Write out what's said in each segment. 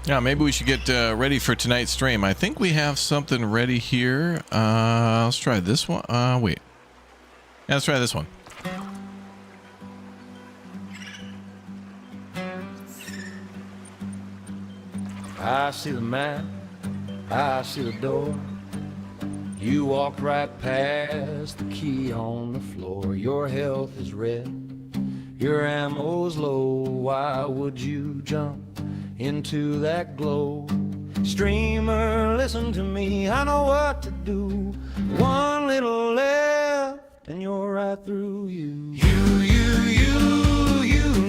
Yeah, maybe we should get ready for tonight's stream. I think we have something ready here. Let's try this one. Wait. Yeah, let's try this one. I see the map, I see the door. You walked right past the key on the floor. Your health is red, your ammo's low. Why would you jump into that glow? Streamer, listen to me, I know what to do. One little left and you're right through you. You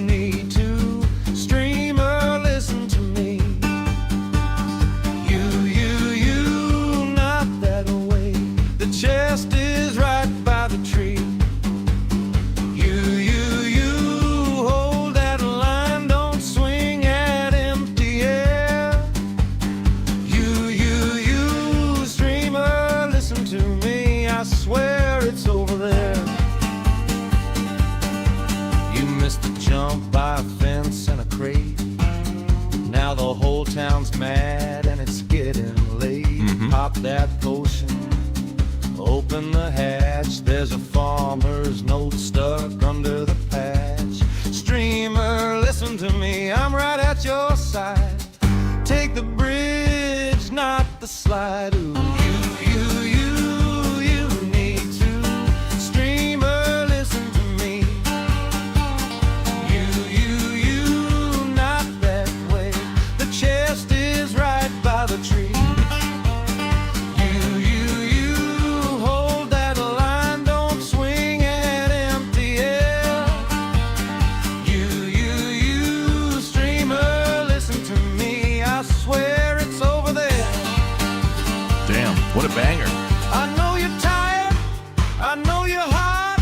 need to. Streamer, listen to me. You, not that way. The chest is right by the tree. You, hold that line, don't swing at empty air. You, streamer, listen to me, I swear it's over there. You missed a jump by a fence and a crate. Now the whole town's mad and it's getting late. Pop that potion, open the hatch. There's a farmer's note stuck under the patch. Streamer, listen to me, I'm right at your side. Take the bridge, not the slide. Ooh, you need to. Streamer, listen to me. You, not that way. The chest is right by the tree. You, hold that line, don't swing at empty air. You, streamer, listen to me, I swear it's over there. Damn, what a banger. I know you're tired, I know you're hot,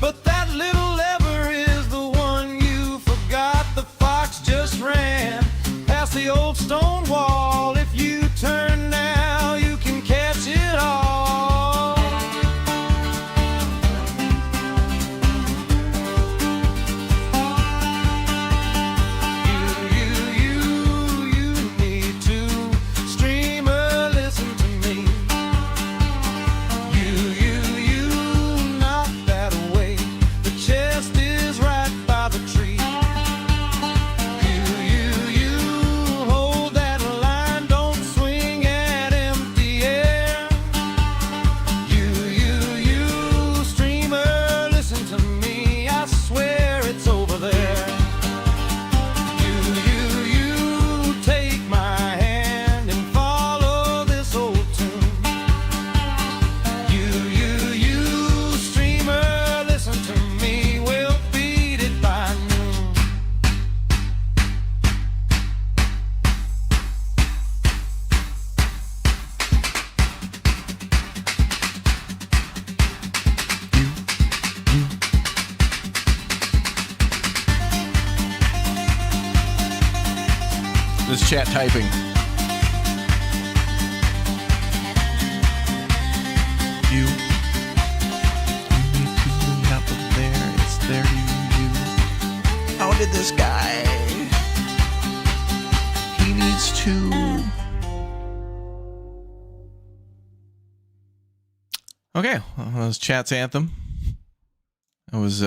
but that little lever is the one you forgot. The fox just ran past the old stone wall. If you turn now, you can catch it all. You need to. Streamer, listen to me. You, not that way. The chest is right by the tree. You, hold that line, don't swing at empty air. You, streamer, listen to me, I swear it's over there. You, take my hand and follow this old tune. You, streamer, listen to me, we'll beat it by noon. This chat typing. You need to not up there. It's there. You. How did this guy? He needs to. Okay, well, that was chat's anthem. That was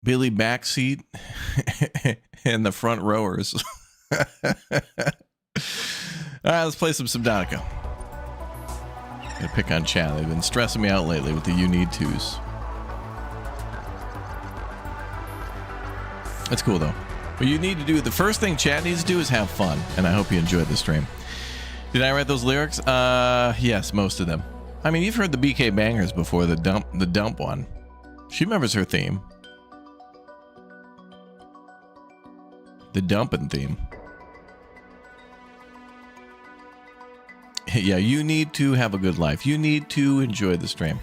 Billy Backseat and the front rowers. All right, let's play some Subnautica. Gotta pick on chat. They've been stressing me out lately with the you need tos. That's cool though. What you need to do, the first thing chat needs to do is have fun, and I hope you enjoyed the stream. Did I write those lyrics? Yes, most of them. I mean, you've heard the BK bangers before, the dump one. She remembers her theme. The dumping theme. Yeah, you need to have a good life. You need to enjoy the stream.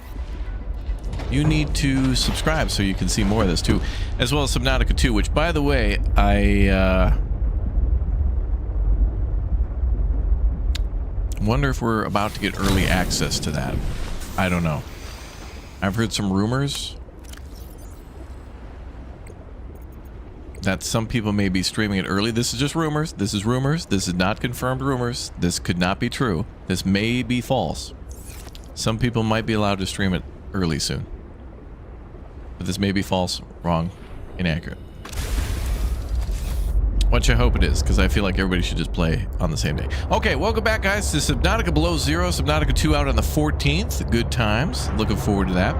You need to subscribe so you can see more of this too, as well as Subnautica 2, which, by the way, I wonder if we're about to get early access to that. I don't know. I've heard some rumors that some people may be streaming it early. This is just rumors. This is rumors. This is not confirmed rumors. This could not be true. This may be false. Some people might be allowed to stream it early soon. But this may be false, wrong, inaccurate. Which I hope it is, because I feel like everybody should just play on the same day. Okay, welcome back, guys, to Subnautica Below Zero. Subnautica 2 out on the 14th. Good times. Looking forward to that.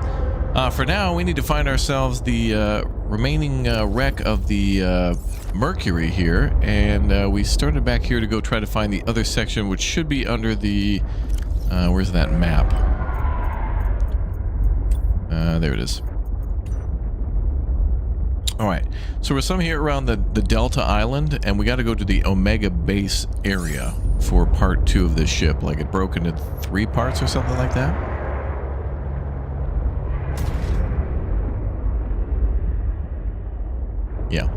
For now, we need to find ourselves the remaining wreck of the Mercury here, and we started back here to go try to find the other section, which should be under the where's that map? There it is. All right, so we're somewhere here around the Delta Island, and we got to go to the Omega base area for part 2 of this ship. Like, it broke into 3 parts or something like that. Yeah.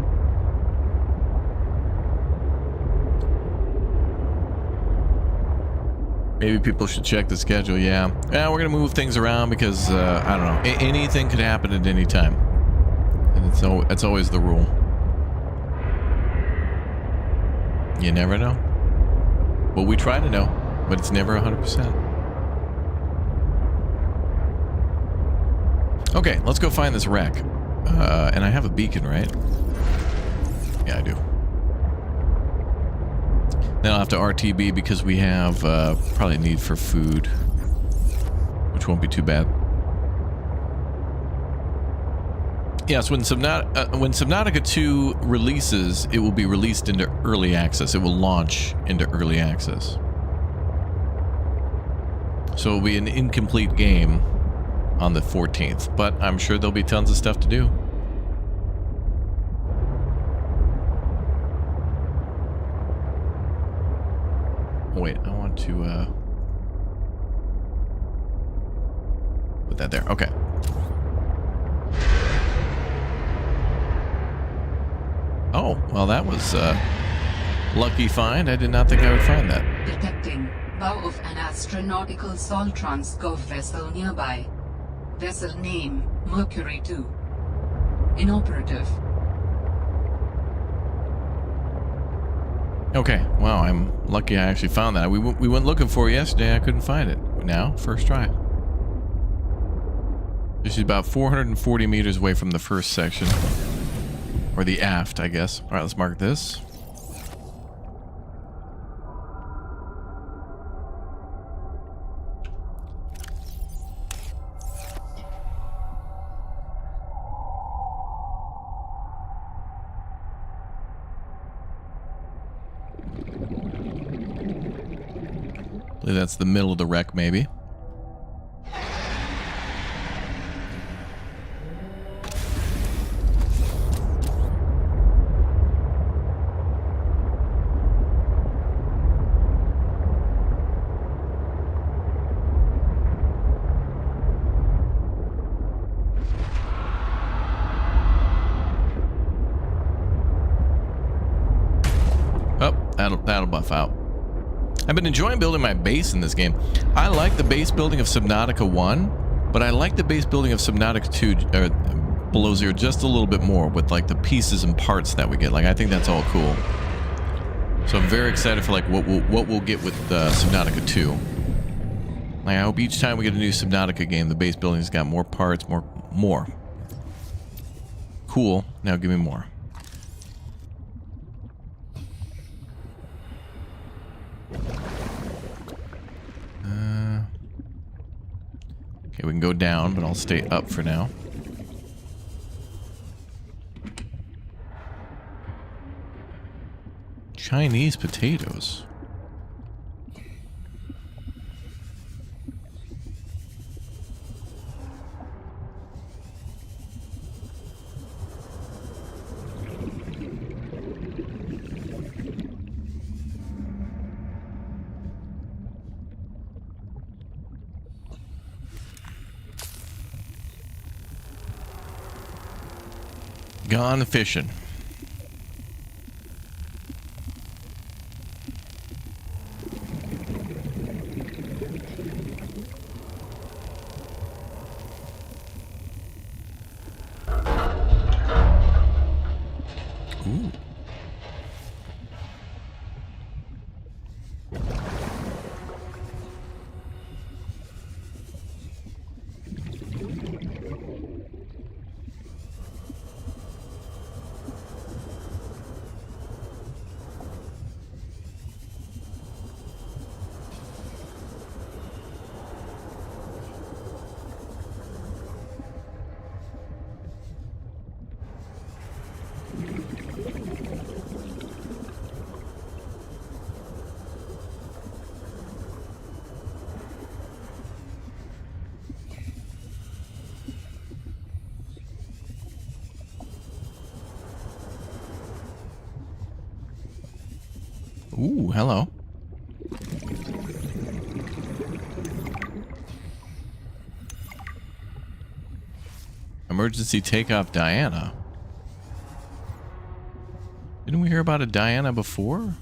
Maybe people should check the schedule. Yeah. Yeah, we're gonna move things around because I don't know. Anything could happen at any time, and it's always the rule. You never know. Well, we try to know, but it's never 100%. Okay, let's go find this wreck. And I have a beacon, right? Yeah, I do. Then I'll have to RTB because we have probably a need for food, which won't be too bad. Yes, when Subnautica 2 releases, it will be released into early access. It will launch into early access. So it will be an incomplete game on the 14th, but I'm sure there'll be tons of stuff to do. Wait, I want to put that there. Okay. Oh, well, that was lucky find. I did not think I would find that. Detecting bow of an astronautical Soltrans Gov vessel nearby. Vessel name Mercury II. Inoperative. Okay, wow, I'm lucky I actually found that. We went looking for it yesterday, I couldn't find it. Now, first try. This is about 440 meters away from the first section. Or the aft, I guess. Alright, let's mark this. I believe that's the middle of the wreck, maybe. Oh, that'll buff out. I've been enjoying building my base in this game. I like the base building of Subnautica 1, but I like the base building of Subnautica 2 Below Zero just a little bit more with like the pieces and parts that we get. Like, I think that's all cool. So I'm very excited for like what we'll get with Subnautica 2. Like, I hope each time we get a new Subnautica game, the base building's got more parts, more. Cool. Now give me more. Okay, we can go down, but I'll stay up for now. Chinese potatoes. Gone fishing. Ooh, hello. Emergency takeoff Diana. Didn't we hear about a Diana before?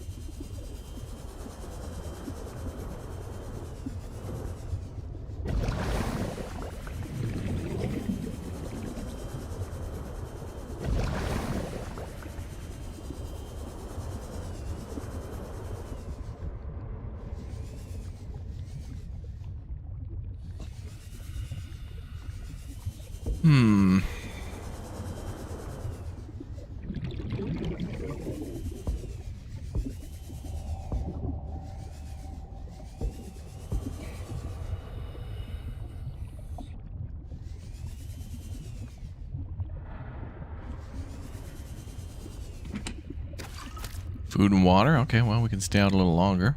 Food and water. Okay, well, we can stay out a little longer.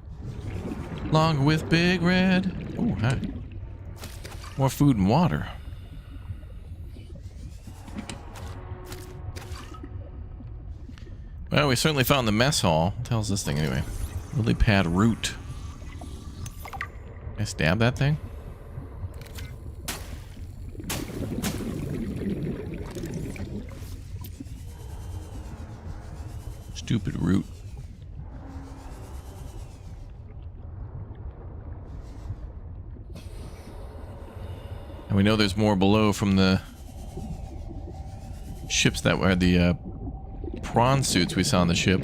Longer with Big Red. Oh, hi. More food and water. Well, we certainly found the mess hall. What the hell's this thing anyway? Lily pad root. Can I stab that thing? Stupid root. And we know there's more below from the ships that were the prawn suits we saw on the ship.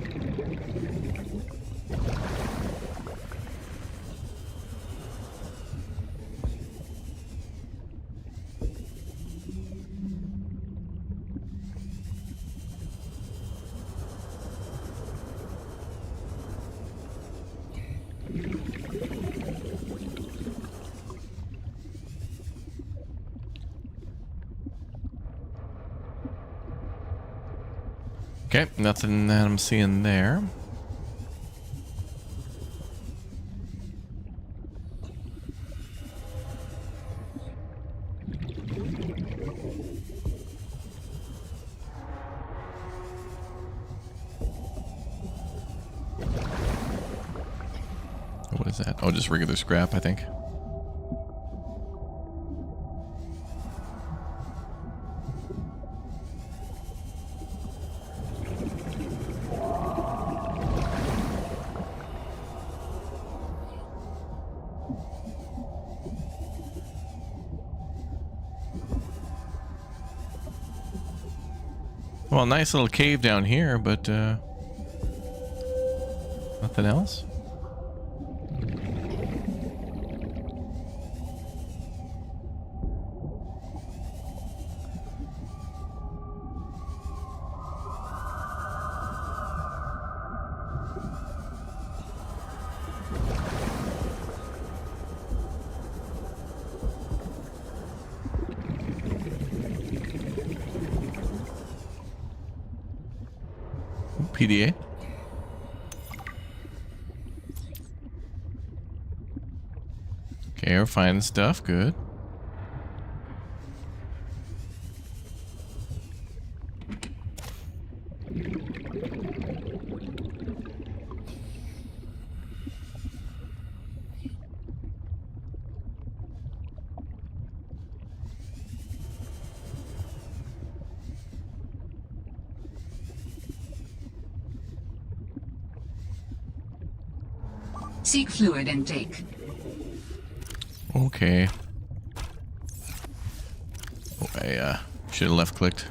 Okay, nothing that I'm seeing there. What is that? Oh, just regular scrap, I think. Well, nice little cave down here, but nothing else. PDA. Okay, we're finding stuff. Good. Seek fluid intake. Okay. Oh, I should have left clicked.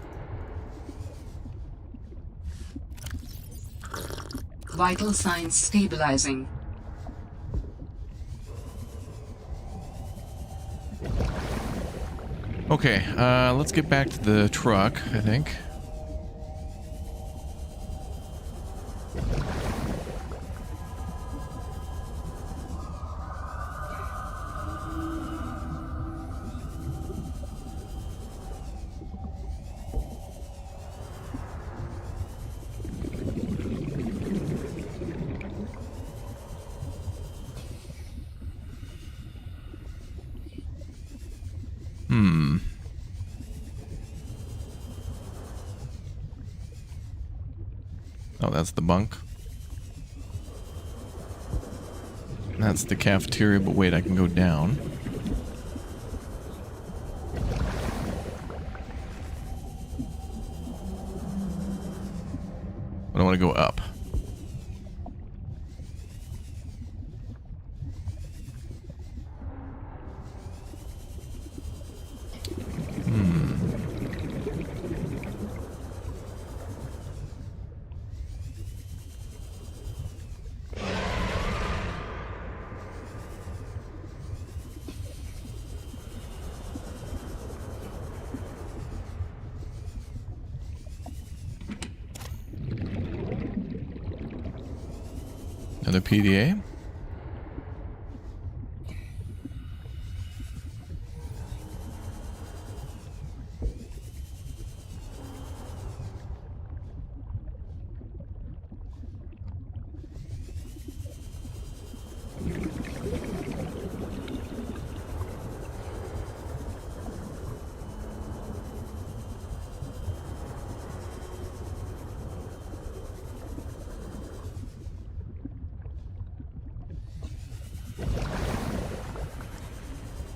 Vital signs stabilizing. Okay, let's get back to the truck, I think. Oh, that's the bunk. That's the cafeteria, but wait, I can go down. I don't want to go up. Another PDA.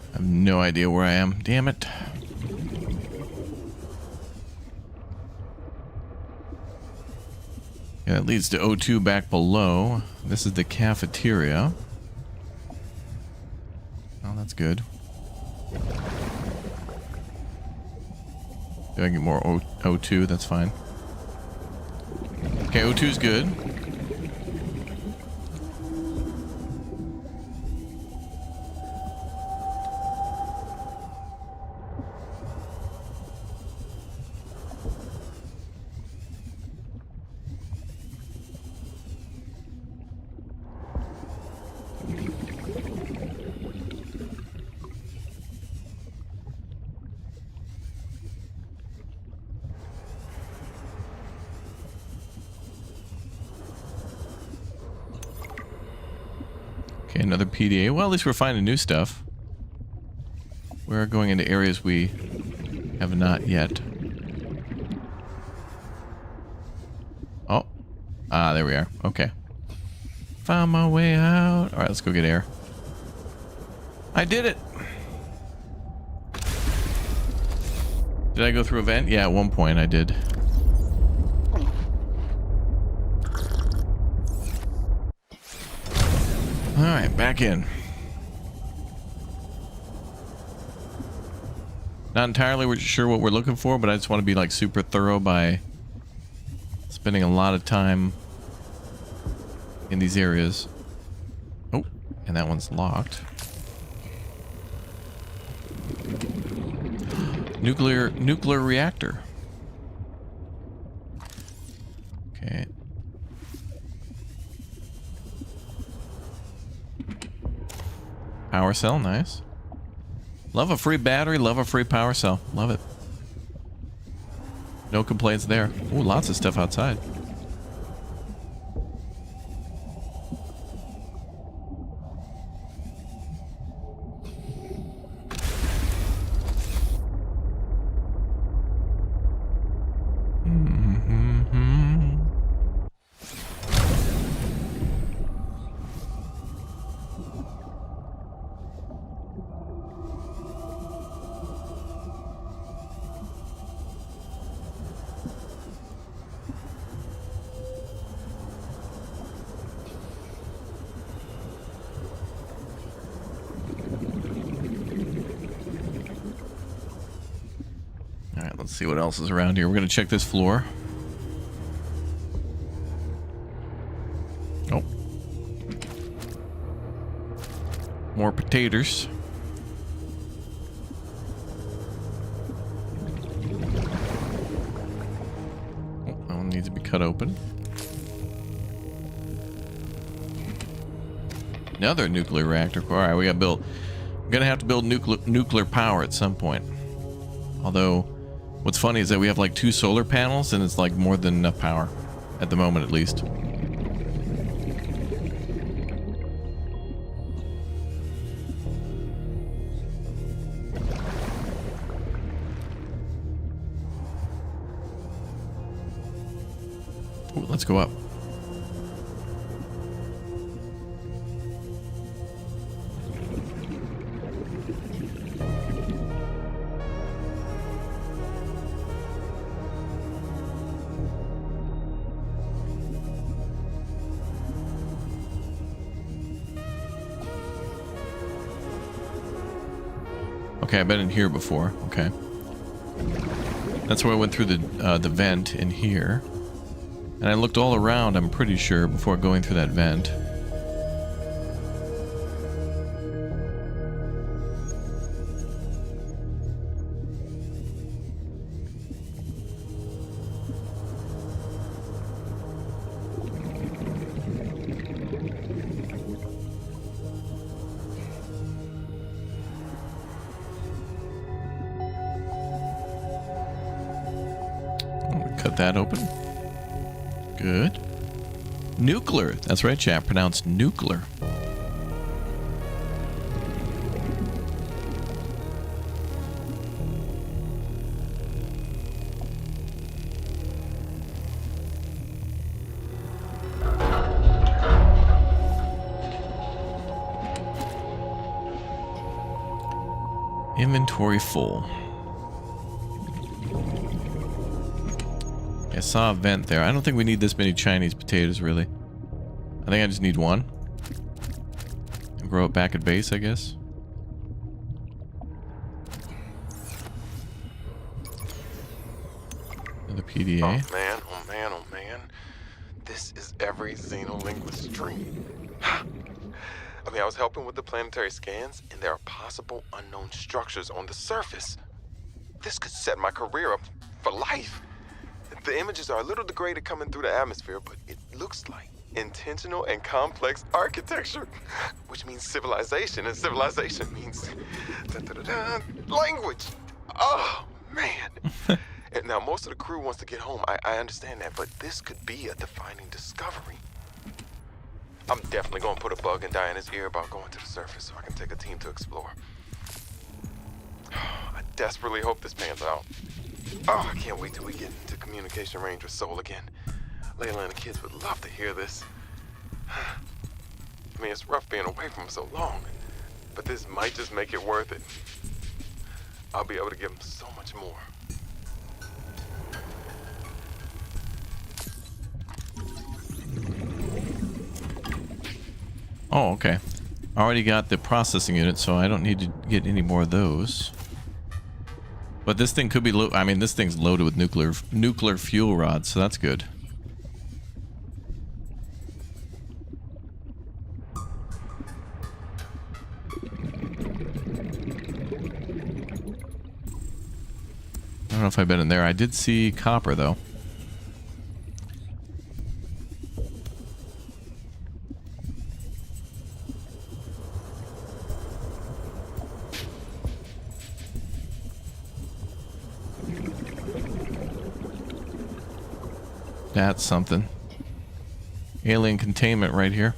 I have no idea where I am. Damn it. Yeah, that leads to O2 back below. This is the cafeteria. Oh, that's good. Do I get more O2? That's fine. Okay, O2's good. Okay, another PDA. Well, at least we're finding new stuff. We're going into areas we have not yet. Oh. Ah, there we are. Okay. Found my way out. Alright, let's go get air. I did it! Did I go through a vent? Yeah, at one point I did. Alright, back in. Not entirely sure what we're looking for, but I just want to be like super thorough by spending a lot of time in these areas. Oh, and that one's locked. Nuclear reactor. Okay. Power cell, nice. Love a free battery, love a free power cell. Love it. No complaints there. Ooh, lots of stuff outside. Let's see what else is around here. We're going to check this floor. Oh. More potatoes. Oh, that one needs to be cut open. Another nuclear reactor core. Alright, we got to build. We're going to have to build nuclear power at some point. Although, what's funny is that we have like 2 solar panels and it's like more than enough power. At the moment, at least. Ooh, let's go up. Okay, I've been in here before. Okay. That's where I went through the vent in here. And I looked all around, I'm pretty sure, before going through that vent. Cut that open. Good. Nuclear. That's right, chat. Pronounced nuclear. Inventory full. I saw a vent there. I don't think we need this many Chinese potatoes, really. I think I just need one. And grow it back at base, I guess. Another PDA. Oh man, oh man, oh man. This is every xenolinguist's dream. I mean, I was helping with the planetary scans, and there are possible unknown structures on the surface. This could set my career up for life. The images are a little degraded coming through the atmosphere, but it looks like intentional and complex architecture, which means civilization, and civilization means language. Oh, man. And now, most of the crew wants to get home. I understand that, but this could be a defining discovery. I'm definitely going to put a bug in Diana's ear about going to the surface so I can take a team to explore. I desperately hope this pans out. Oh, I can't wait till we get into communication range with Sol again. Layla and the kids would love to hear this. I mean, it's rough being away from them so long, but this might just make it worth it. I'll be able to give them so much more. Oh, okay. I already got the processing unit, so I don't need to get any more of those. But this thing could be I mean, this thing's loaded with nuclear fuel rods, so that's good. I don't know if I've been in there. I did see copper, though. That's something. Alien containment right here.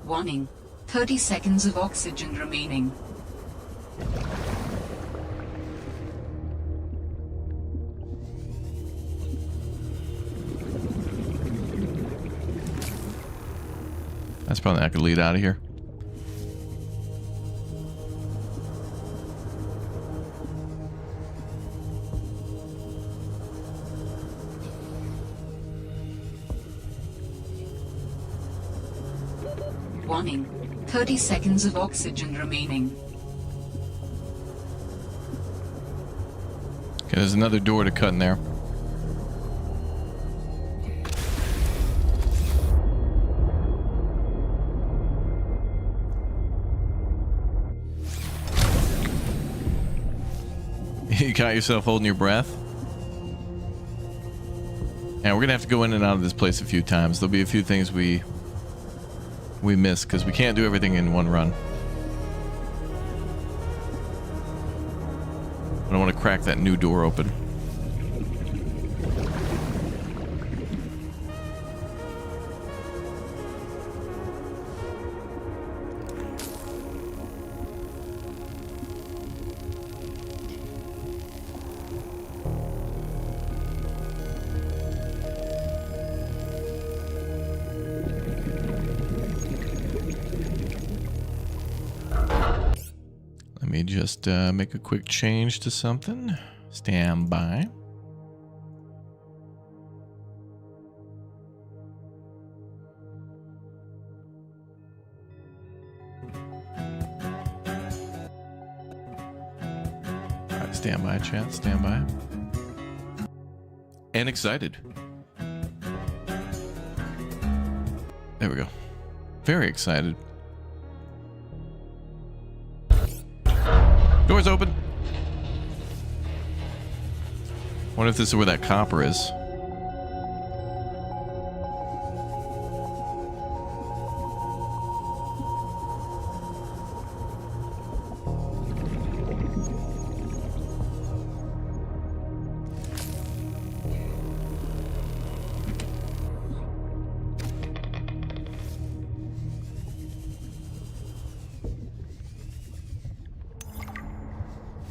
Warning. 30 seconds of oxygen remaining. That's probably not gonna lead out of here. Warning. 30 seconds of oxygen remaining. Okay, there's another door to cut in there. You caught yourself holding your breath? And we're gonna have to go in and out of this place a few times. There'll be a few things we miss because we can't do everything in one run. I don't want to crack that new door open. Just make a quick change to something. Stand by. Stand by, chat. Stand by. And excited. There we go. Very excited. Doors open. Wonder if this is where that copper is.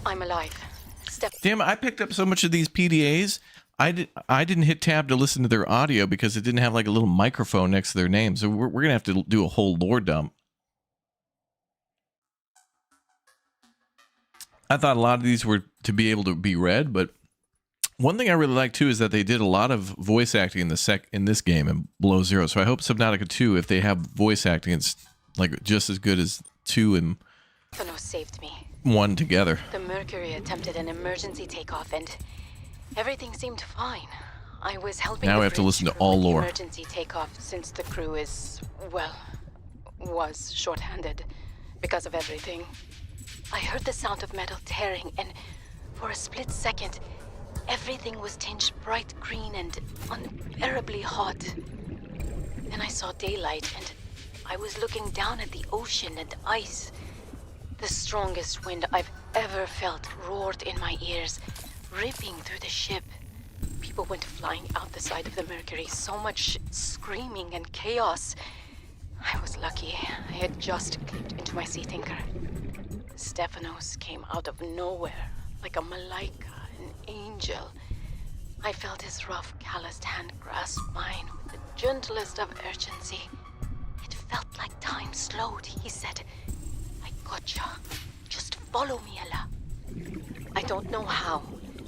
I'm alive. Damn, I picked up so much of these PDAs. I didn't hit tab to listen to their audio because it didn't have like a little microphone next to their name. So we're going to have to do a whole lore dump. I thought a lot of these were to be able to be read, but one thing I really like too is that they did a lot of voice acting in this game in Below Zero. So I hope Subnautica 2, if they have voice acting, it's like just as good as 2 and Thanos saved me. 1 together. The Mercury attempted an emergency takeoff and everything seemed fine. I was helping. Now we have to listen to all lore. Emergency takeoff since the crew is, well, was short-handed because of everything. I heard the sound of metal tearing and for a split second, everything was tinged bright green and unbearably hot. Then I saw daylight and I was looking down at the ocean and ice. The strongest wind I've ever felt roared in my ears, ripping through the ship. People went flying out the side of the Mercury, so much screaming and chaos. I was lucky. I had just clipped into my sea tinker. Stephanos came out of nowhere, like a malaika, an angel. I felt his rough, calloused hand grasp mine with the gentlest of urgency. It felt like time slowed. He said, "I gotcha. Just follow me, Ella." I don't know how,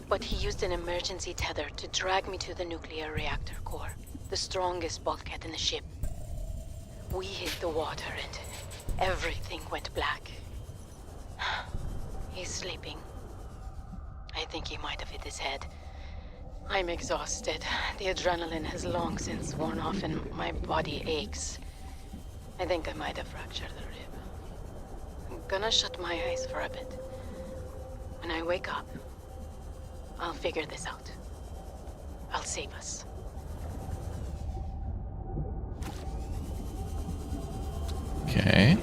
but he used an emergency tether to drag me to the nuclear reactor core, the strongest bulkhead in the ship. We hit the water and everything went black. He's sleeping. I think he might have hit his head. I'm exhausted. The adrenaline has long since worn off and my body aches. I think I might have fractured the rib. I'm gonna shut my eyes for a bit. When I wake up, I'll figure this out. I'll save us. Okay.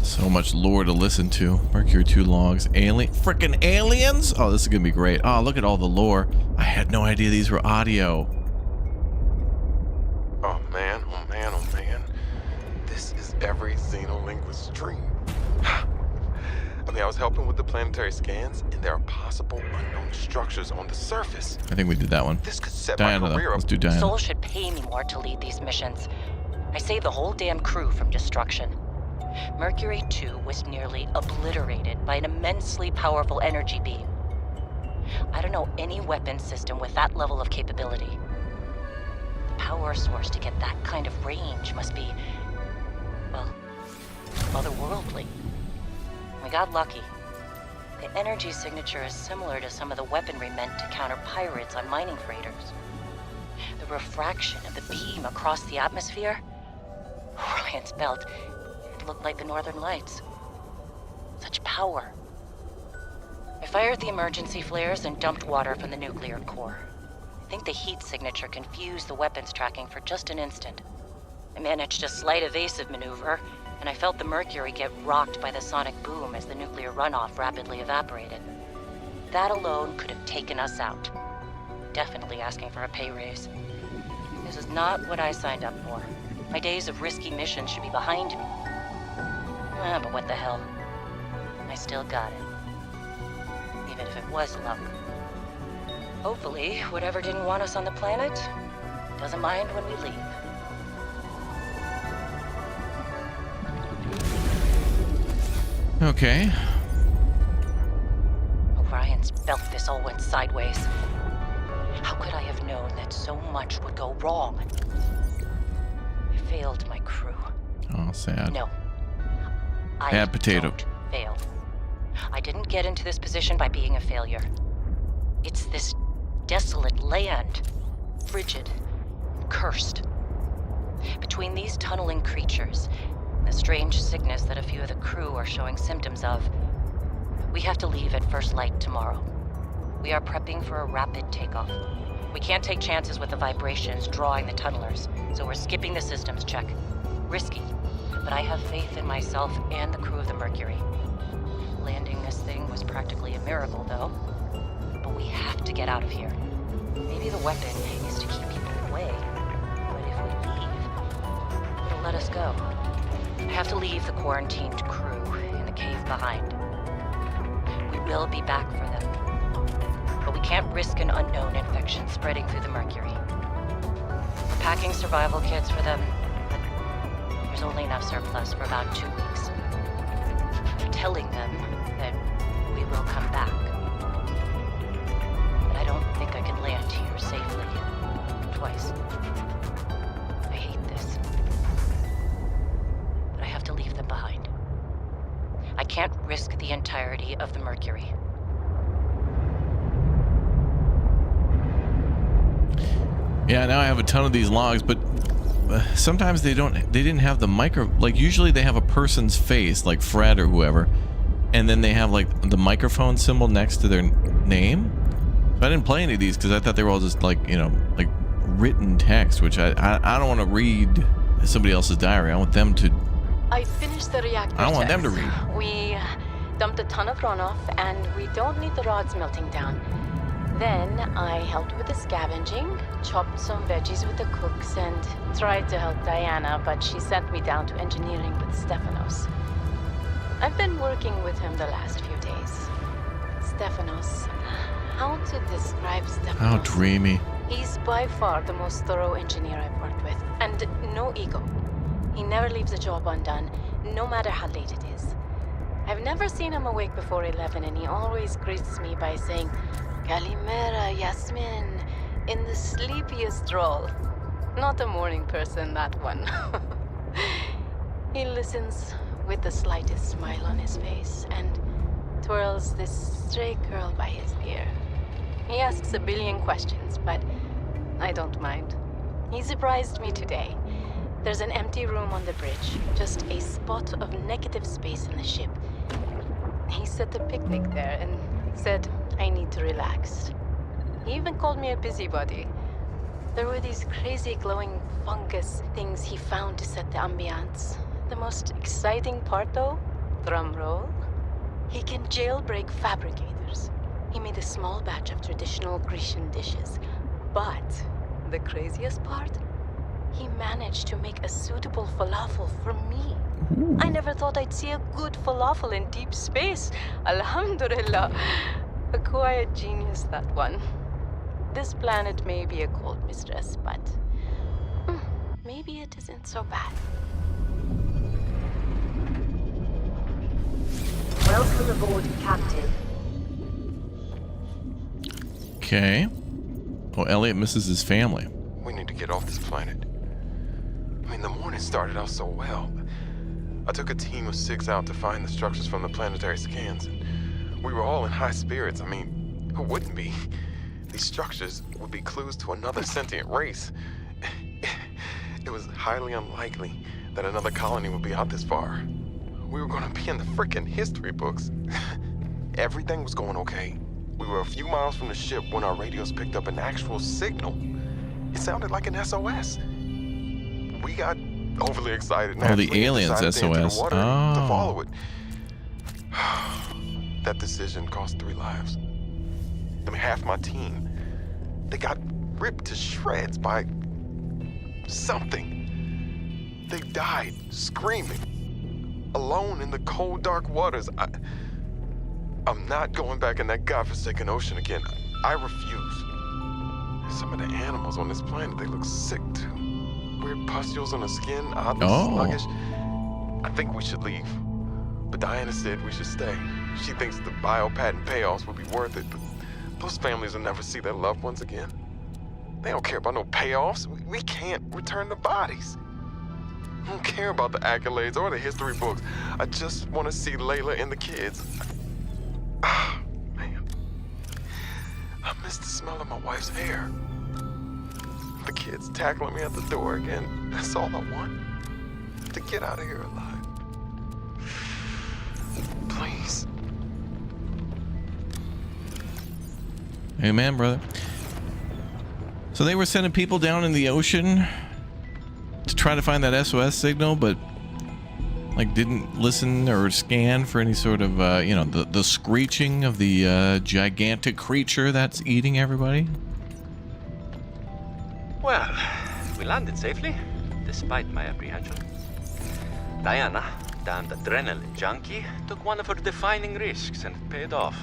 So much lore to listen to. Mercury II logs. Frickin' aliens? Oh, this is gonna be great. Oh, look at all the lore. I had no idea these were audio. Oh man, oh man, oh man. This is every xenolinguist's dream. I was helping with the planetary scans, and there are possible unknown structures on the surface. I think we did that one. This could set Diana, my career though. Let's up. do Diana. Sol should pay me more to lead these missions. I saved the whole damn crew from destruction. Mercury II was nearly obliterated by an immensely powerful energy beam. I don't know any weapon system with that level of capability. The power source to get that kind of range must be, well, otherworldly. We got lucky. The energy signature is similar to some of the weaponry meant to counter pirates on mining freighters. The refraction of the beam across the atmosphere? Ryan's belt, it looked like the Northern Lights. Such power. I fired the emergency flares and dumped water from the nuclear core. I think the heat signature confused the weapons tracking for just an instant. I managed a slight evasive maneuver, and I felt the Mercury get rocked by the sonic boom as the nuclear runoff rapidly evaporated. That alone could have taken us out. Definitely asking for a pay raise. This is not what I signed up for. My days of risky missions should be behind me. But what the hell? I still got it. Even if it was luck. Hopefully, whatever didn't want us on the planet doesn't mind when we leave. Okay. Orion's belt, this all went sideways. How could I have known that so much would go wrong? I failed my crew. Oh, sad. No. Bad potato. Don't fail. I didn't get into this position by being a failure. It's this desolate land, frigid, cursed. Between these tunneling creatures and the strange sickness that a few of the crew are showing symptoms of, we have to leave at first light tomorrow. We are prepping for a rapid takeoff. We can't take chances with the vibrations drawing the tunnelers, so we're skipping the systems check. Risky, but I have faith in myself and the crew of the Mercury. Landing this thing was practically a miracle, though. But we have to get out of here. Maybe the weapon is to keep people away, but if we leave, it'll let us go. I have to leave the quarantined crew in the cave behind. We will be back for them, but we can't risk an unknown infection spreading through the Mercury. We're packing survival kits for them, but there's only enough surplus for about 2 weeks. I'm telling them that we will come back, but I don't think I can land here safely twice. I hate this, but I have to leave them behind. I can't risk the entirety of the Mercury. Yeah, now I have a ton of these logs, but sometimes they didn't have the micro, like usually they have a person's face, like Fred or whoever, and then they have like the microphone symbol next to their name. So I didn't play any of these because I thought they were all just like, you know, like written text, which I don't want to read somebody else's diary. I want them to. I finished the reactor I don't want checks. them to read. We dumped a ton of runoff, and we don't need the rods melting down. Then I helped with the scavenging, chopped some veggies with the cooks, and tried to help Diana, but she sent me down to engineering with Stefanos. I've been working with him the last few days. Stefanos. How to describe Stefanos? How dreamy. He's by far the most thorough engineer I've worked with, and no ego. He never leaves a job undone, no matter how late it is. I've never seen him awake before 11, and he always greets me by saying, Kalimera, Yasmin, in the sleepiest drawl. Not a morning person, that one. He listens with the slightest smile on his face and twirls this stray curl by his ear. He asks a billion questions, but I don't mind. He surprised me today. There's an empty room on the bridge, just a spot of negative space in the ship. He set a picnic there and said I need to relax. He even called me a busybody. There were these crazy glowing fungus things he found to set the ambiance. The most exciting part, though, drum roll, he can jailbreak fabricators. He made a small batch of traditional Grecian dishes. But the craziest part? He managed to make a suitable falafel for me. I never thought I'd see a good falafel in deep space. Alhamdulillah. A quiet genius, that one. This planet may be a cold mistress, but maybe it isn't so bad. Welcome aboard, Captain. Okay. Oh, Elliot misses his family. We need to get off this planet. I mean, the morning started out so well. I took a team of 6 out to find the structures from the planetary scans, and we were all in high spirits. I mean, who wouldn't be? These structures would be clues to another sentient race. It was highly unlikely that another colony would be out this far. We were gonna be in the frickin' history books. Everything was going okay. We were a few miles from the ship when our radios picked up an actual signal. It sounded like an SOS. We got overly excited. Oh, the aliens SOS. To follow it. That decision cost 3 lives. I mean, half my team. They got ripped to shreds by something. They died screaming, alone in the cold, dark waters. I'm not going back in that godforsaken ocean again. I refuse. Some of the animals on this planet, they look sick too. Weird pustules on the skin, oddly sluggish. I think we should leave. But Diana said we should stay. She thinks the bio-patent payoffs will be worth it, but those families will never see their loved ones again. They don't care about no payoffs. We can't return the bodies. I don't care about the accolades or the history books. I just want to see Layla and the kids. Ah, man. I miss the smell of my wife's hair. The kids tackling me at the door again. That's all I want. To get out of here alive. Please. Amen, brother. So they were sending people down in the ocean to try to find that SOS signal, but like didn't listen or scan for any sort of, the screeching of the gigantic creature that's eating everybody. Well, we landed safely, despite my apprehension. Diana, damned adrenaline junkie, took one of her defining risks and it paid off.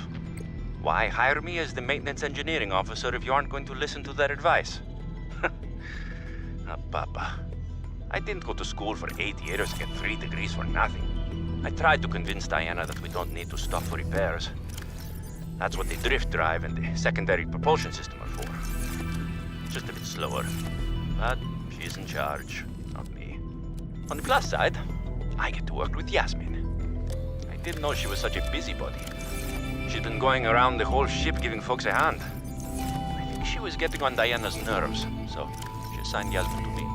Why hire me as the maintenance engineering officer if you aren't going to listen to their advice? Papa. I didn't go to school for 8 years to get 3 degrees for nothing. I tried to convince Diana that we don't need to stop for repairs. That's what the drift drive and the secondary propulsion system are for. Just a bit slower. But she's in charge, not me. On the plus side, I get to work with Yasmin. I didn't know she was such a busybody. She'd been going around the whole ship giving folks a hand. I think she was getting on Diana's nerves, so she assigned Yasmin to me.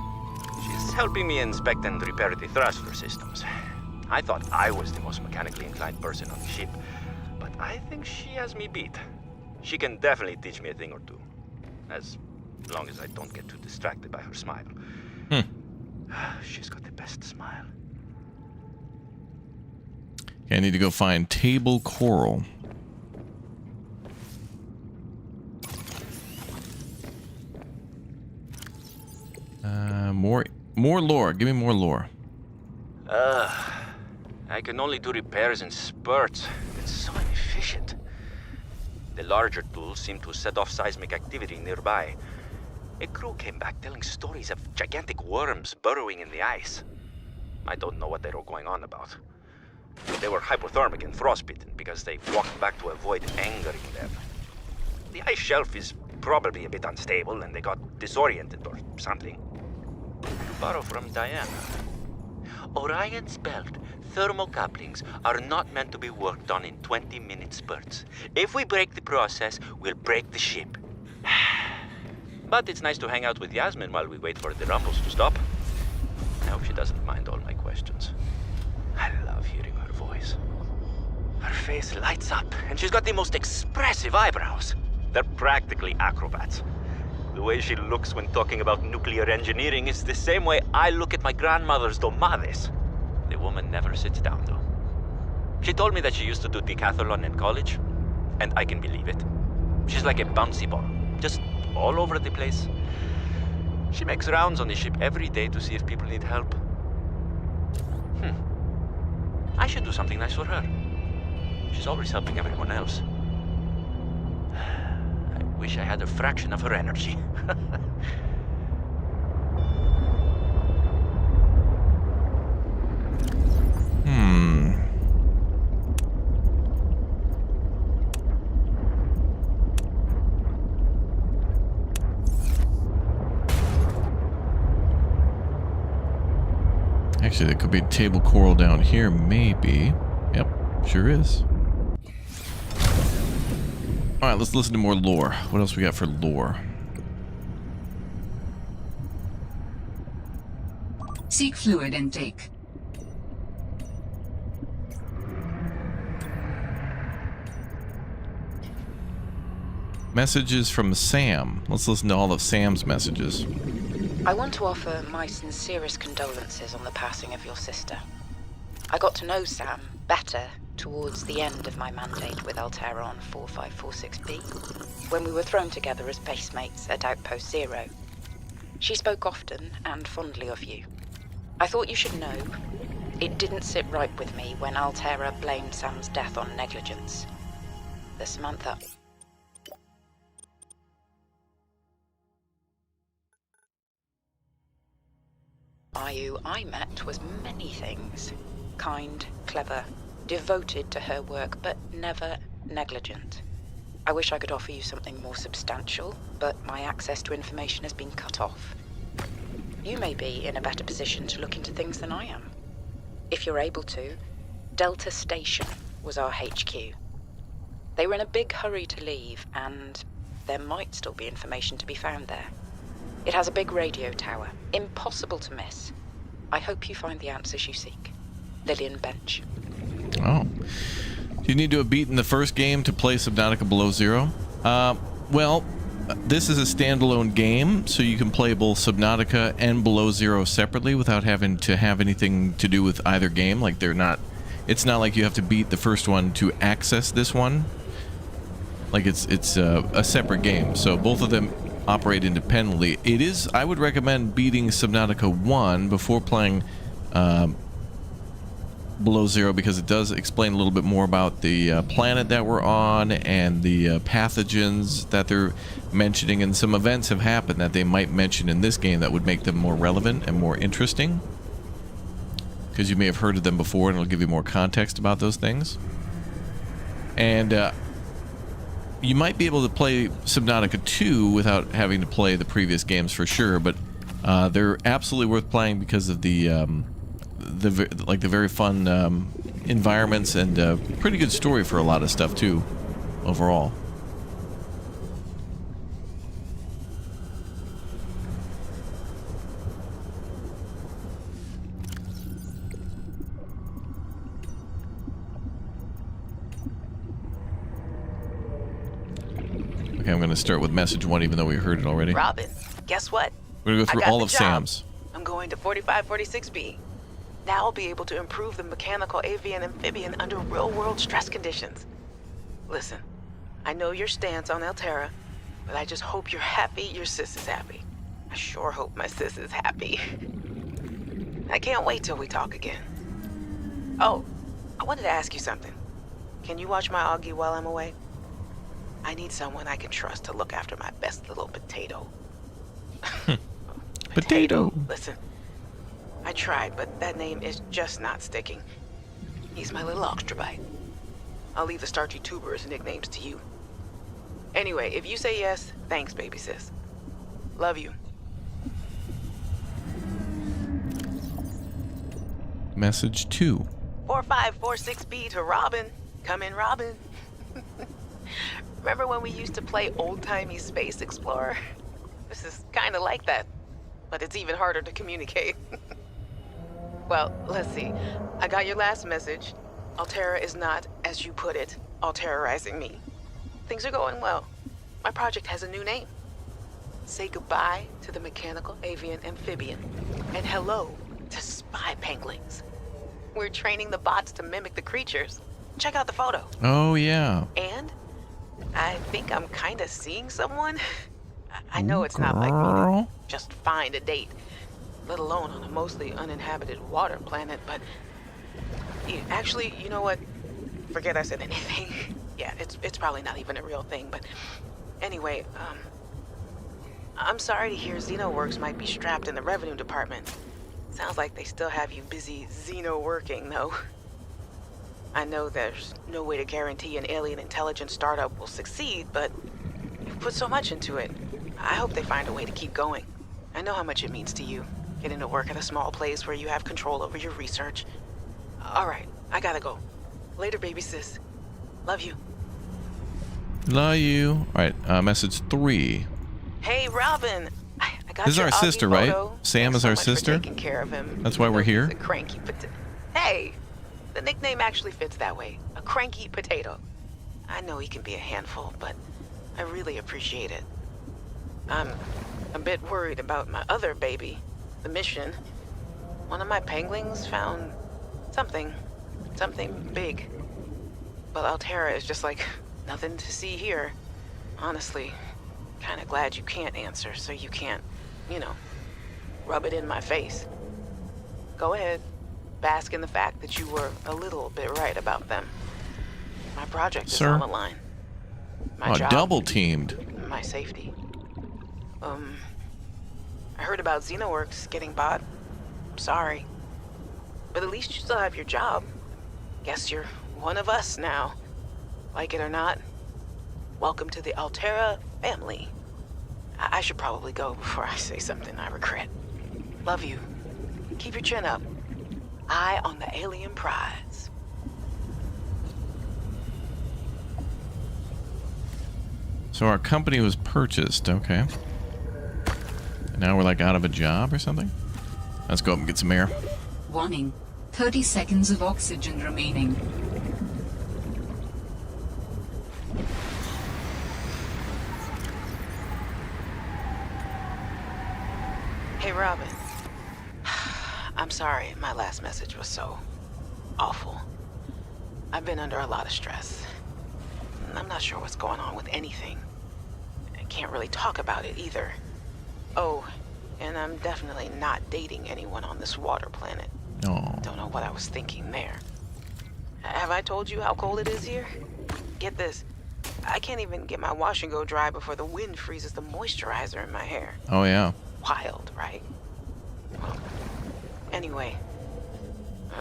She's helping me inspect and repair the thruster systems. I thought I was the most mechanically inclined person on the ship, but I think she has me beat. She can definitely teach me a thing or two, as long as I don't get too distracted by her smile. She's got the best smile. Okay, I need to go find table coral. More lore. Give me more lore. I can only do repairs in spurts. It's so inefficient. The larger tools seem to set off seismic activity nearby. A crew came back telling stories of gigantic worms burrowing in the ice. I don't know what they were going on about. They were hypothermic and frostbitten because they walked back to avoid angering them. The ice shelf is probably a bit unstable and they got disoriented or something. To borrow from Diana. Orion's belt thermocouplings are not meant to be worked on in 20-minute spurts. If we break the process, we'll break the ship. But it's nice to hang out with Yasmin while we wait for the rumbles to stop. I hope she doesn't mind all my questions. I love hearing her voice. Her face lights up, and she's got the most expressive eyebrows. They're practically acrobats. The way she looks when talking about nuclear engineering is the same way I look at my grandmother's domades. The woman never sits down, though. She told me that she used to do decathlon in college, and I can believe it. She's like a bouncy ball, just all over the place. She makes rounds on the ship every day to see if people need help. I should do something nice for her. She's always helping everyone else. I wish I had a fraction of her energy. Actually, there could be table coral down here, maybe. Yep, sure is. Alright, let's listen to more lore. What else we got for lore? Seek fluid intake. Messages from Sam. Let's listen to all of Sam's messages. I want to offer my sincerest condolences on the passing of your sister. I got to know Sam better towards the end of my mandate with Altera on 4546B, when we were thrown together as basemates at Outpost Zero. She spoke often and fondly of you. I thought you should know, it didn't sit right with me when Altera blamed Sam's death on negligence. The Samantha... Ayu I met was many things. Kind, clever, devoted to her work, but never negligent. I wish I could offer you something more substantial, but my access to information has been cut off. you may be in a better position to look into things than I am. If you're able to, Delta Station was our HQ. They were in a big hurry to leave, and there might still be information to be found there. It has a big radio tower, impossible to miss. I hope you find the answers you seek. Lillian Bench. Oh. Do you need to have beaten the first game to play Subnautica Below Zero? Well, this is a standalone game, so you can play both Subnautica and Below Zero separately without having to have anything to do with either game. Like, it's not like you have to beat the first one to access this one. Like, it's a separate game, so both of them operate independently. I would recommend beating Subnautica 1 before playing Below Zero, because it does explain a little bit more about the planet that we're on and the pathogens that they're mentioning, and some events have happened that they might mention in this game that would make them more relevant and more interesting, because you may have heard of them before, and it'll give you more context about those things. And you might be able to play Subnautica 2 without having to play the previous games for sure, but they're absolutely worth playing because of the very fun environments and pretty good story for a lot of stuff too, overall. Okay, I'm going to start with message 1, even though we heard it already. Robin, guess what? We're going to go through all of Sam's. I'm going to 4546B. Now I'll be able to improve the mechanical avian amphibian under real-world stress conditions. Listen, I know your stance on Altera, but I just hope you're happy your sis is happy. I sure hope my sis is happy. I can't wait till we talk again. Oh, I wanted to ask you something. Can you watch my Augie while I'm away? I need someone I can trust to look after my best little potato. Potato. Listen, I tried, but that name is just not sticking. He's my little oxtrabite. I'll leave the starchy tubers nicknames to you. Anyway, if you say yes, thanks, baby sis. Love you. Message 2. 4546B to Robin. Come in, Robin. Remember when we used to play old-timey Space Explorer? This is kind of like that, but it's even harder to communicate. Well, let's see. I got your last message. Altera is not, as you put it, alterizing me. Things are going well. My project has a new name. Say goodbye to the mechanical avian amphibian, and hello to spy penguins. We're training the bots to mimic the creatures. Check out the photo. Oh, yeah. And I think I'm kind of seeing someone. I know it's not like me to just find a date, let alone on a mostly uninhabited water planet, but actually, you know what? Forget I said anything. Yeah, it's probably not even a real thing, but anyway, I'm sorry to hear XenoWorks might be strapped in the revenue department. Sounds like they still have you busy Xeno working, though. I know there's no way to guarantee an alien intelligence startup will succeed, but you've put so much into it. I hope they find a way to keep going. I know how much it means to you, getting to work at a small place where you have control over your research. All right, I gotta go. Later, baby sis. Love you. Love you. All right, message 3. Hey, Robin. I got This is your our Augie sister, right? photo. Sam Thanks is so our much for sister? taking care of him. That's why we're He's here? a cranky Hey, the nickname actually fits that way. A cranky potato. I know he can be a handful, but I really appreciate it. I'm a bit worried about my other baby, the mission. One of my penguins found something big. But Altera is just like nothing to see here. Honestly, kind of glad you can't answer, so you can't, rub it in my face. Go ahead, bask in the fact that you were a little bit right about them. My project is on the line. My job, double teamed. my safety. I heard about XenoWorks getting bought. Sorry. But at least you still have your job. Guess you're one of us now. Like it or not. Welcome to the Altera family. I should probably go before I say something I regret. Love you. Keep your chin up. Eye on the alien prize. So our company was purchased, okay. Now we're like out of a job or something? Let's go up and get some air. Warning. 30 seconds of oxygen remaining. Hey, Robin. I'm sorry my last message was so awful. I've been under a lot of stress. I'm not sure what's going on with anything. I can't really talk about it either. Oh, and I'm definitely not dating anyone on this water planet. Oh. Don't know what I was thinking there. Have I told you how cold it is here? Get this. I can't even get my wash and go dry before the wind freezes the moisturizer in my hair. Oh, yeah. Wild, right? Well, anyway,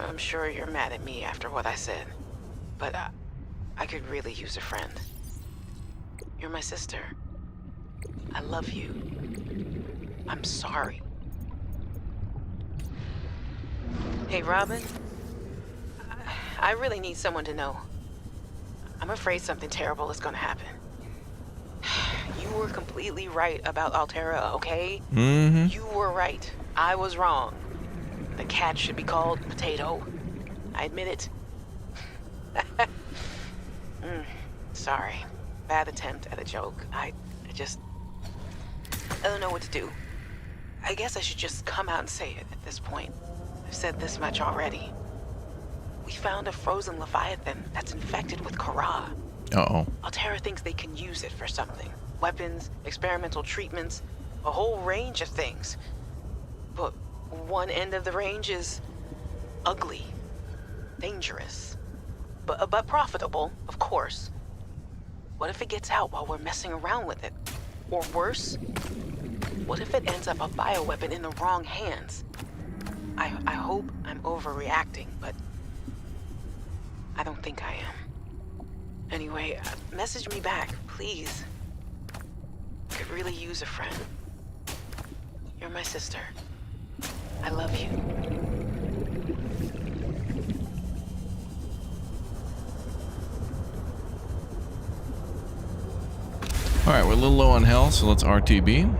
I'm sure you're mad at me after what I said, but I could really use a friend. You're my sister. I love you. I'm sorry. Hey, Robin. I really need someone to know. I'm afraid something terrible is gonna happen. You were completely right about Altera, okay? Mm-hmm. You were right. I was wrong. The cat should be called Potato. I admit it. Sorry. Bad attempt at a joke. I don't know what to do. I guess I should just come out and say it at this point. I've said this much already. We found a frozen Leviathan that's infected with Kara. Uh-oh. Altera thinks they can use it for something. Weapons, experimental treatments, a whole range of things. But one end of the range is ugly, dangerous, but profitable, of course. What if it gets out while we're messing around with it? Or worse, what if it ends up a bioweapon in the wrong hands? I hope I'm overreacting, but I don't think I am. Anyway, message me back, please. Could really use a friend. You're my sister. I love you. Alright, we're a little low on health, so let's RTB.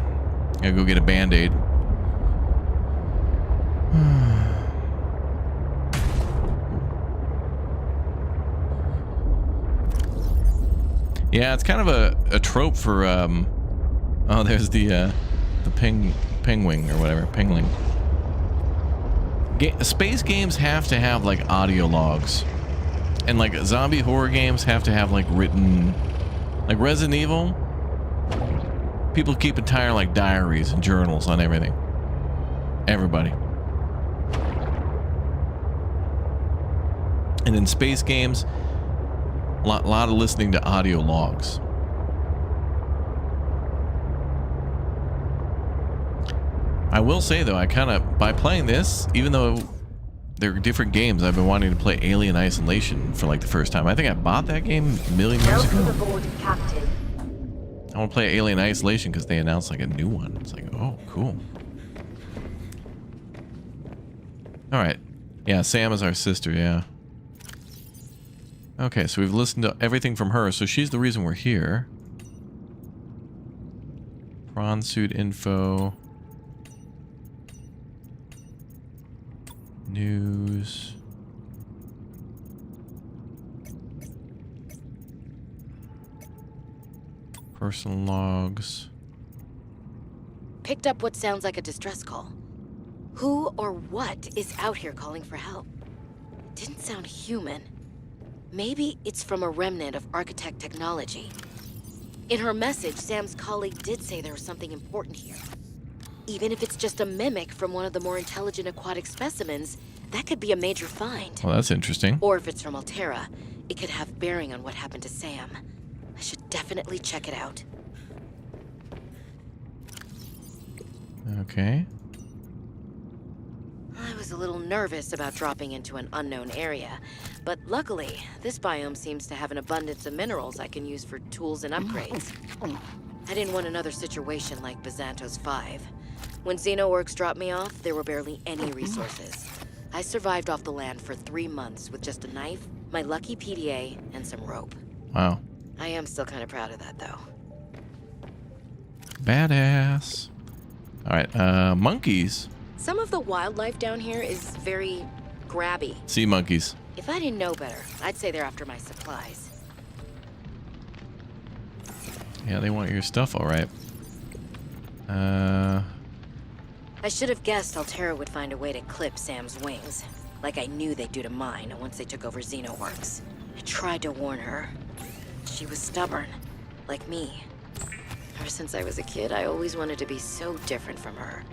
Gotta go get a band-aid. Yeah, it's kind of a trope for oh, there's the pingwing or whatever, pingling. Space games have to have like audio logs, and like zombie horror games have to have like written, like Resident Evil. People keep entire like diaries and journals on everything. Everybody. And in space games, a lot of listening to audio logs. I will say though, I kind of, by playing this, even though they're different games, I've been wanting to play Alien Isolation for like the first time. I think I bought that game a million years ago. Welcome aboard, Captain. I want to play Alien Isolation because they announced like a new one. It's like, oh, cool. All right. Yeah, Sam is our sister, yeah. Okay, so we've listened to everything from her, so she's the reason we're here. Prawn suit info. News. Personal logs. Picked up what sounds like a distress call. Who or what is out here calling for help? Didn't sound human. Maybe it's from a remnant of architect technology. In her message, Sam's colleague did say there was something important here. Even if it's just a mimic from one of the more intelligent aquatic specimens, that could be a major find. Well, that's interesting. Or if it's from Altera, it could have bearing on what happened to Sam. I should definitely check it out. Okay. I was a little nervous about dropping into an unknown area, but luckily, this biome seems to have an abundance of minerals I can use for tools and upgrades. I didn't want another situation like Bizanto's 5. When Xenoworks dropped me off, there were barely any resources. I survived off the land for 3 months with just a knife, my lucky PDA, and some rope. Wow. I am still kind of proud of that, though. Badass. All right, monkeys. Some of the wildlife down here is very grabby. Sea monkeys. If I didn't know better, I'd say they're after my supplies. Yeah, they want your stuff, all right. I should have guessed Altera would find a way to clip Sam's wings, like I knew they'd do to mine once they took over Xenoworks. I tried to warn her. She was stubborn, like me. Ever since I was a kid, I always wanted to be so different from her.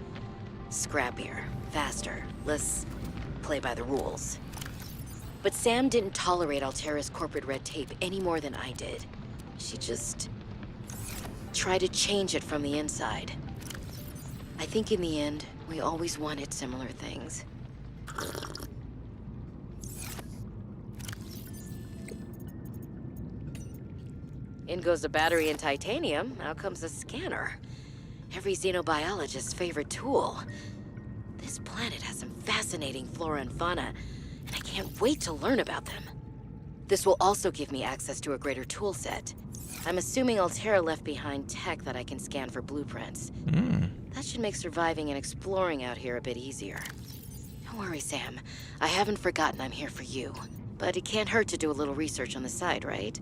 Scrappier, faster, less play by the rules. But Sam didn't tolerate Altera's corporate red tape any more than I did. She just tried to change it from the inside. I think in the end, we always wanted similar things. In goes the battery and titanium, out comes a scanner. Every xenobiologist's favorite tool. This planet has some fascinating flora and fauna, and I can't wait to learn about them. This will also give me access to a greater tool set. I'm assuming Altera left behind tech that I can scan for blueprints. That should make surviving and exploring out here a bit easier. Don't worry, Sam. I haven't forgotten I'm here for you. But it can't hurt to do a little research on the side, right?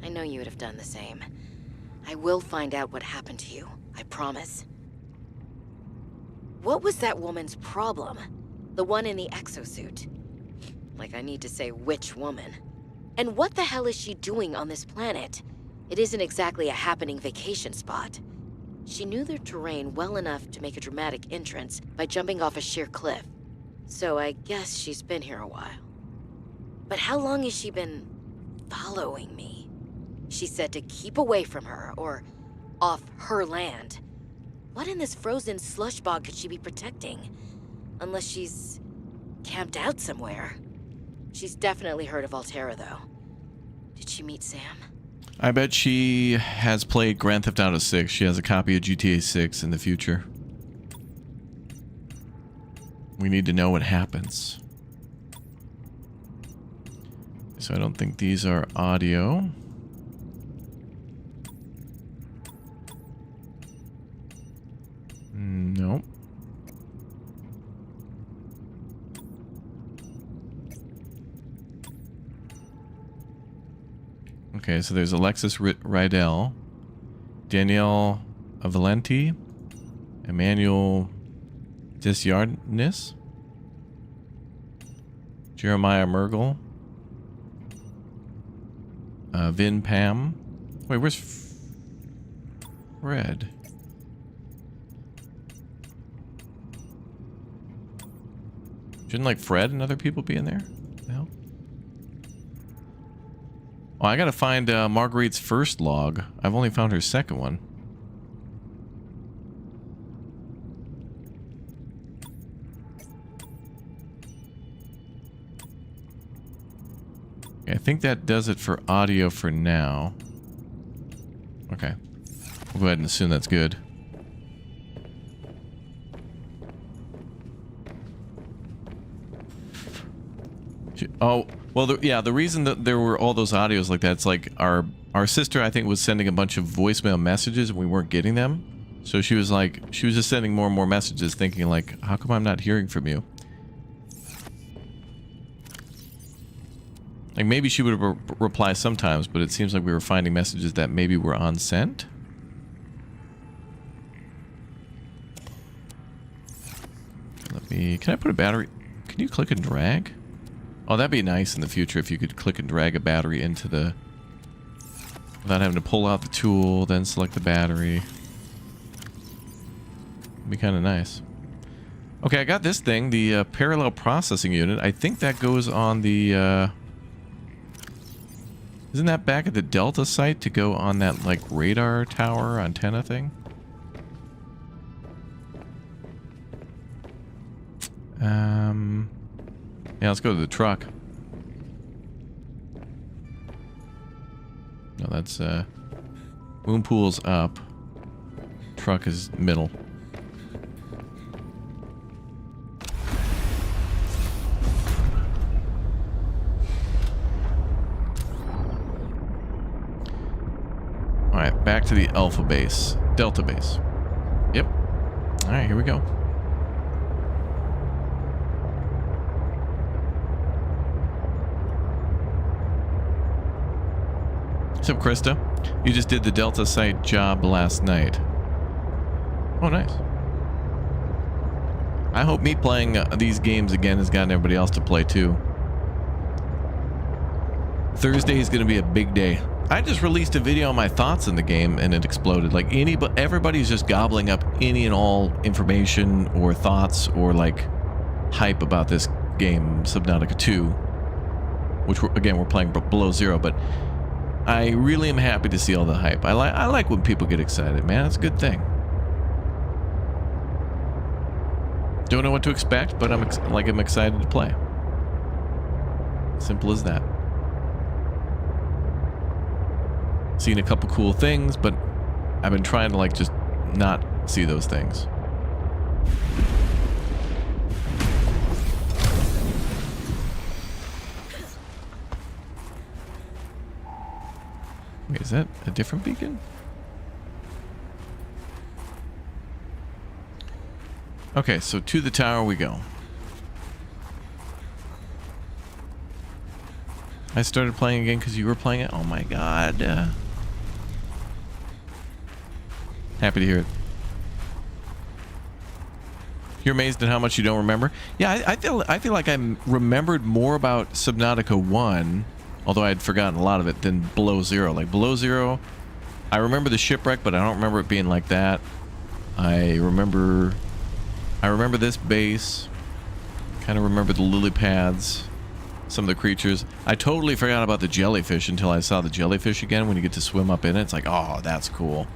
I know you would have done the same. I will find out what happened to you. I promise. What was that woman's problem? The one in the exosuit. Like I need to say which woman. And what the hell is she doing on this planet? It isn't exactly a happening vacation spot. She knew their terrain well enough to make a dramatic entrance by jumping off a sheer cliff. So I guess she's been here a while. But how long has she been following me? She said to keep away from her, or off her land. What in this frozen slush bog could she be protecting? Unless she's camped out somewhere. She's definitely heard of Altera, though. Did she meet Sam? I bet she has played Grand Theft Auto 6. She has a copy of GTA 6 in the future. We need to know what happens. So I don't think these are audio. Nope. Okay, so there's Alexis Rydell, Danielle Valenti, Emmanuel Desjardins, Jeremiah Mergel, Vin Pam. Wait, where's Fred? Shouldn't like Fred and other people be in there? No. Oh, I gotta find Marguerite's first log. I've only found her second one. Okay, I think that does it for audio for now. Okay. We'll go ahead and assume that's good. Oh, well, yeah, the reason that there were all those audios like that, it's like our sister, I think, was sending a bunch of voicemail messages and we weren't getting them. So she was like, she was just sending more and more messages thinking like, how come I'm not hearing from you? Like maybe she would reply sometimes, but it seems like we were finding messages that maybe were unsent. Let me, can I put a battery? Can you click and drag? Oh, that'd be nice in the future if you could click and drag a battery into the... without having to pull out the tool, then select the battery. It'd be kind of nice. Okay, I got this thing, the parallel processing unit. I think that goes on the... Isn't that back at the Delta site to go on that, like, radar tower antenna thing? Yeah, let's go to the truck. No, that's, Moon pool's up. Truck is middle. to the Alpha base. Delta base. Yep. Alright, here we go. What's up, Krista? You just did the Delta site job last night. Oh, nice. I hope me playing these games again has gotten everybody else to play too. Thursday is going to be a big day. I just released a video on my thoughts in the game and it exploded. Like everybody's just gobbling up any and all information or thoughts or like hype about this game, Subnautica 2, which we're playing below zero, but I really am happy to see all the hype. I like when people get excited, man. It's a good thing. Don't know what to expect, but I'm excited to play. Simple as that. Seen a couple cool things, but I've been trying to like just not see those things. Wait, is that a different beacon? Okay, so to the tower we go. I started playing again because you were playing it? Oh my god. Happy to hear it. You're amazed at how much you don't remember? Yeah, I feel like I remembered more about Subnautica 1, although I had forgotten a lot of it, than Below Zero. Like Below Zero, I remember the shipwreck, but I don't remember it being like that. I remember this base. Kind of remember the lily pads, some of the creatures. I totally forgot about the jellyfish until I saw the jellyfish again when you get to swim up in it. It's like, oh, that's cool.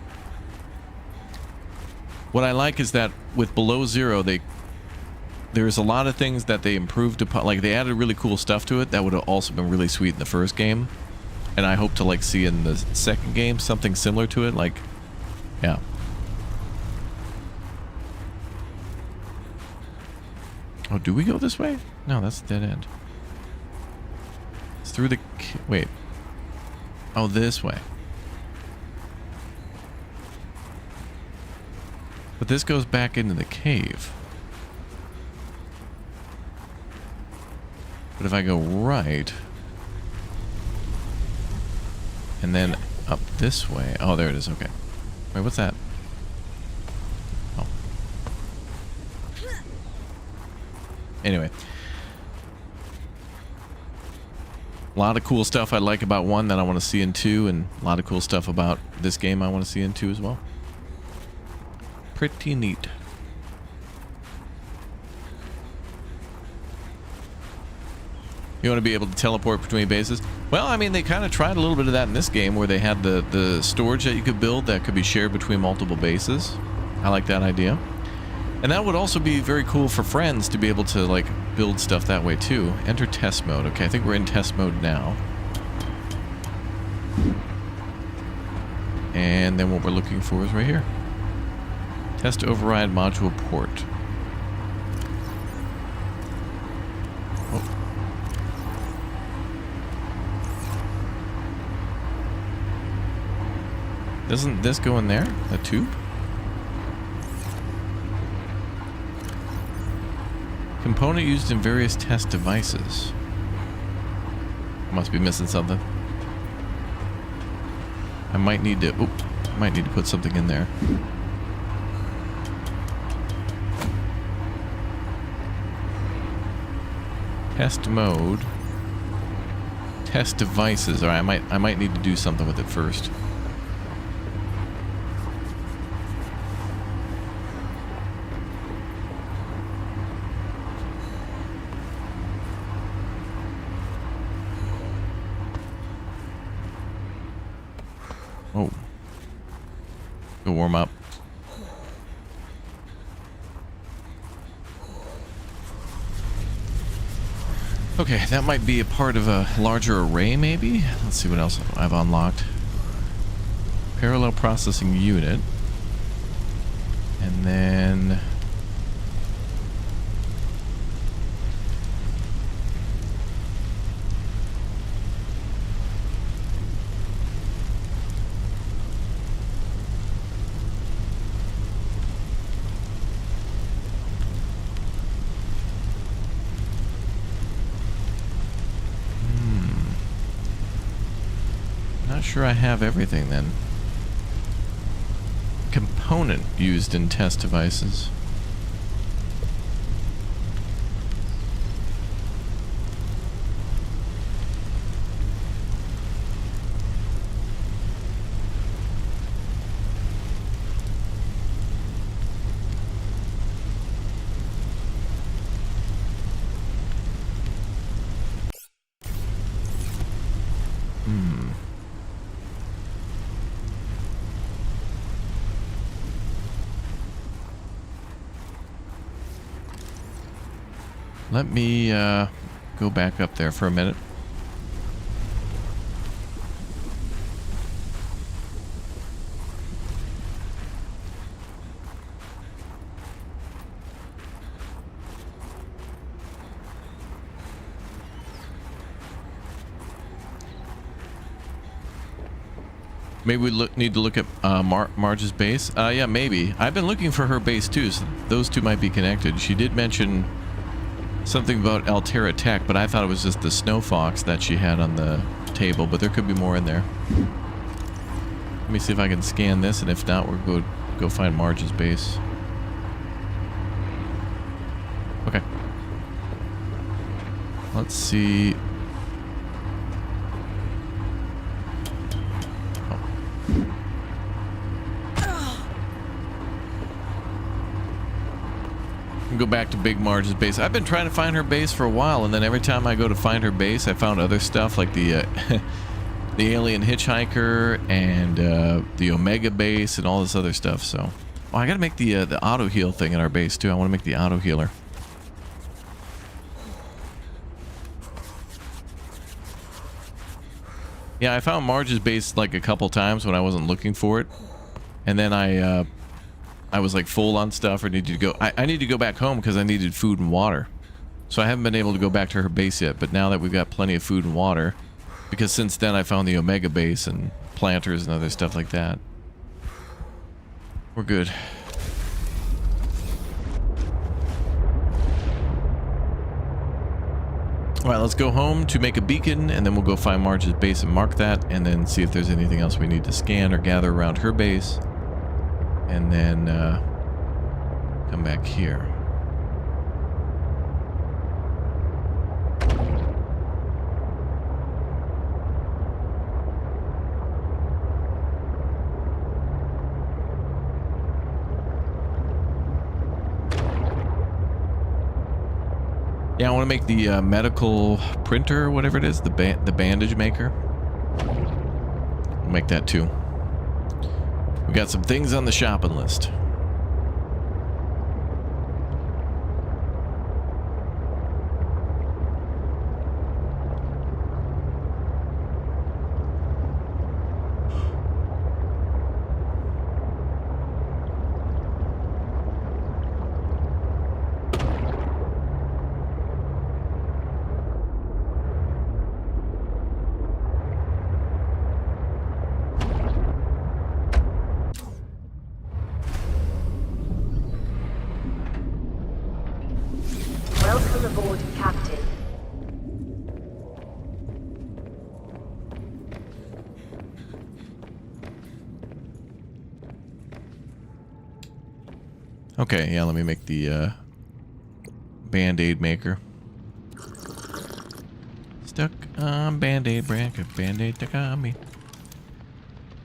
What I like is that with Below Zero, there's a lot of things that they improved upon. Like they added really cool stuff to it that would have also been really sweet in the first game, and I hope to like see in the second game something similar to it. Like, yeah. Oh, do we go this way? No, that's a dead end. It's through the... Wait. Oh, this way. But this goes back into the cave. But if I go right... And then up this way... Oh, there it is. Okay. Wait, what's that? Oh. Anyway. A lot of cool stuff I like about 1 that I want to see in 2, and a lot of cool stuff about this game I want to see in 2 as well. Pretty neat. You want to be able to teleport between bases? Well, I mean, they kind of tried a little bit of that in this game where they had the storage that you could build that could be shared between multiple bases. I like that idea. And that would also be very cool for friends to be able to, like, build stuff that way, too. Enter test mode. Okay, I think we're in test mode now. And then what we're looking for is right here. Test override module port. Oh. Doesn't this go in there? The tube? Component used in various test devices. Must be missing something. I might need to... Oop, I might need to put something in there. Test mode. Test devices. Alright, I might need to do something with it first. Oh. Go warm up. Okay, that might be a part of a larger array, maybe? Let's see what else I've unlocked. Parallel processing unit. And then... Not sure I have everything then. Component used in test devices. Let me go back up there for a minute. Maybe we need to look at Marge's base. Yeah, maybe. I've been looking for her base too, so those two might be connected. She did mention something about Altera Tech, but I thought it was just the Snow Fox that she had on the table, but there could be more in there. Let me see if I can scan this, and if not, we'll go find Marge's base. Okay. Let's see. Go back to Big Marge's base. I've been trying to find her base for a while, and then every time I go to find her base, I found other stuff like the the alien hitchhiker and the Omega base and all this other stuff. So, oh, I gotta make the auto heal thing in our base too. I want to make the auto healer. Yeah, I found Marge's base like a couple times when I wasn't looking for it, and then I was like full on stuff or needed to go. I need to go back home because I needed food and water. So I haven't been able to go back to her base yet, but now that we've got plenty of food and water, because since then I found the Omega base and planters and other stuff like that. We're good. Alright, let's go home to make a beacon, and then we'll go find Marge's base and mark that, and then see if there's anything else we need to scan or gather around her base. And then come back here. Yeah, I want to make the medical printer, or whatever it is, the bandage maker. I'll make that too. We got some things on the shopping list. Welcome aboard, Captain. Okay, yeah, let me make the Band-Aid maker. Stuck on Band-Aid brand, Band-Aid stuck on me.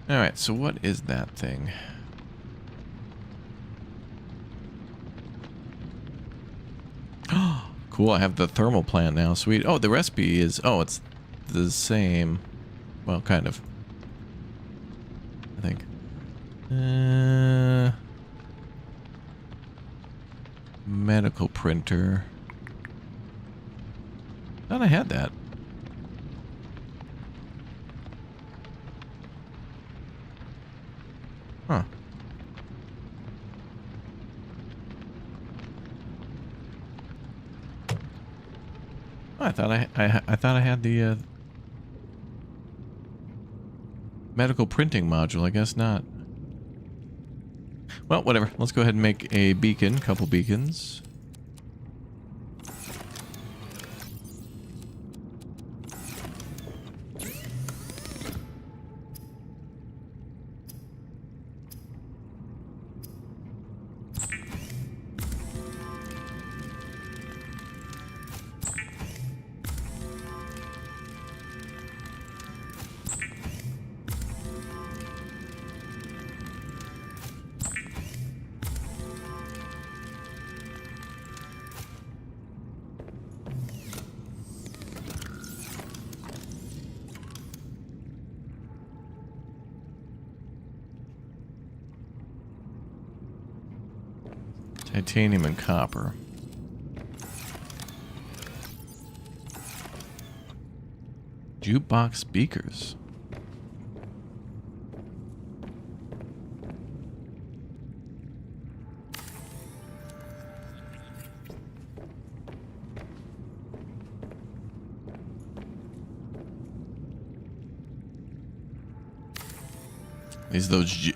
Alright, so what is that thing? Cool, I have the thermal plant now. Sweet. Oh, the recipe is... Oh, it's the same. Well, kind of. I think. Medical printer. Thought I had that. Huh. I thought I had the medical printing module. I guess not. Well, whatever. Let's go ahead and make a beacon. Couple beacons. Titanium and copper. Jukebox speakers.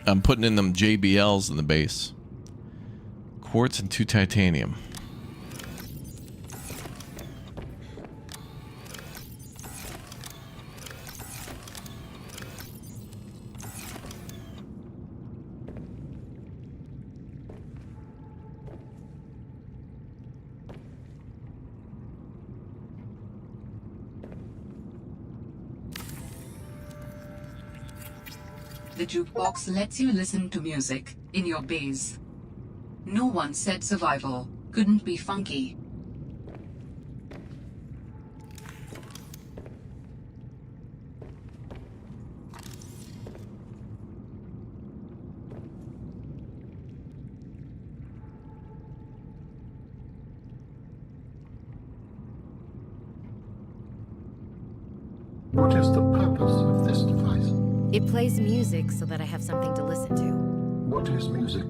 I'm putting in them JBLs in the base. Quartz and 2 titanium. The jukebox lets you listen to music in your base. No one said survival couldn't be funky. What is the purpose of this device? It plays music so that I have something to listen to. What is music?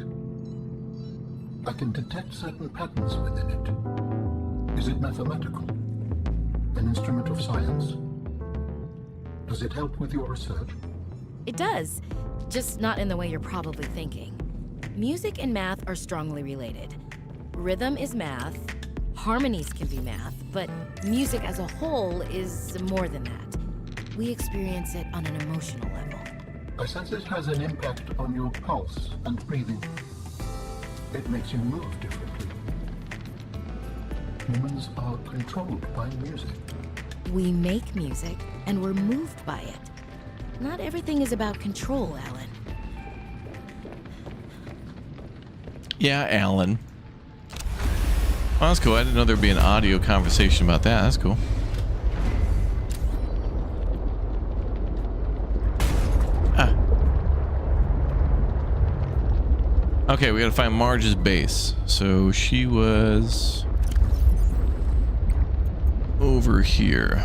I can detect certain patterns within it. Is it mathematical? An instrument of science? Does it help with your research? It does, just not in the way you're probably thinking. Music and math are strongly related. Rhythm is math, harmonies can be math, but music as a whole is more than that. We experience it on an emotional level. I sense it has an impact on your pulse and breathing. It makes you move differently. Humans are controlled by music. We make music, and we're moved by it. Not everything is about control, Alan. Yeah, Alan. Well, that's cool. I didn't know there'd be an audio conversation about that. That's cool. Okay, we gotta find Marge's base. So she was over here.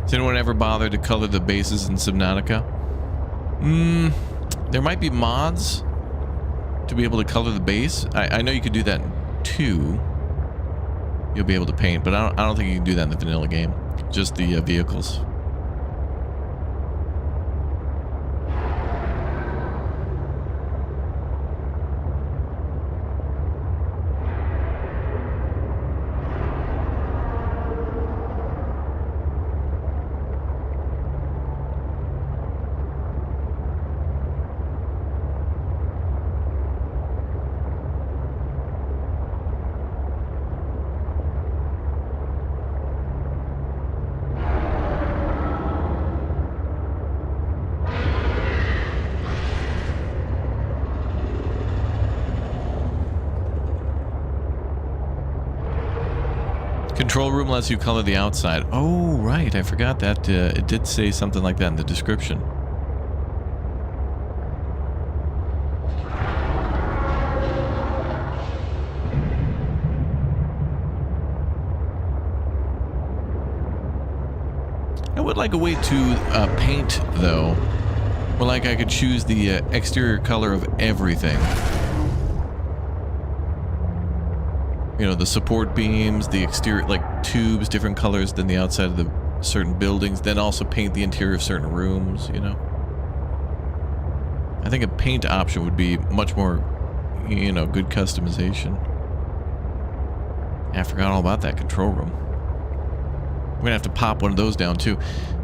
Has anyone ever bothered to color the bases in Subnautica? There might be mods to be able to color the base. I know you could do that in 2. You'll be able to paint, but I don't think you can do that in the vanilla game. Just the vehicles. Control room lets you color the outside. Oh, right. I forgot that. It did say something like that in the description. I would like a way to paint, though. Where, like, I could choose the exterior color of everything. You know, the support beams, the exterior, like, tubes, different colors than the outside of the certain buildings. Then also paint the interior of certain rooms, you know. I think a paint option would be much more, you know, good customization. Yeah, I forgot all about that control room. We're gonna have to pop one of those down, too.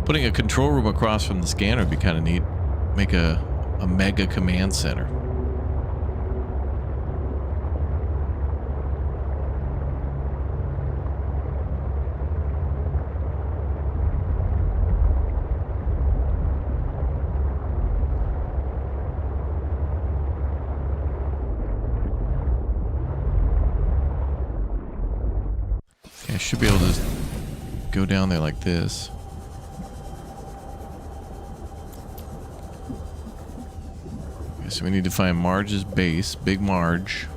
Putting a control room across from the scanner would be kind of neat. Make a mega command center. should be able to just go down there like this. Okay, so we need to find Marge's base. Big Marge.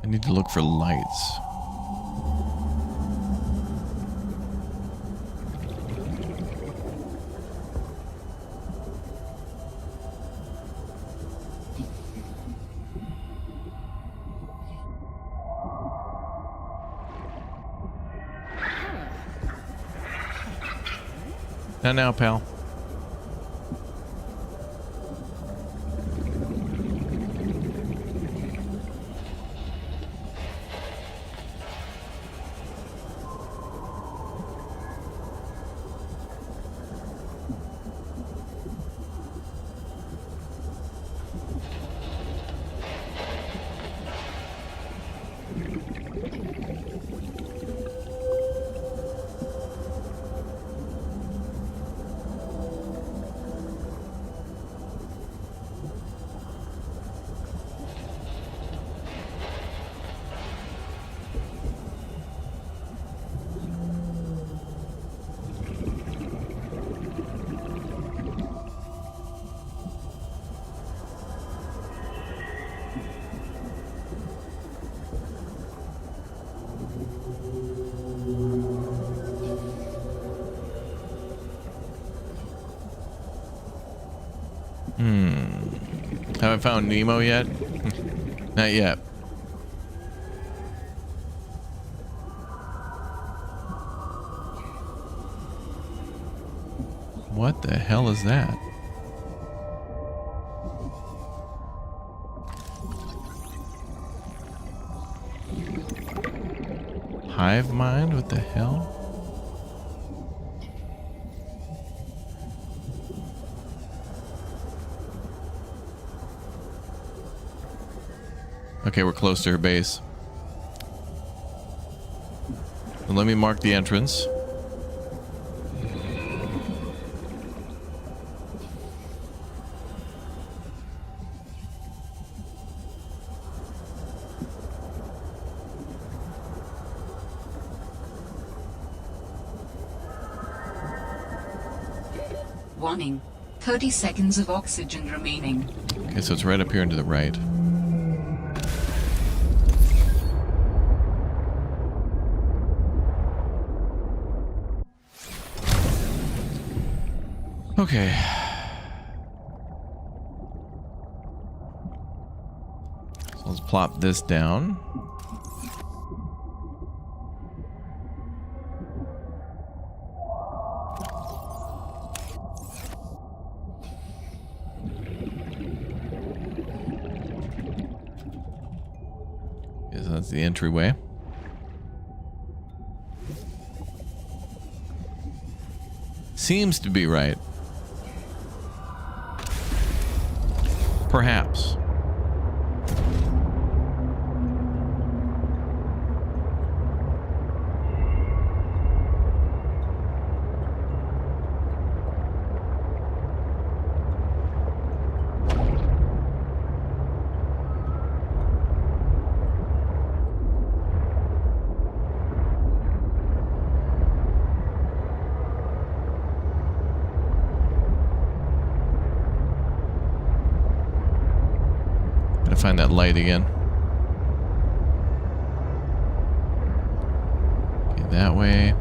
I need to look for lights. Not now, pal. Haven't found Nemo yet? Not yet. What the hell is that? Hive mind? What the hell? Okay, we're close to her base. So let me mark the entrance. Warning. 30 seconds of oxygen remaining. Okay, so it's right up here and to the right. Okay. So let's plop this down. Yes, that's the entryway. Seems to be right. Perhaps. Find that light again. Okay, that way.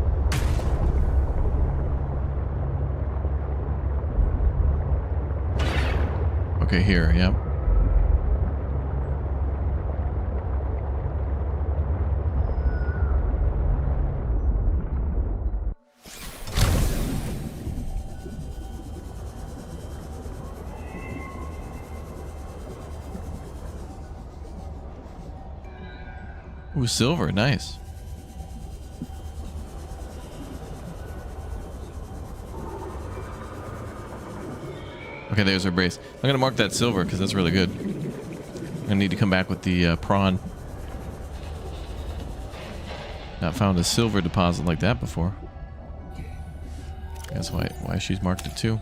Okay, here, yep. Ooh, silver. Nice. Okay, there's our base. I'm going to mark that silver because that's really good. I'm going to need to come back with the prawn. Not found a silver deposit like that before. That's why she's marked it too.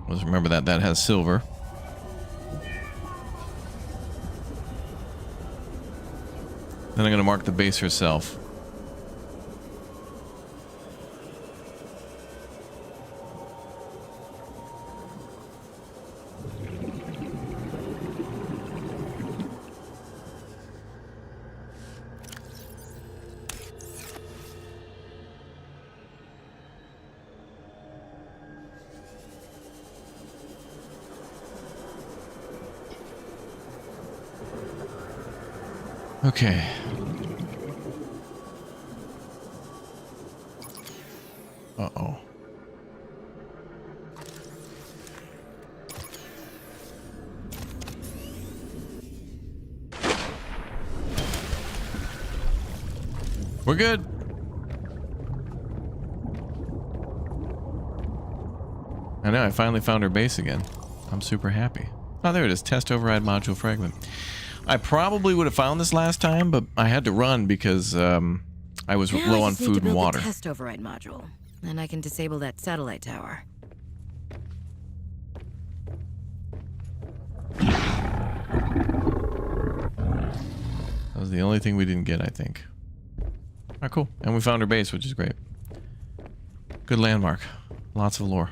Let's remember that has silver. Then I'm going to mark the base herself. Okay. Uh-oh. We're good. I know, I finally found her base again. I'm super happy. Oh, there it is. Test override module fragment. I probably would have found this last time, but I had to run because I was low on food and water. Test override module, and I can disable that satellite tower. That was the only thing we didn't get, I think. Oh, cool. And we found her base, which is great. Good landmark. Lots of lore.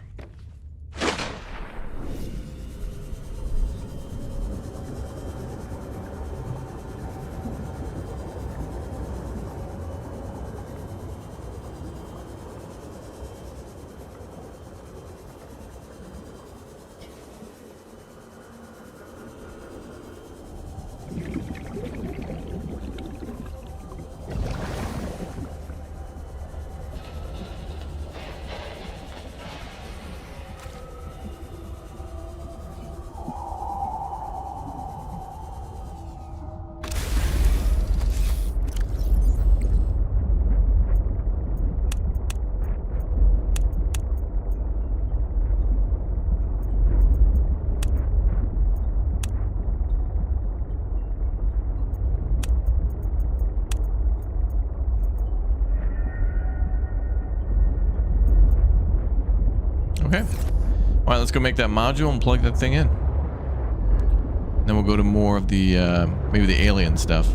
Okay. Alright, let's go make that module and plug that thing in. Then we'll go to more of the, maybe the alien stuff.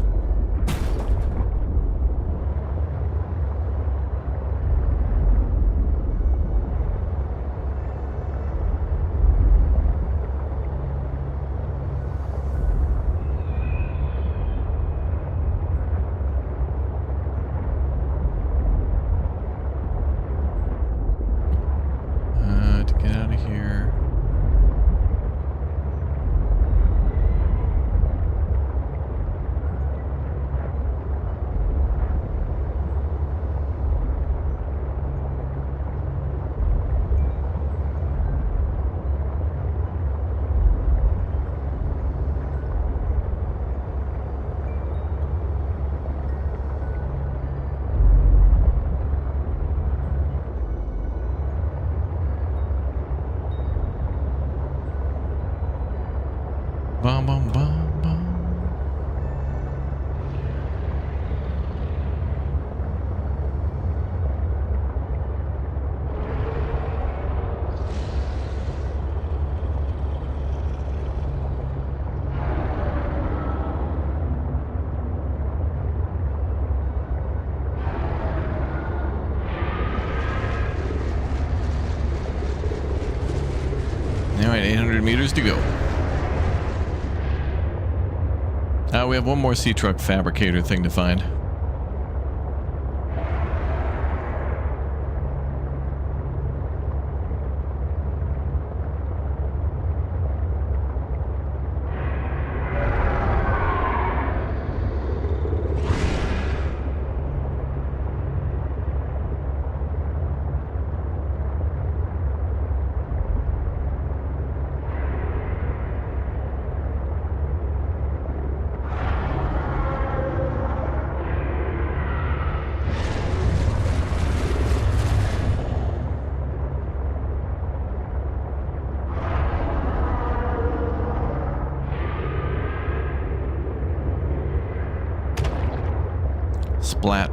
Bum, bum, bum, bum. All right, 800 meters to go. We have one more sea truck fabricator thing to find. Splat.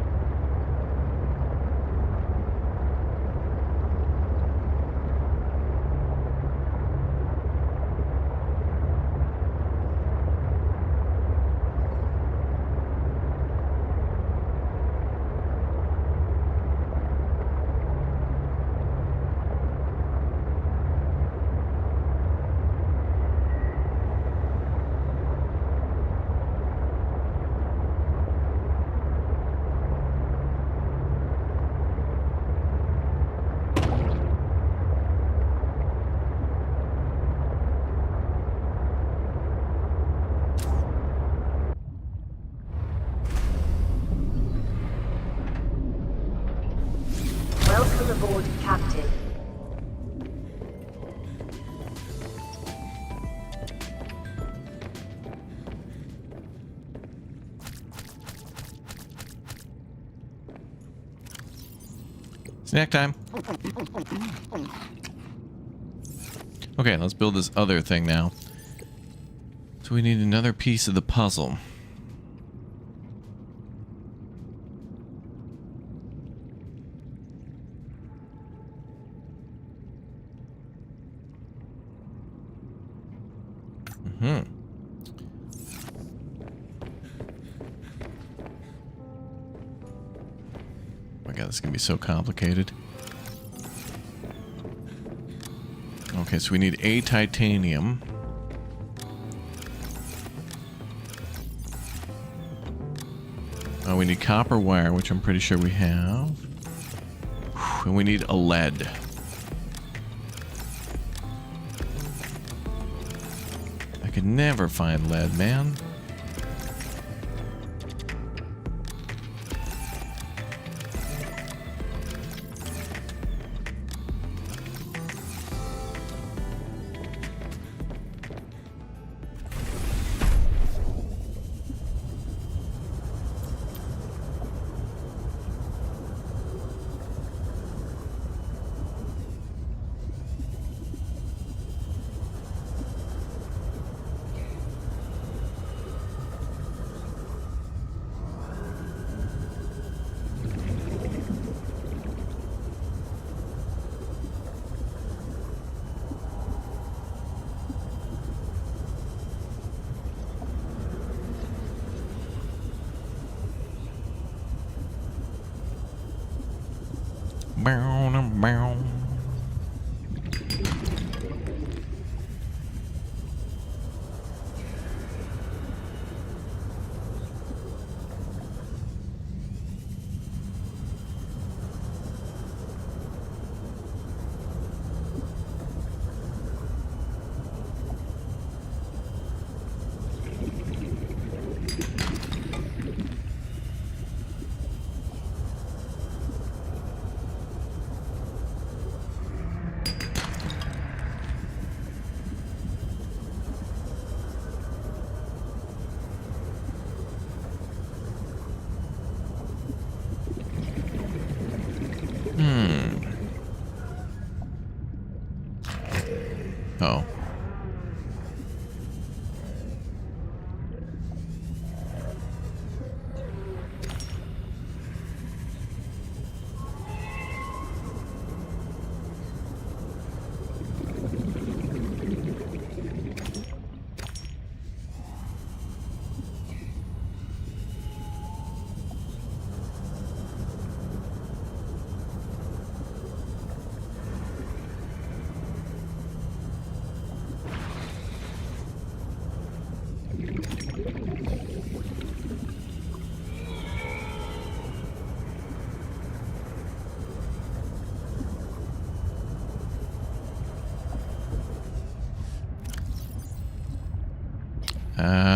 Welcome aboard, Captain. Snack time. Okay, let's build this other thing now. So we need another piece of the puzzle. Oh my god, this is gonna be so complicated. Okay, so we need a titanium. Oh, we need copper wire, which I'm pretty sure we have. And we need a lead. I could never find lead, man. Oh.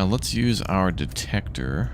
Let's use our detector.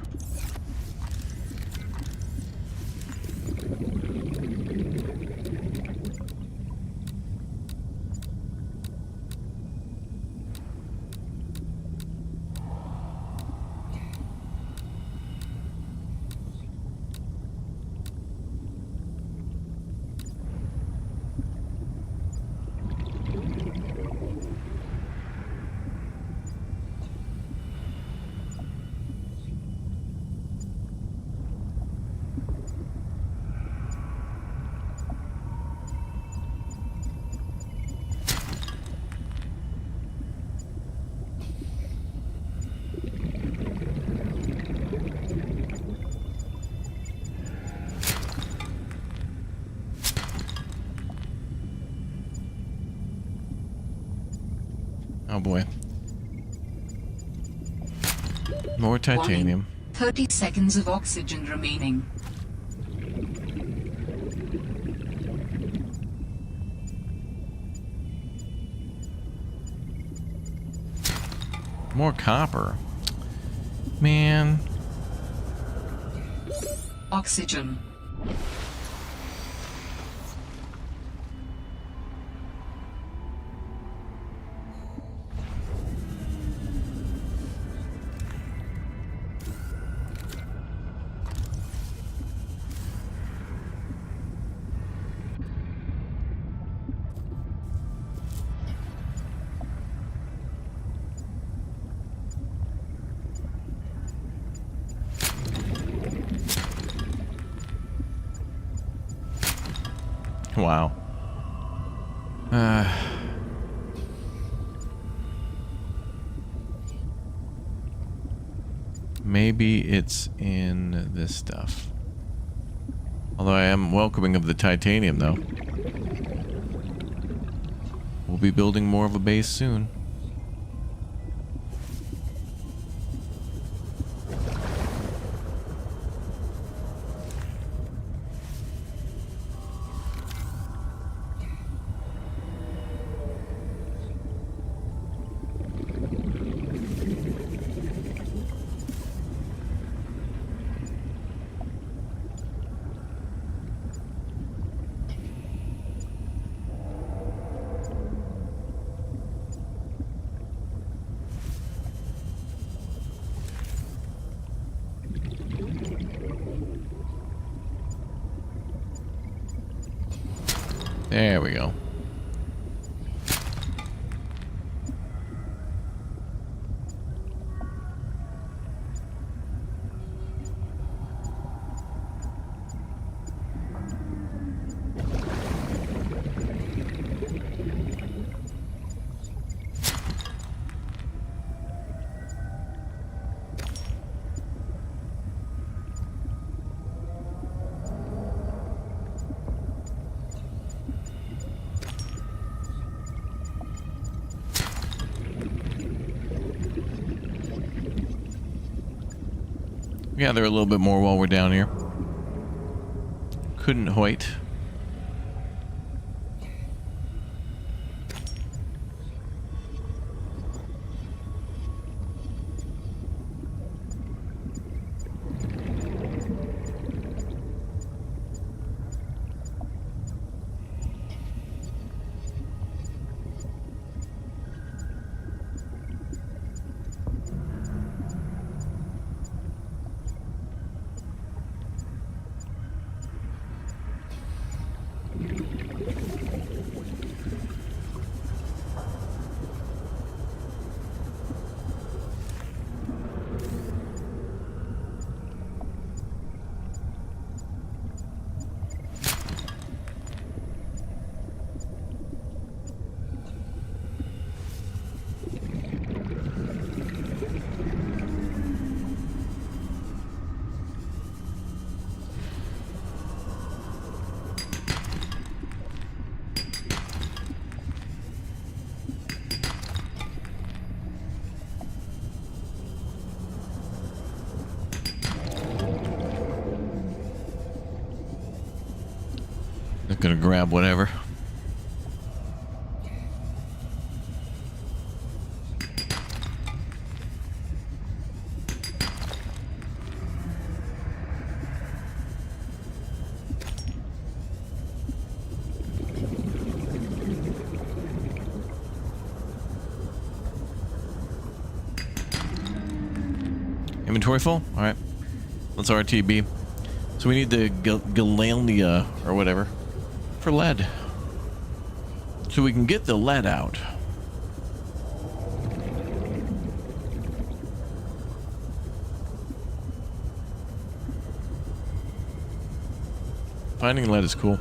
Oh boy. More titanium. 30 seconds of oxygen remaining. More copper. Man. Oxygen. Wow. Maybe it's in this stuff. Although I am welcoming of the titanium, though. We'll be building more of a base soon. There we go. Gather a little bit more while we're down here. Couldn't wait. Not gonna grab whatever. Inventory full? Alright. Let's RTB. So we need the Galania or whatever for lead. So we can get the lead out. Finding lead is cool.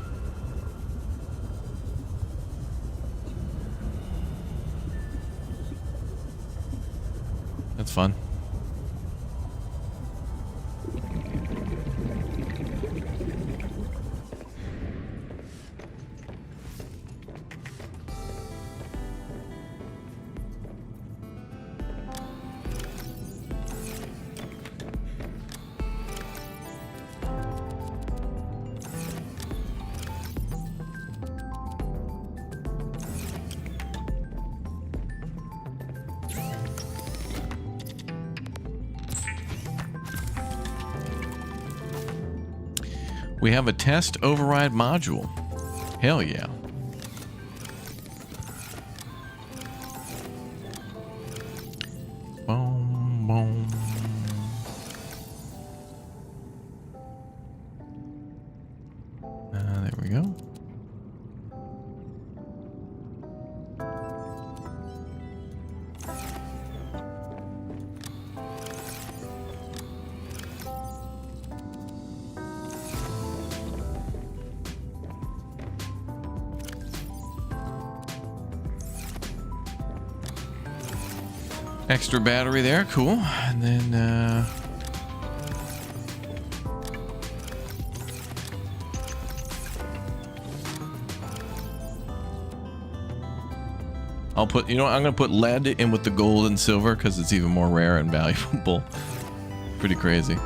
That's fun. We have a test override module. Hell yeah. Boom, boom. There we go. Extra battery there, cool. And then I'll put, you know what, I'm gonna put lead in with the gold and silver because it's even more rare and valuable. Pretty crazy.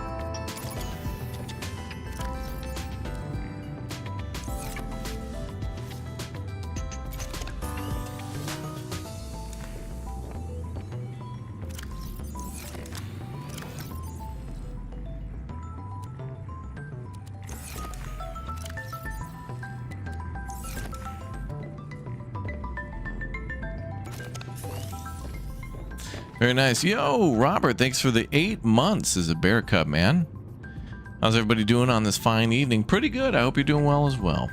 Very nice. Yo, Robert, thanks for the 8 months as a bear cub, man. How's everybody doing on this fine evening? Pretty good. I hope you're doing well as well.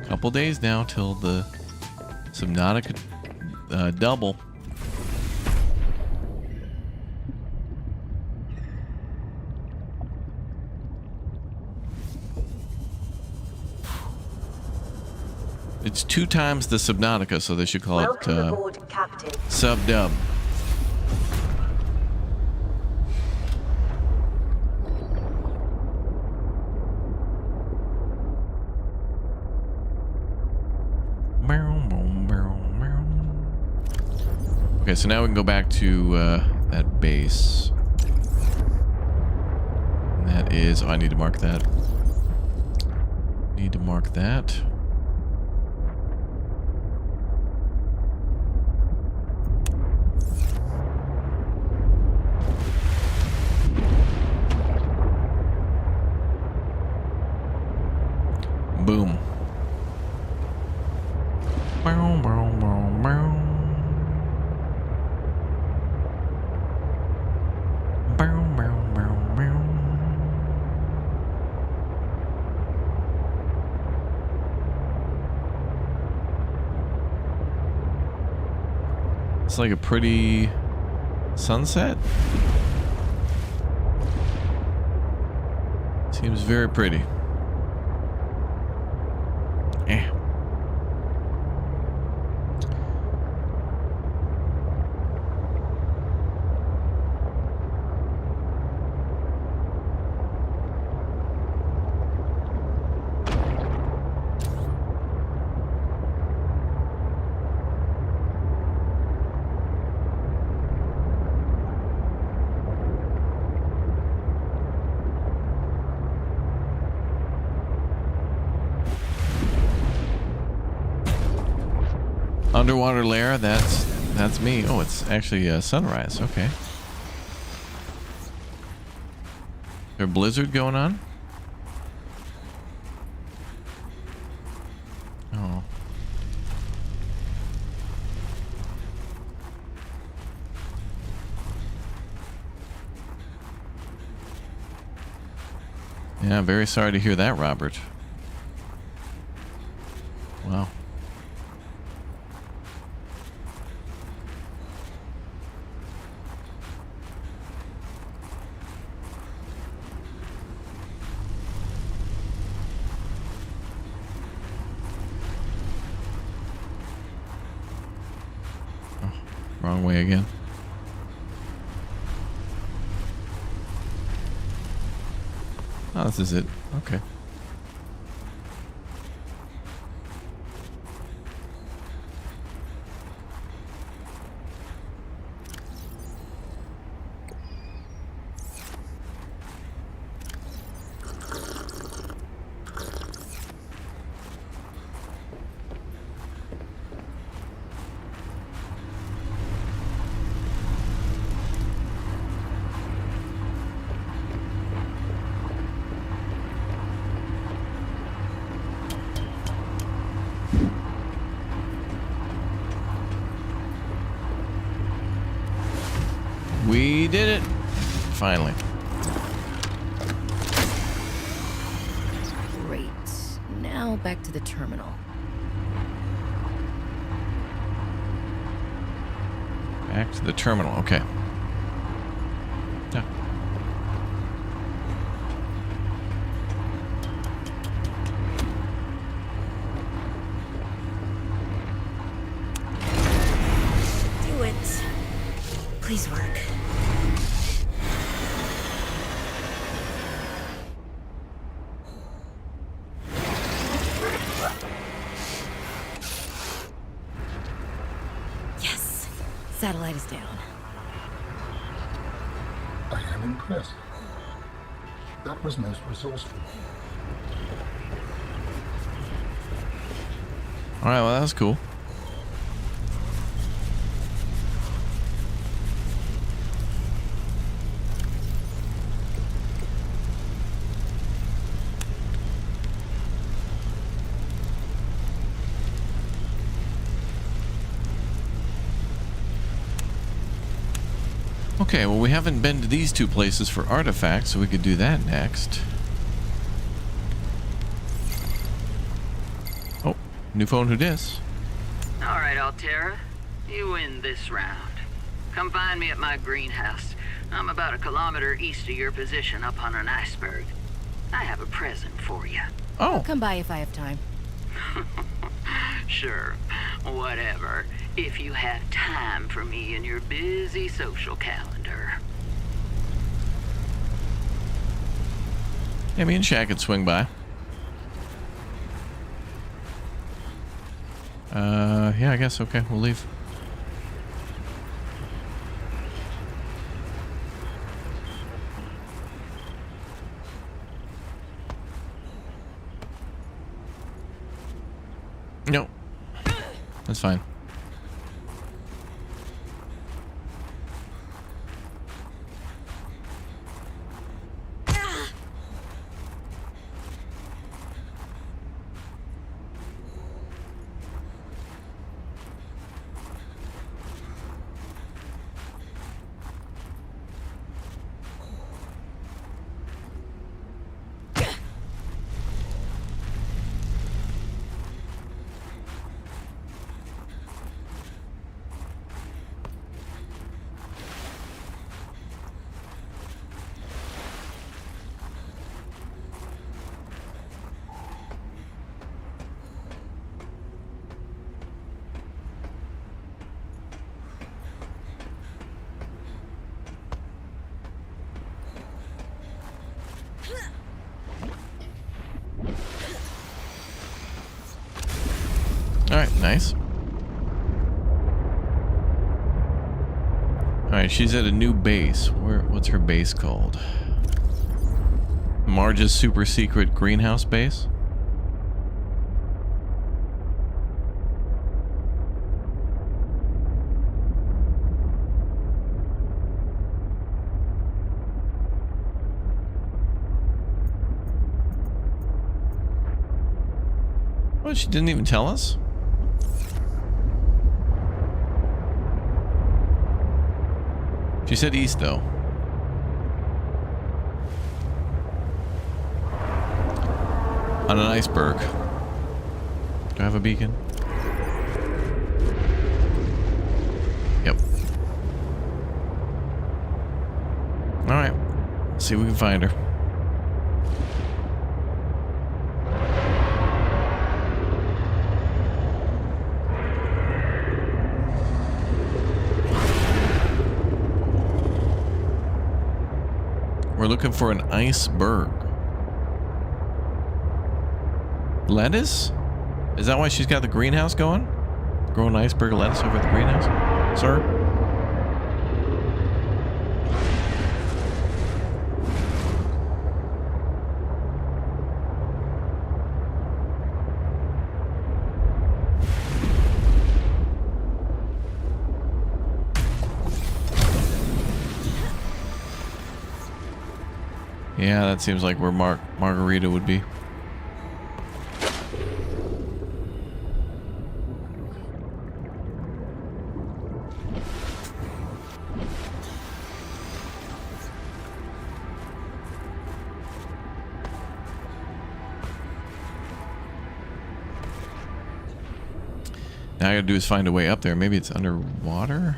Couple days now till the Subnautica double. It's 2 times the Subnautica, so they should call Welcome it aboard, Captain. Sub-Dub. Okay, so now we can go back to that base. And that is... Oh, I need to mark that. Need to mark that. Boom. It's like a pretty sunset. Seems very pretty. Eh. Underwater lair, that's me. Oh, it's actually sunrise. Okay. Is there a blizzard going on? Oh. Yeah, very sorry to hear that, Robert. Wow. Wrong way again. Oh, this is it. Okay. finally. Great. Now back to the terminal. Back to the terminal. Okay. Yeah. Do it. Please work. Yes. Satellite is down. I am impressed. That was most resourceful. All right. Well, that was cool. Okay, well, we haven't been to these two places for artifacts, so we could do that next. Oh, new phone, who dis? All right, Altera. You win this round. Come find me at my greenhouse. I'm about 1 kilometer east of your position up on an iceberg. I have a present for you. Oh. I'll come by if I have time. Sure, whatever. If you have time for me in your busy social calendar. Yeah, me and Shaq could swing by. Yeah, I guess. Okay, we'll leave. No. That's fine. Alright, nice. Alright, she's at a new base. What's her base called? Marge's super secret greenhouse base? What, she didn't even tell us? She said east, though. On an iceberg. Do I have a beacon? Yep. Alright. Let's see if we can find her. We're looking for an iceberg. Lettuce? Is that why she's got the greenhouse going? Growing iceberg lettuce over at the greenhouse? Sir? Yeah, that seems like where Marguerita would be. Now I gotta do is find a way up there. Maybe it's underwater?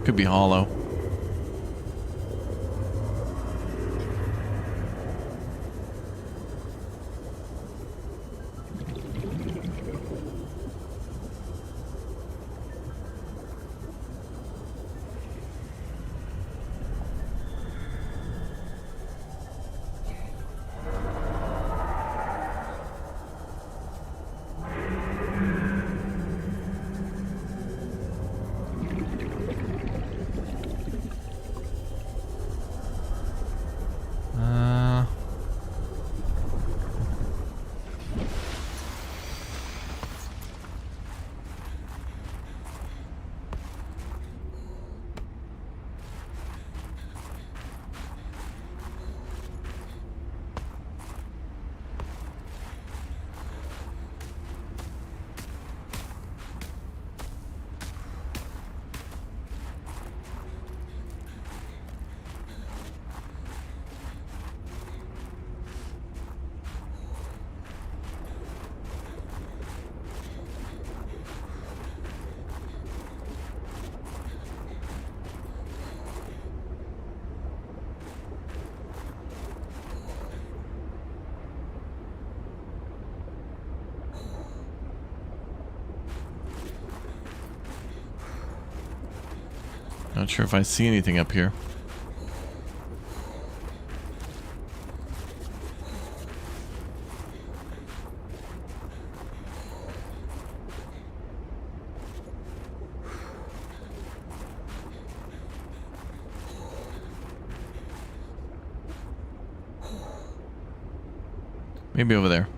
Could be hollow. Not sure if I see anything up here. Maybe over there.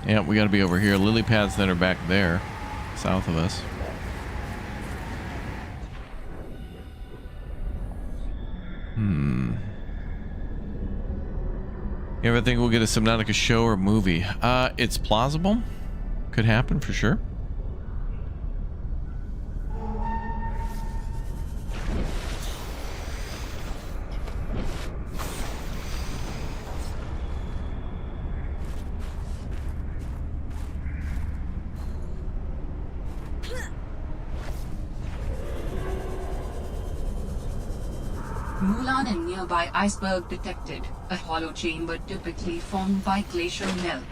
Yeah, we gotta be over here. Lily pads that are back there, south of us. You ever think we'll get a Subnautica show or movie? It's plausible. Could happen for sure. Mulan and nearby iceberg detected. A hollow chamber typically formed by glacial melt.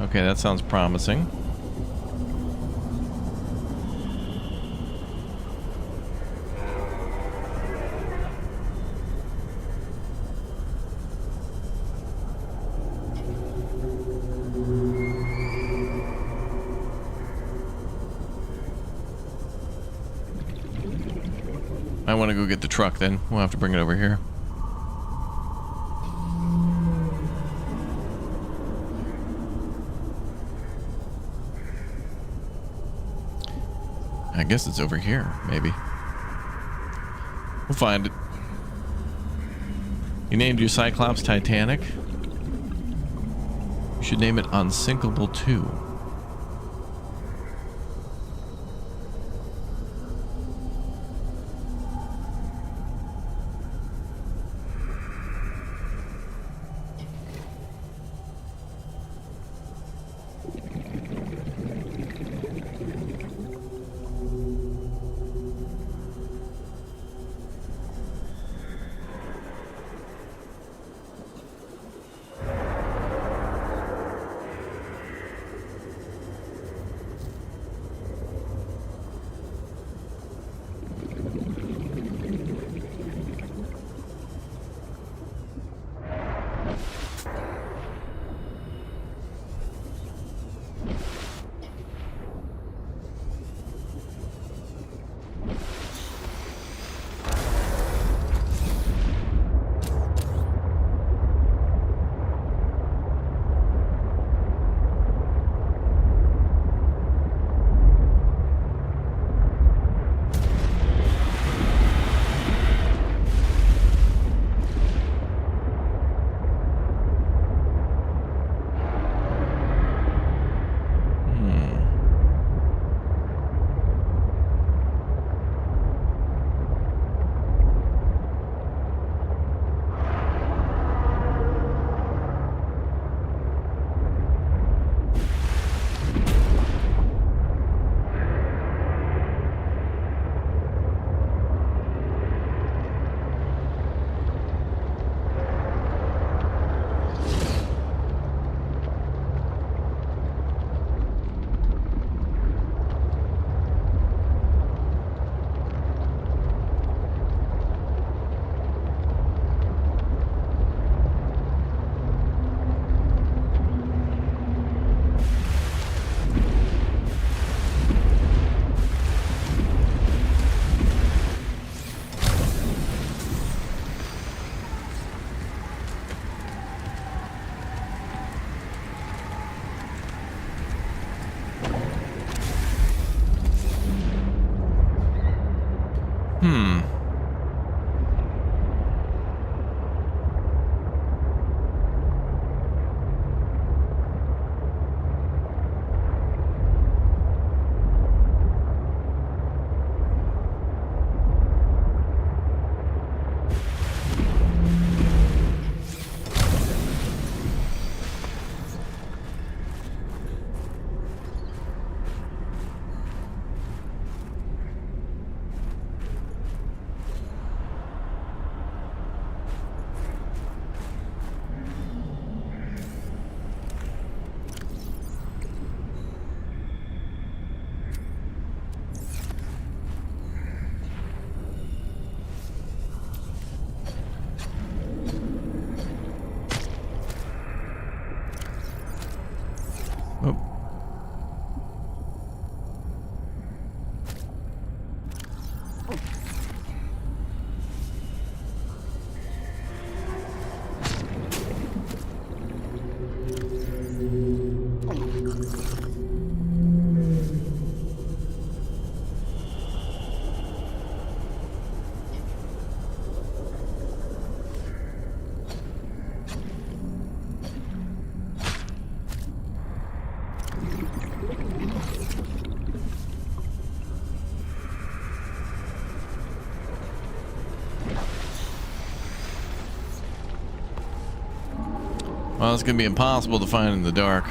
Okay, that sounds promising. I want to go get the truck then. We'll have to bring it over here. I guess it's over here, maybe. We'll find it. You named your Cyclops Titanic? You should name it Unsinkable 2. Hmm. Oh. Well, it's gonna be impossible to find in the dark.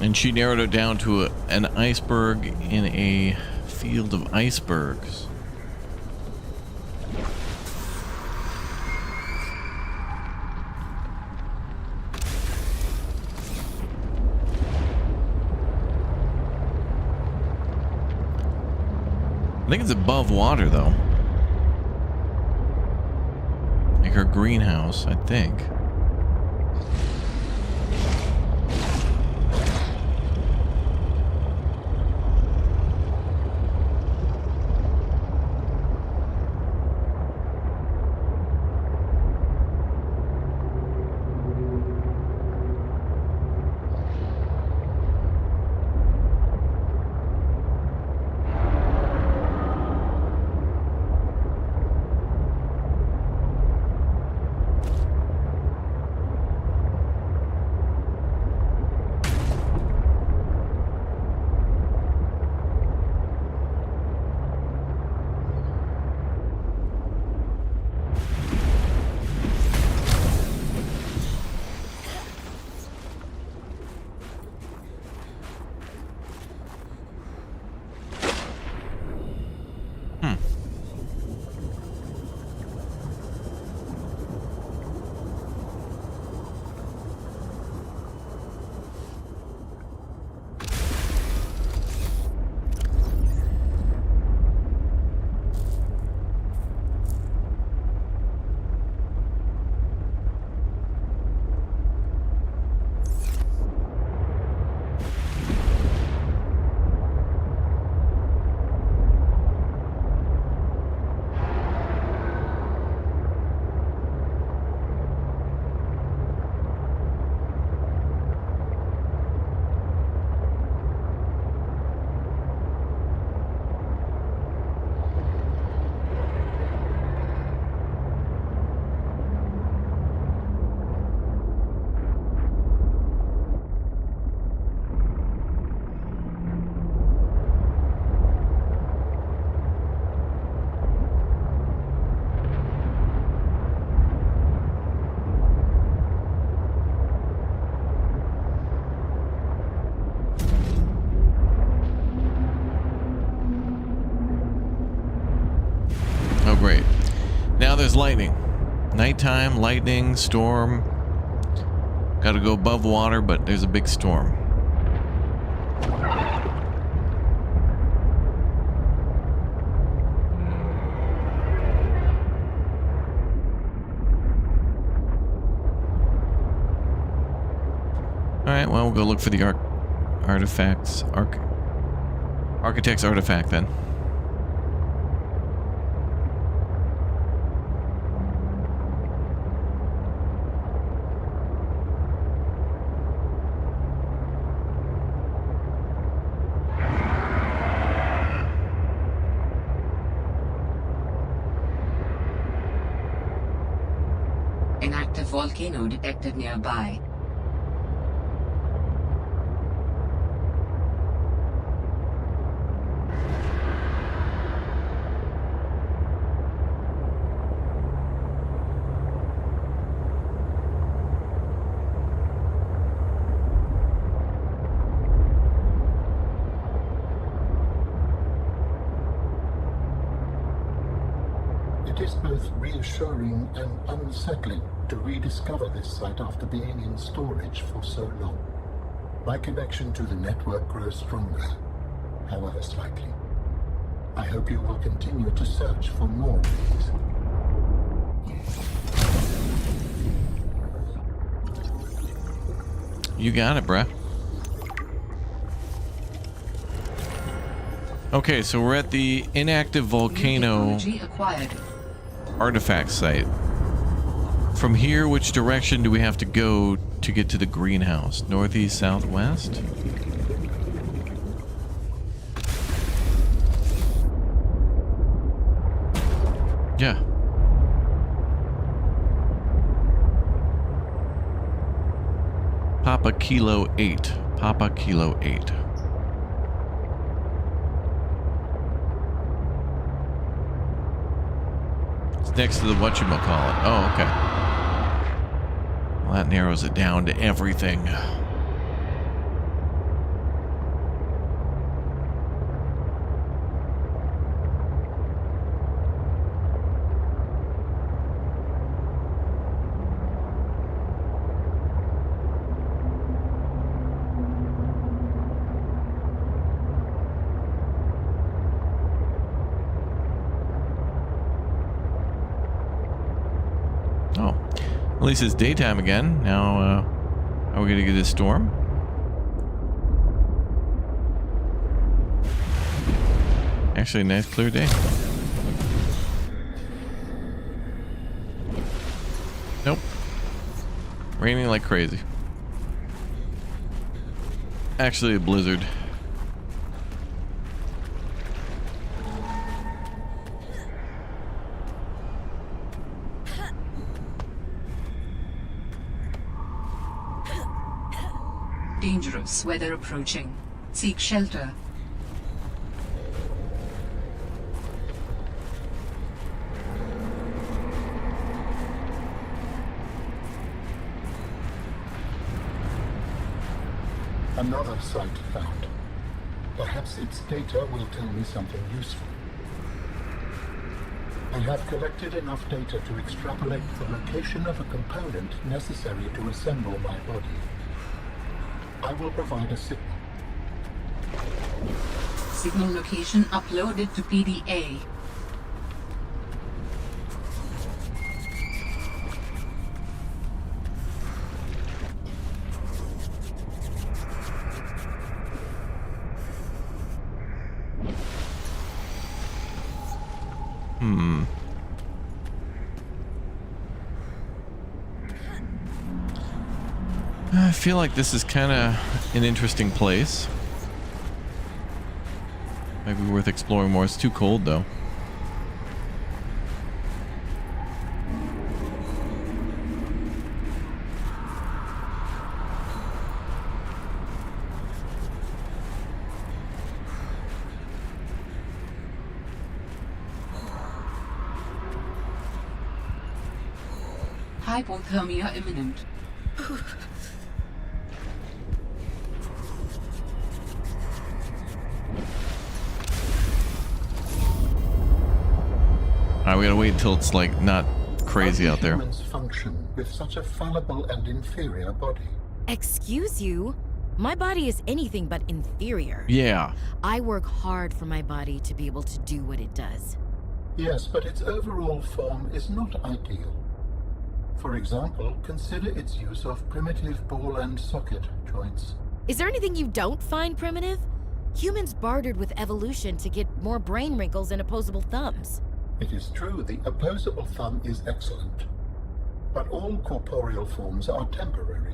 And she narrowed it down to an iceberg in a field of icebergs. I think it's above water, though. Like her greenhouse, I think. Oh, great. Now there's lightning. Nighttime, lightning, storm. Gotta go above water, but there's a big storm. Alright, well, we'll go look for the artifacts. Architect's artifact, then. volcano detected nearby. It is both reassuring and unsettling to rediscover this site after being in storage for so long. My connection to the network grows stronger, however slightly. I hope you will continue to search for more of these. You got it, bruh. Okay, so we're at the inactive volcano artifact site. From here, which direction do we have to go to get to the greenhouse? Northeast, southwest? Yeah. Papa Kilo 8. Papa Kilo 8. Next to the whatchamacallit. Oh, okay. Well, that narrows it down to everything. At least it's daytime again. Now, are we gonna get a storm? Actually, a nice clear day. Nope. Raining like crazy. Actually, a blizzard. Dangerous weather approaching. Seek shelter. Another site found. Perhaps its data will tell me something useful. I have collected enough data to extrapolate the location of a component necessary to assemble my body. I will provide a signal. Signal location uploaded to PDA. I feel like this is kind of an interesting place. Might be worth exploring more. It's too cold, though. Hypothermia imminent. Alright, we gotta wait until it's like not crazy out there. How do humans function with such a fallible and inferior body? Excuse you? My body is anything but inferior. Yeah. I work hard for my body to be able to do what it does. Yes, but its overall form is not ideal. For example, consider its use of primitive ball and socket joints. Is there anything you don't find primitive? Humans bartered with evolution to get more brain wrinkles and opposable thumbs. It is true, the opposable thumb is excellent. But all corporeal forms are temporary.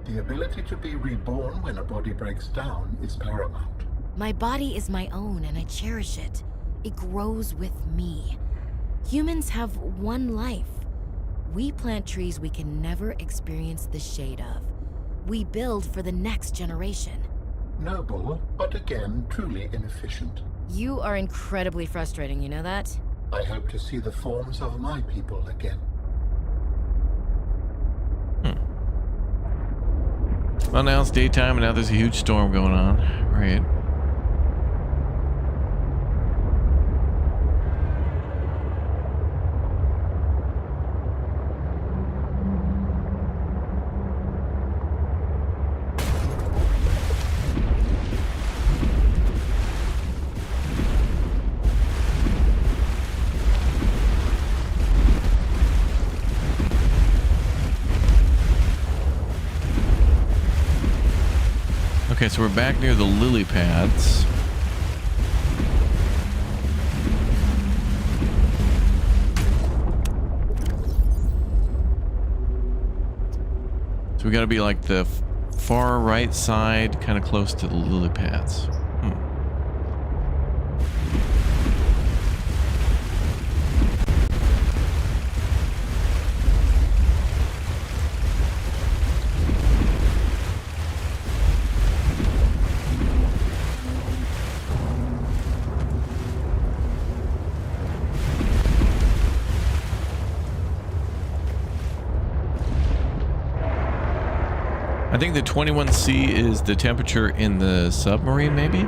The ability to be reborn when a body breaks down is paramount. My body is my own and I cherish it. It grows with me. Humans have one life. We plant trees we can never experience the shade of. We build for the next generation. Noble, but again, truly inefficient. You are incredibly frustrating, you know that? I hope to see the forms of my people again. Well, now it's daytime and now there's a huge storm going on. Right. Okay, so we're back near the lily pads. So we gotta be like the far right side, kind of close to the lily pads. I think the 21C is the temperature in the submarine, maybe? Would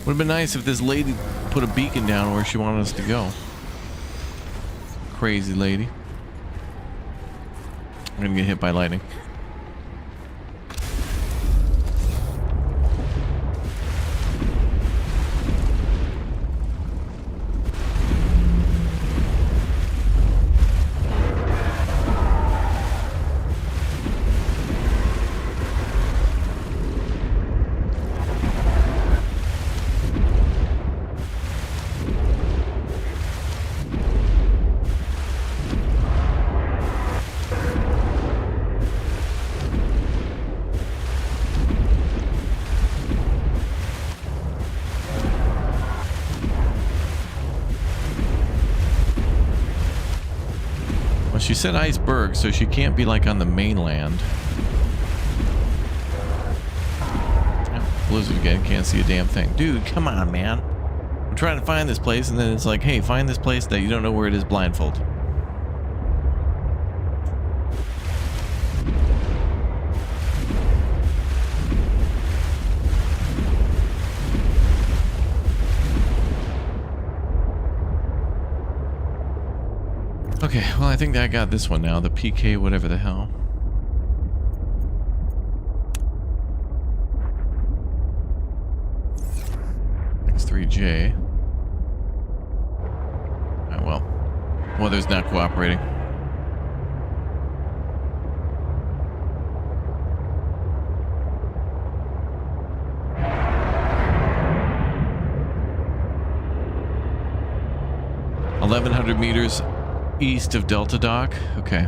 have been nice if this lady put a beacon down where she wanted us to go. Crazy lady. I'm gonna get hit by lightning. She said iceberg, so she can't be like on the mainland. Oh, blizzard again, can't see a damn thing. Dude, come on, man. I'm trying to find this place, and then it's like, hey, find this place that you don't know where it is blindfold. Okay, well, I think that I got this one now. The PK whatever the hell. X3J. Oh, well. Weather's not cooperating. $1,100 meters east of Delta Dock. Okay.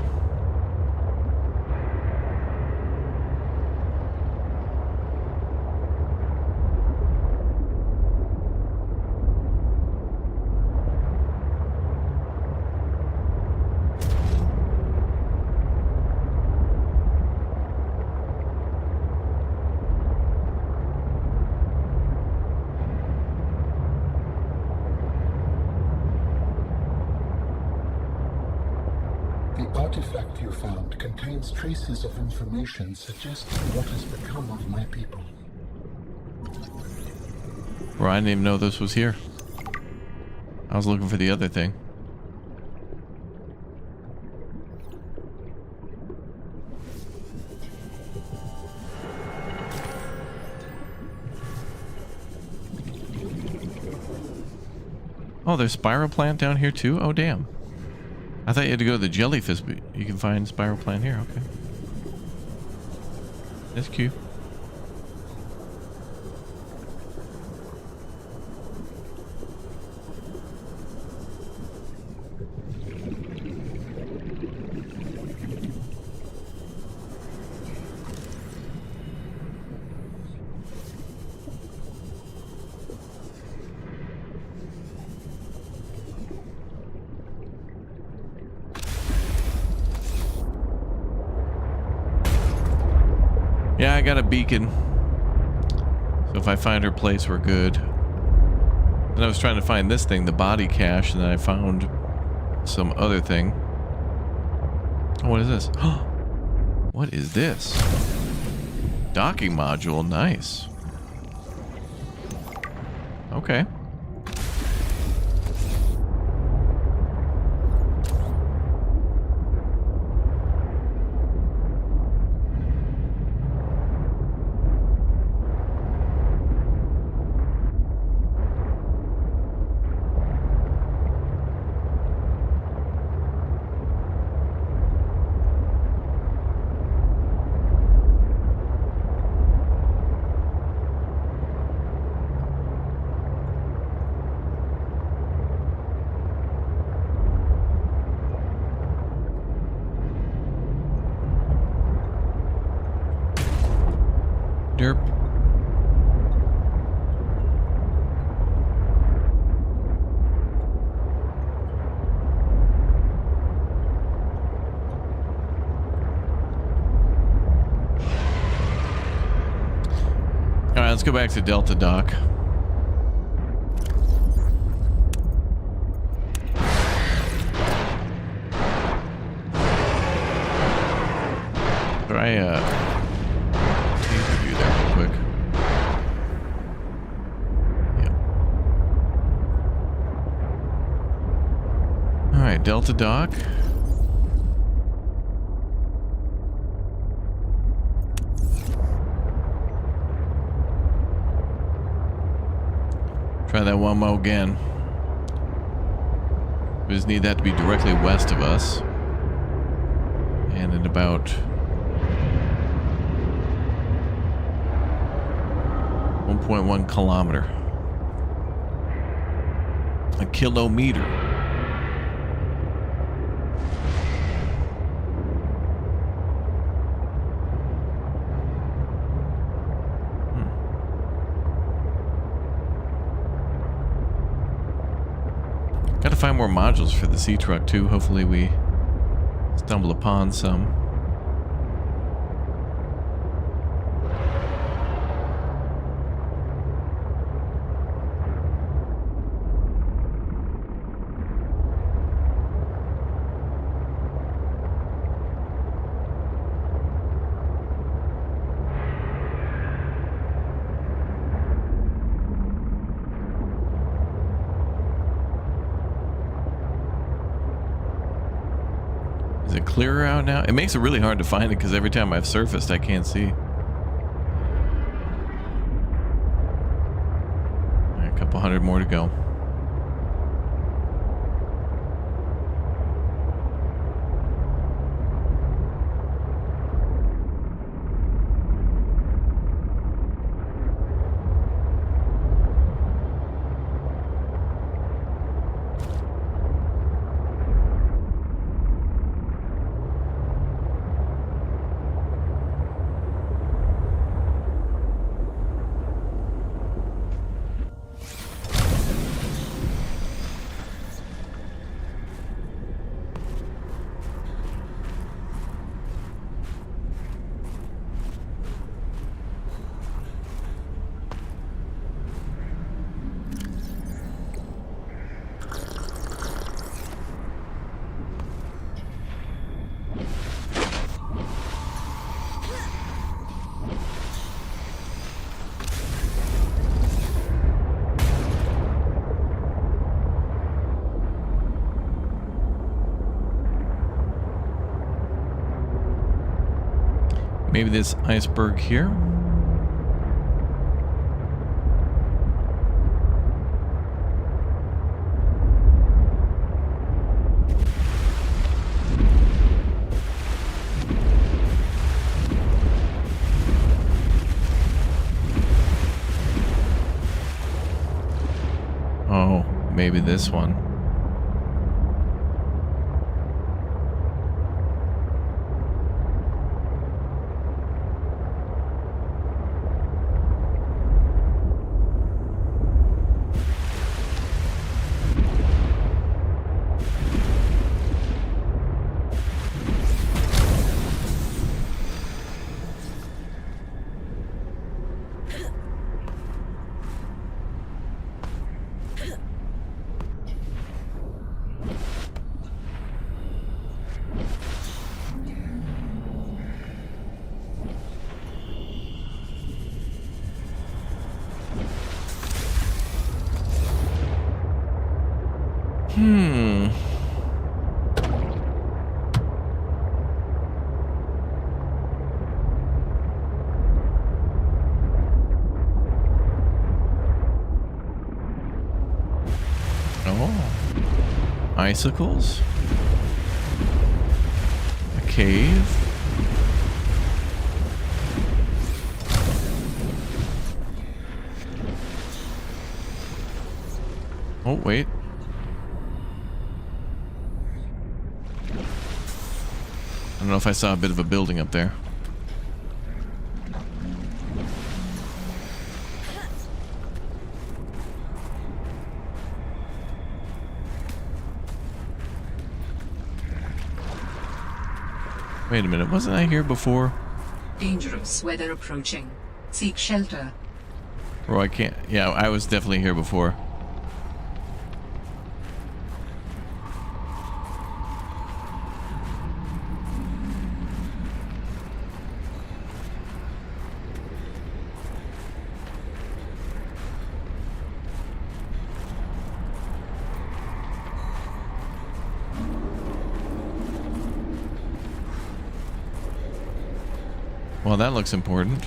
Artifact you found contains traces of information suggesting what has become of my people. Bro, I didn't even know this was here. I was looking for the other thing. Oh, there's spiral plant down here too? Oh, damn. I thought you had to go to the jellyfish, but you can find spiral plant here. Okay. That's cute. Yeah, I got a beacon. So if I find her place, we're good. And I was trying to find this thing, the body cache, and then I found some other thing. Oh, what is this? What is this? Docking module, nice. Okay. Derp. All right, let's go back to Delta Dock. Try Delta Dock. Try that one more again. We just need that to be directly west of us. And in about 1.1 kilometer. A kilometer. Gotta find more modules for the sea truck too. Hopefully we stumble upon some. Is it clearer out now? It makes it really hard to find it because every time I've surfaced, I can't see. All right, a couple hundred more to go. Maybe this iceberg here. Oh, maybe this one. Oh. Icicles. A cave. Oh, wait. I don't know if I saw a bit of a building up there. Wait a minute, wasn't I here before? Dangerous weather approaching. Seek shelter. Or I can't. Yeah, I was definitely here before. Well, that looks important.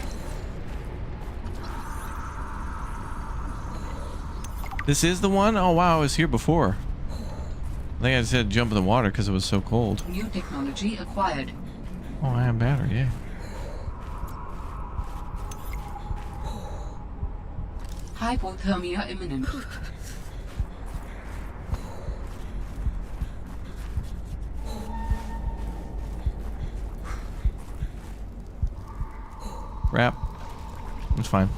This is the one? Oh, wow, I was here before. I think I just had to jump in the water because it was so cold. New technology acquired. Oh, I have battery, yeah. Hypothermia imminent. Wrap. It's fine.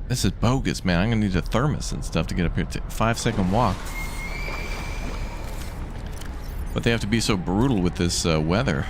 This is bogus, man. I'm gonna need a thermos and stuff to get up here. 5-second walk. But they have to be so brutal with this weather.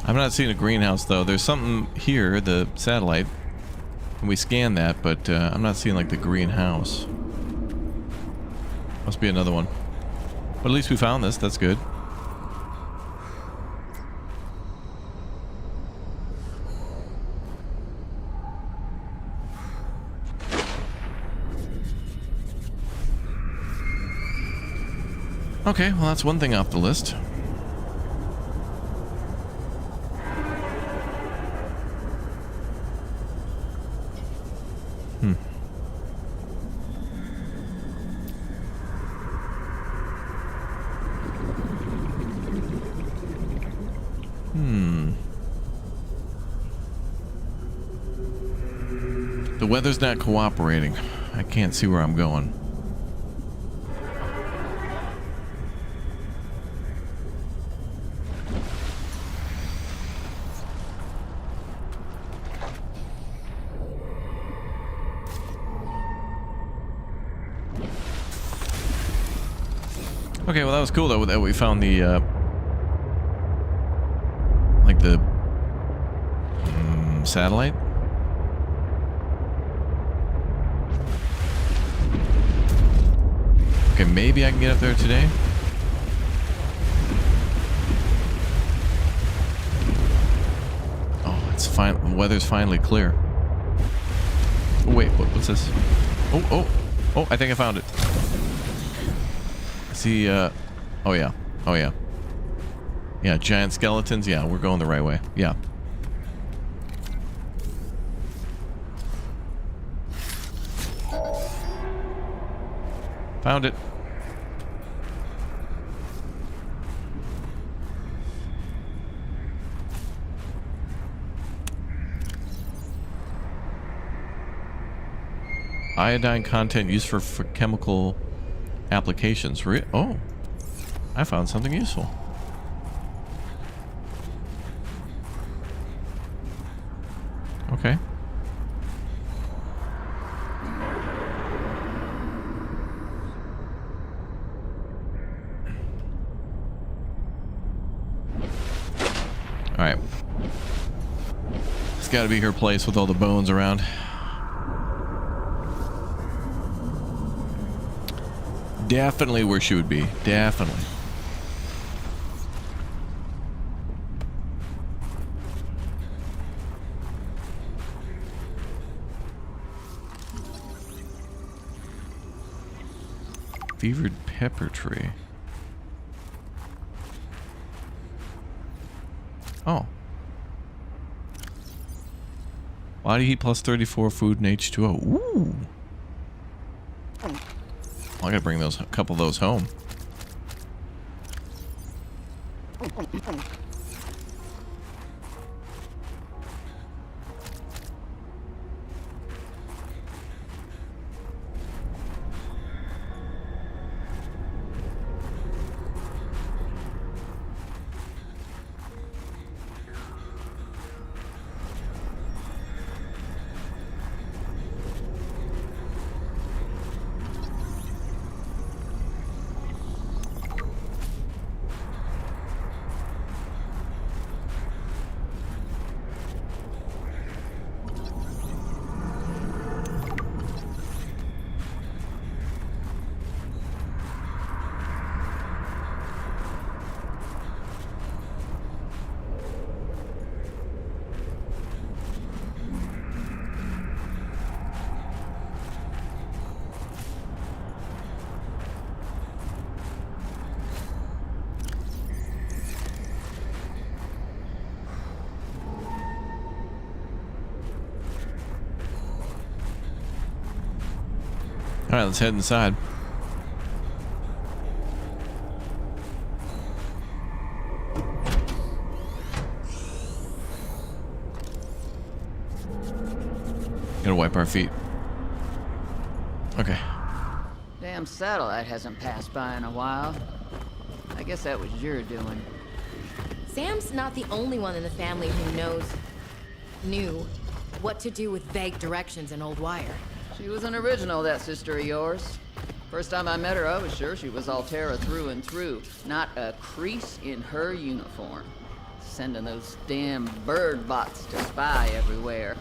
I'm not seeing a greenhouse though. There's something here, the satellite, and we scanned that, but I'm not seeing like the greenhouse. Must be another one. But at least we found this. That's good. Okay, well that's one thing off the list. The weather's not cooperating. I can't see where I'm going. Okay, well that was cool though that we found the like the satellite. Okay, maybe I can get up there today. Oh, it's fine. The weather's finally clear. Oh, wait, what's this? Oh, I think I found it. See, oh yeah. Oh yeah. Yeah, giant skeletons. Yeah, we're going the right way. Yeah. Found it. Iodine content used for chemical applications. Oh, I found something useful. Okay. All right. It's got to be her place with all the bones around. Definitely where she would be. Definitely. Fevered pepper tree. Oh. Body heat plus 34 food and H2O. Ooh. I gotta bring a couple of those home. All right, let's head inside. Gotta wipe our feet. Okay. Damn satellite hasn't passed by in a while. I guess that was your doing. Sam's not the only one in the family who knew what to do with vague directions in old wire. She was an original, that sister of yours. First time I met her, I was sure she was Altera through and through. Not a crease in her uniform. Sending those damn bird bots to spy everywhere.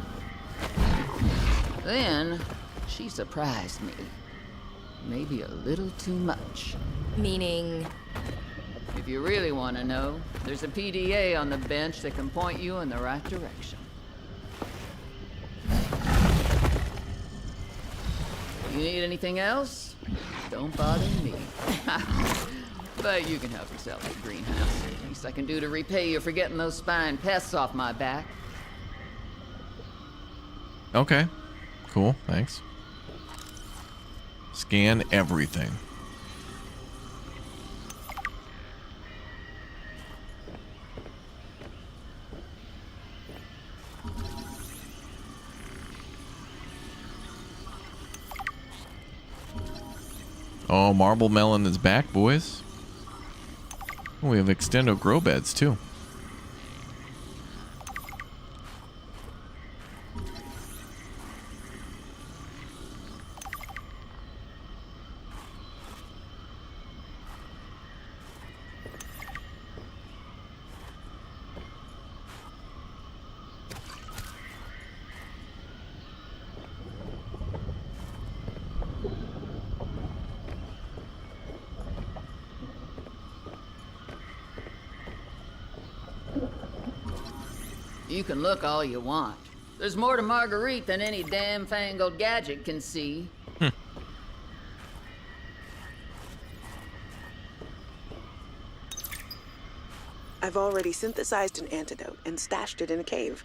Then, she surprised me. Maybe a little too much. Meaning? If you really want to know, there's a PDA on the bench that can point you in the right direction. You need anything else? Don't bother me. But you can help yourself at the greenhouse. Least I can do to repay you for getting those spine pests off my back. Okay. Cool, thanks. Scan everything. Oh, Marble Melon is back, boys. Oh, we have extendo grow beds, too. You can look all you want. There's more to Marguerite than any damn fangled gadget can see. I've already synthesized an antidote and stashed it in a cave.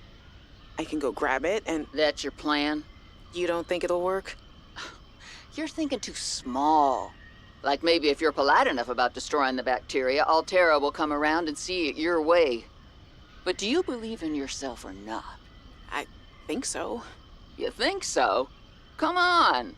I can go grab it and... That's your plan? You don't think it'll work? You're thinking too small. Like maybe if you're polite enough about destroying the bacteria, Altera will come around and see it your way. But do you believe in yourself or not? I think so. You think so? Come on.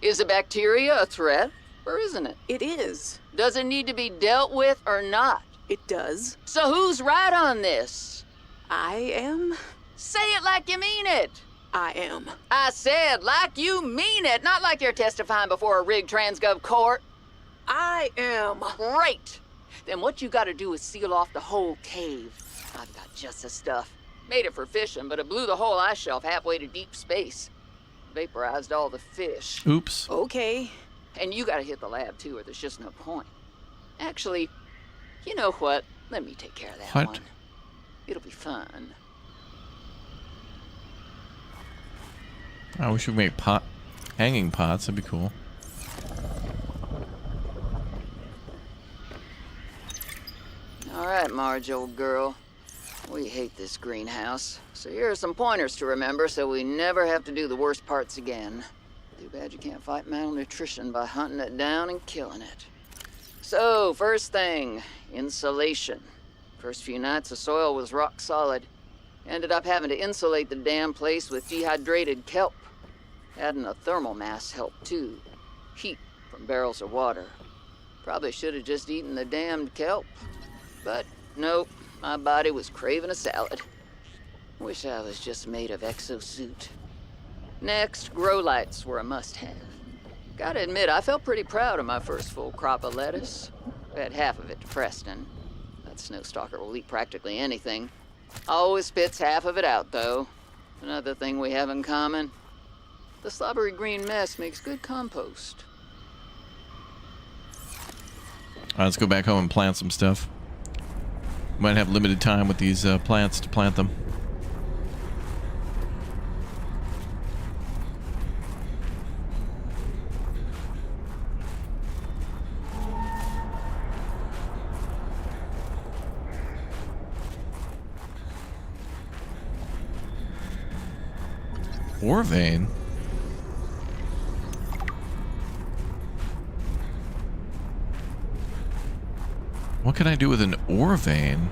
Is the bacteria a threat, or isn't it? It is. Does it need to be dealt with or not? It does. So who's right on this? I am. Say it like you mean it. I am. I said like you mean it, not like you're testifying before a rigged transgov court. I am. Great. Then what you gotta do is seal off the whole cave. I've got just the stuff. Made it for fishing, but it blew the whole ice shelf halfway to deep space. Vaporized all the fish. Oops. Okay. And you gotta hit the lab too, or there's just no point. Actually, you know what? Let me take care of that one. It'll be fun. I wish we could make hanging pots. That'd be cool. All right, Marge, old girl. We hate this greenhouse. So here are some pointers to remember so we never have to do the worst parts again. Too bad you can't fight malnutrition by hunting it down and killing it. So, first thing, insulation. First few nights the soil was rock solid. Ended up having to insulate the damn place with dehydrated kelp. Adding a thermal mass helped too. Heat from barrels of water. Probably should have just eaten the damned kelp. But nope, my body was craving a salad. Wish I was just made of exosuit. Next, grow lights were a must-have. Gotta admit, I felt pretty proud of my first full crop of lettuce. Fed half of it to Preston. That snowstalker will eat practically anything. Always spits half of it out, though. Another thing we have in common. The slobbery green mess makes good compost. Alright, let's go back home and plant some stuff. Might have limited time with these plants to plant them. Ore vein? What can I do with an ore vein?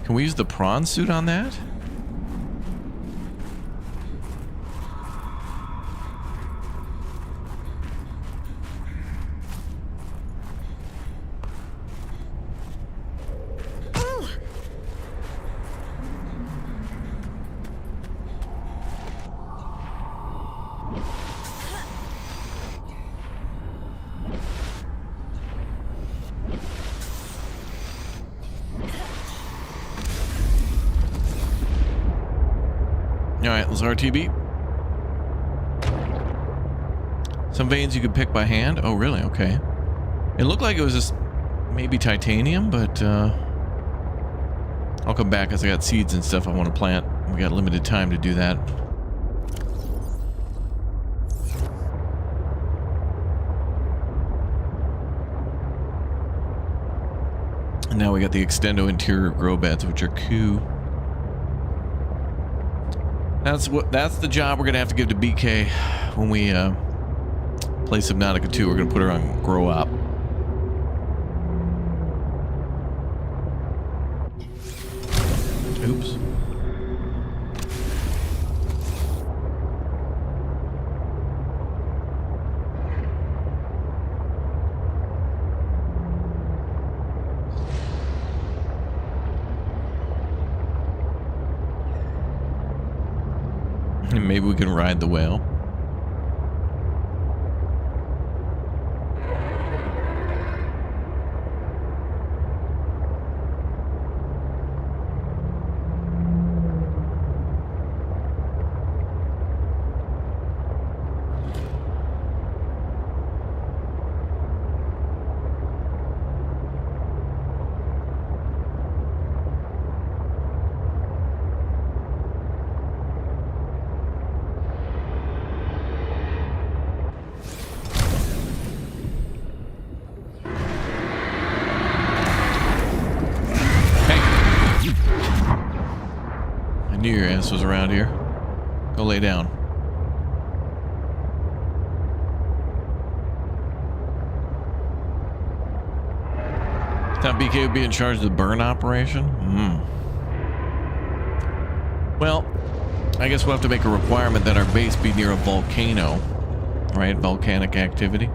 Can we use the prawn suit on that? Alright, let's RTB. Some veins you could pick by hand. Oh, really? Okay. It looked like it was just maybe titanium, but I'll come back as I got seeds and stuff I want to plant. We got limited time to do that. And now we got the extendo interior grow beds, which are cool. That's the job we're gonna have to give to BK when we play Subnautica 2. We're gonna put her on grow up. Oops. And maybe we can ride the whale. knew your ass was around here. Go lay down. Thought BK would be in charge of the burn operation? Well, I guess we'll have to make a requirement that our base be near a volcano. Right? Volcanic activity.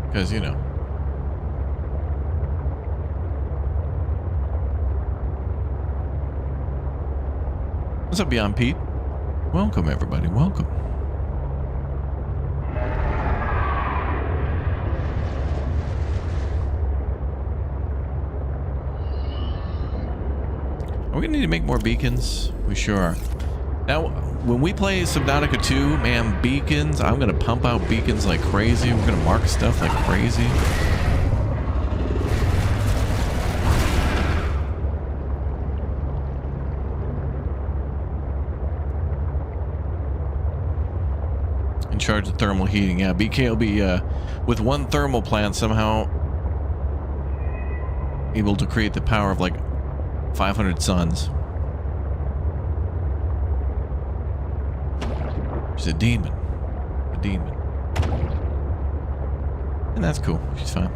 Because, you know. What's up, Beyond Pete? Welcome, everybody. Welcome. Are we gonna need to make more beacons? We sure are. Now, when we play Subnautica 2, man, beacons, I'm gonna pump out beacons like crazy. We're gonna mark stuff like crazy. In charge of thermal heating. Yeah, BK will be, with one thermal plant somehow able to create the power of like 500 suns. She's a demon. A demon. And that's cool. She's fine.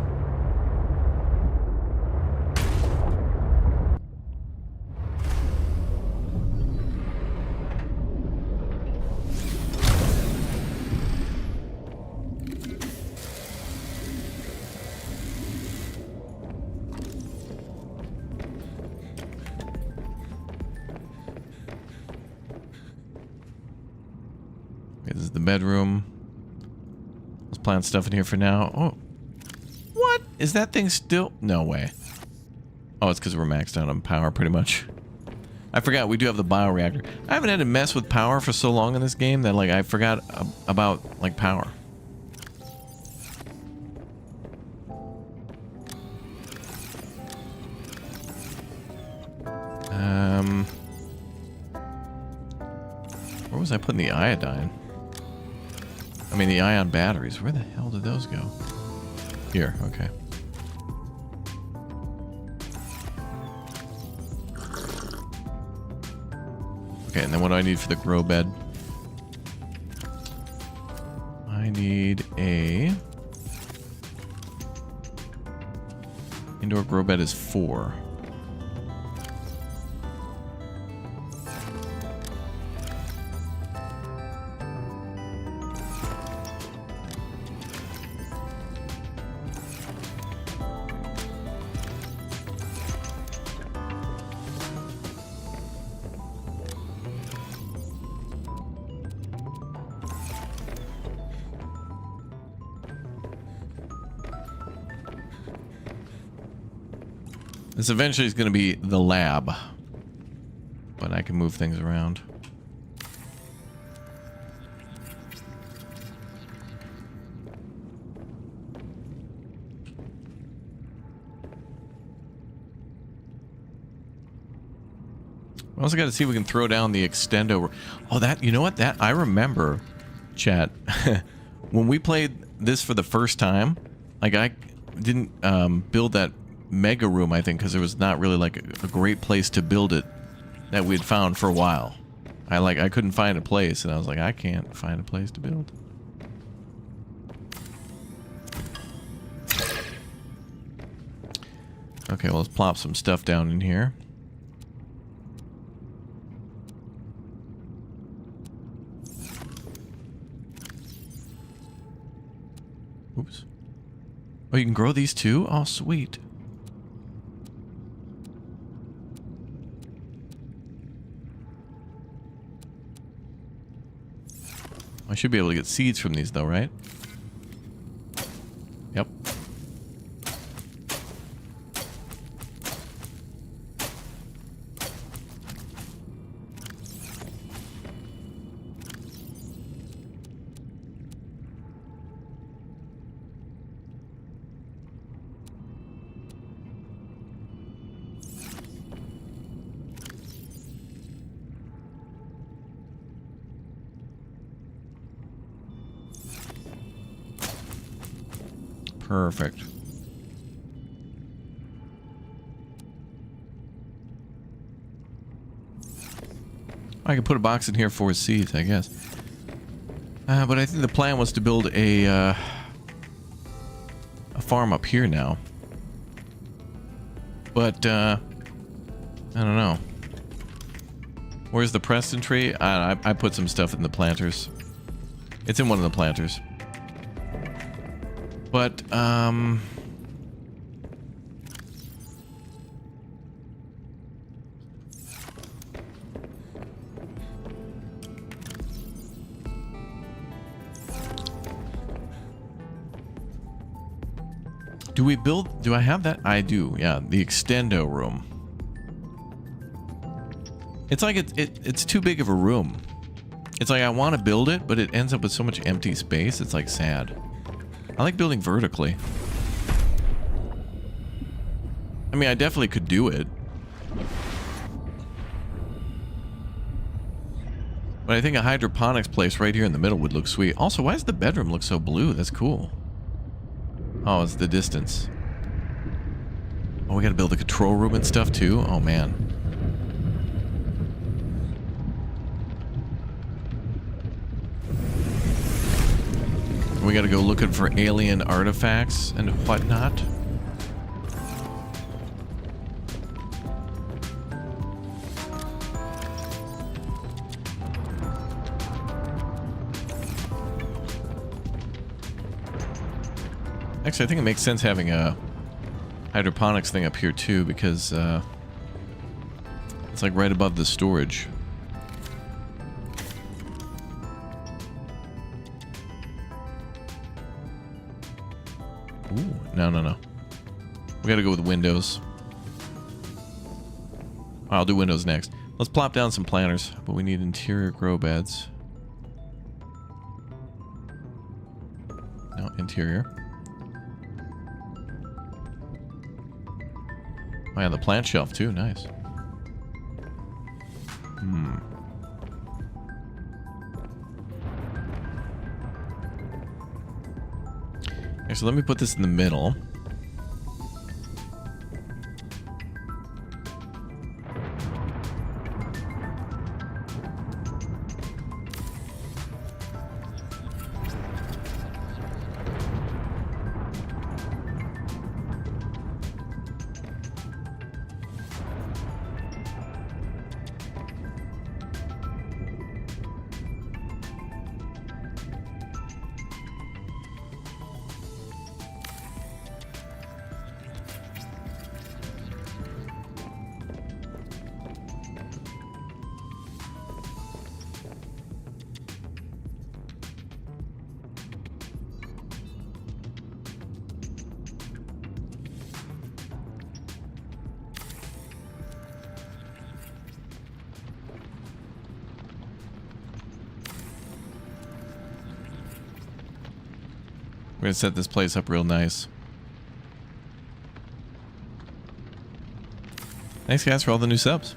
This is the bedroom. Let's plant stuff in here for now. Oh, what? Is that thing still? No way. Oh, it's because we're maxed out on power pretty much. I forgot we do have the bioreactor. I haven't had to mess with power for so long in this game that like I forgot about like power. Where was I putting the iodine? I mean the ion batteries. Where the hell did those go? Here, okay. Okay, and then what do I need for the grow bed? I need a... Indoor grow bed is 4. This eventually is going to be the lab, but I can move things around. We also got to see if we can throw down the extendo. Oh, that, you know what? That I remember, chat. When we played this for the first time, like I didn't build that mega room, I think, because there was not really like a great place to build it that we'd found for a while. I couldn't find a place, and I was like, I can't find a place to build. Okay, well, let's plop some stuff down in here. Oops. Oh, you can grow these too? Oh, sweet. I should be able to get seeds from these though, right? Yep. Perfect. I could put a box in here for seeds, I guess. But I think the plan was to build a farm up here now. But, I don't know. Where's the Preston tree? I put some stuff in the planters. It's in one of the planters. But, do I have that? I do, yeah. The extendo room. It's like it's too big of a room. It's like I want to build it, but it ends up with so much empty space. It's like sad. I like building vertically. I mean, I definitely could do it. But I think a hydroponics place right here in the middle would look sweet. Also, why does the bedroom look so blue? That's cool. Oh, it's the distance. Oh, we gotta build a control room and stuff too? Oh, man. We gotta go looking for alien artifacts and whatnot. Actually, I think it makes sense having a hydroponics thing up here too, because it's like right above the storage. Ooh, no. We gotta go with windows. I'll do windows next. Let's plop down some planters, but we need interior grow beds. No, interior. Oh yeah, the plant shelf too, nice. Okay, so let me put this in the middle. We're gonna set this place up real nice. Thanks guys for all the new subs.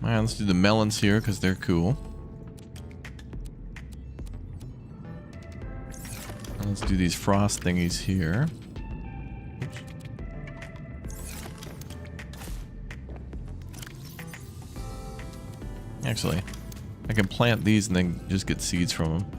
Alright, let's do the melons here because they're cool. And let's do these frost thingies here. Oops. Actually, I can plant these and then just get seeds from them.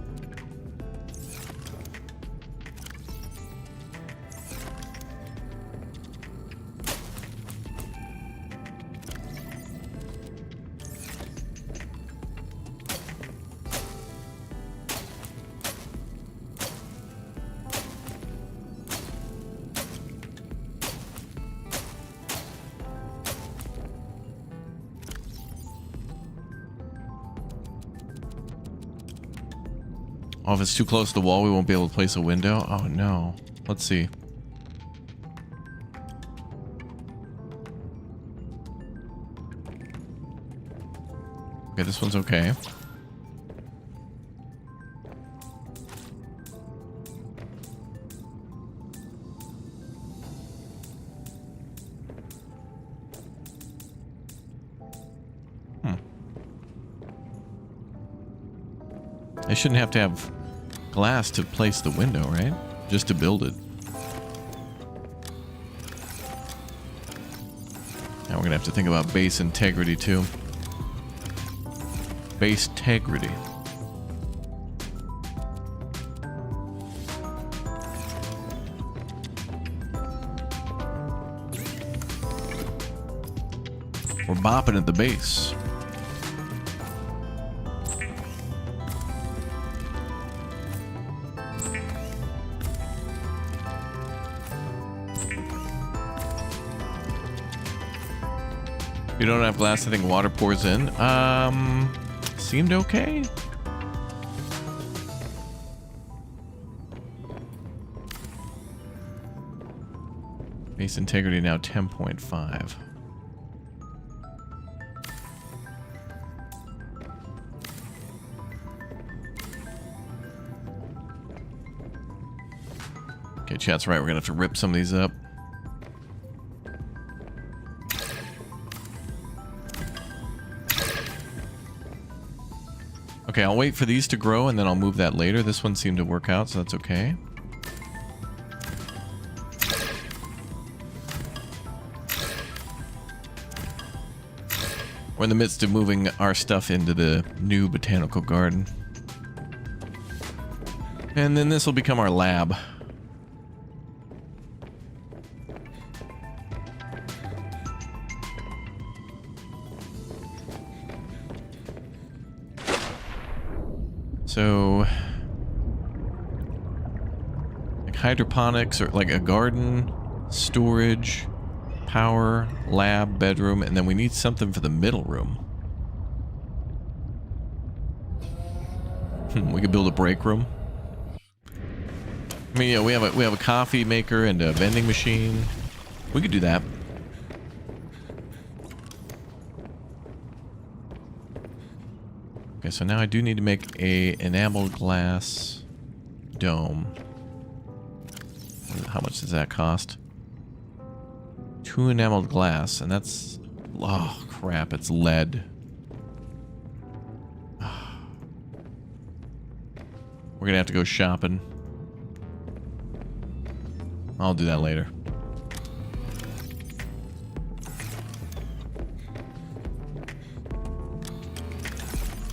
Oh, if it's too close to the wall, we won't be able to place a window? Oh, no. Let's see. Okay, this one's okay. I shouldn't have to have glass to place the window, right? Just to build it. Now we're gonna have to think about base integrity too. Base integrity. We're bopping at the base. You don't have glass, I think water pours in. Seemed okay. Base integrity now 10.5. Okay, chat's right. We're gonna have to rip some of these up. Okay, I'll wait for these to grow and then I'll move that later. This one seemed to work out, so that's okay. We're in the midst of moving our stuff into the new botanical garden. And then this will become our lab. So, like hydroponics or like a garden, storage, power, lab, bedroom, and then we need something for the middle room. We could build a break room. I mean, yeah, we have a coffee maker and a vending machine. We could do that. Okay, so now I do need to make a enameled glass dome. How much does that cost? 2 enameled glass, and that's... oh, crap, it's lead. We're gonna have to go shopping. I'll do that later.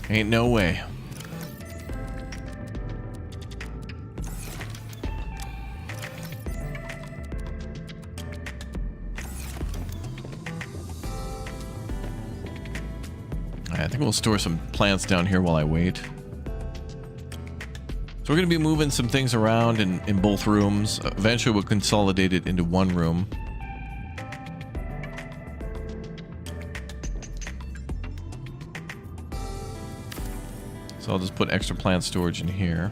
Ain't no way. I think we'll store some plants down here while I wait. So we're going to be moving some things around in both rooms. Eventually we'll consolidate it into one room. So I'll just put extra plant storage in here.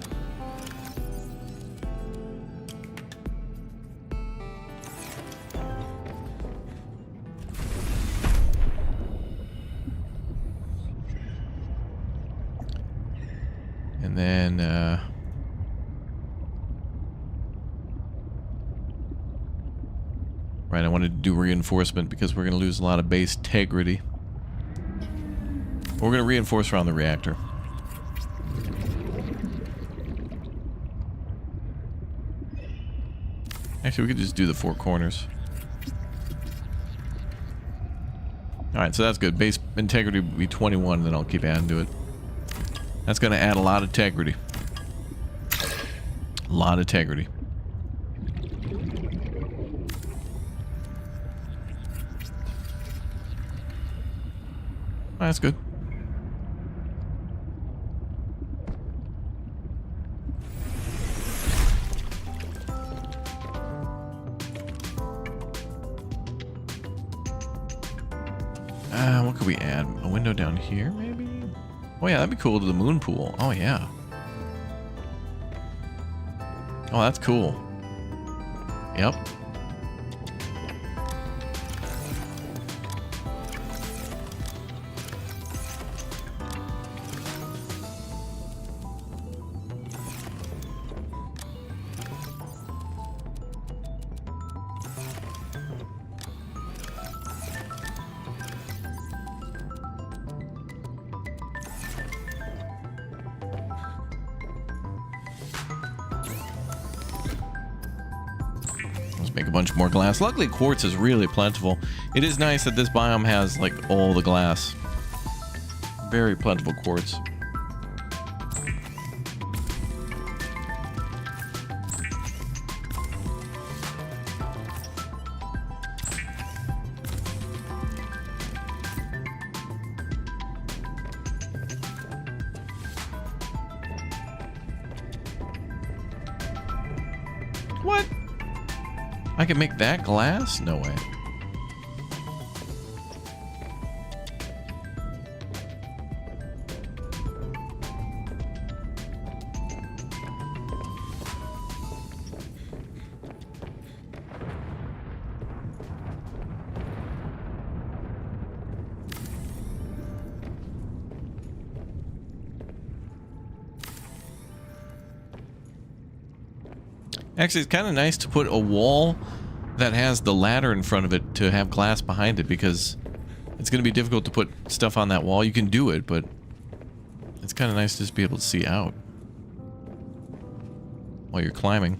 And then, right, I wanted to do reinforcement because we're going to lose a lot of base integrity. We're going to reinforce around the reactor. Actually, we could just do the 4 corners. Alright, so that's good. Base integrity will be 21, and then I'll keep adding to it. That's going to add a lot of integrity. A lot of integrity. Oh, that's good. What could we add? A window down here, maybe? Oh yeah, that'd be cool to the moon pool. Oh yeah. Oh, that's cool. Yep. to make a bunch more glass. Luckily, quartz is really plentiful. It is nice that this biome has, like, all the glass. Very plentiful quartz. What? I can make that glass? No way. Actually, it's kind of nice to put a wall that has the ladder in front of it to have glass behind it, because it's going to be difficult to put stuff on that wall. You can do it, but it's kind of nice to just be able to see out while you're climbing.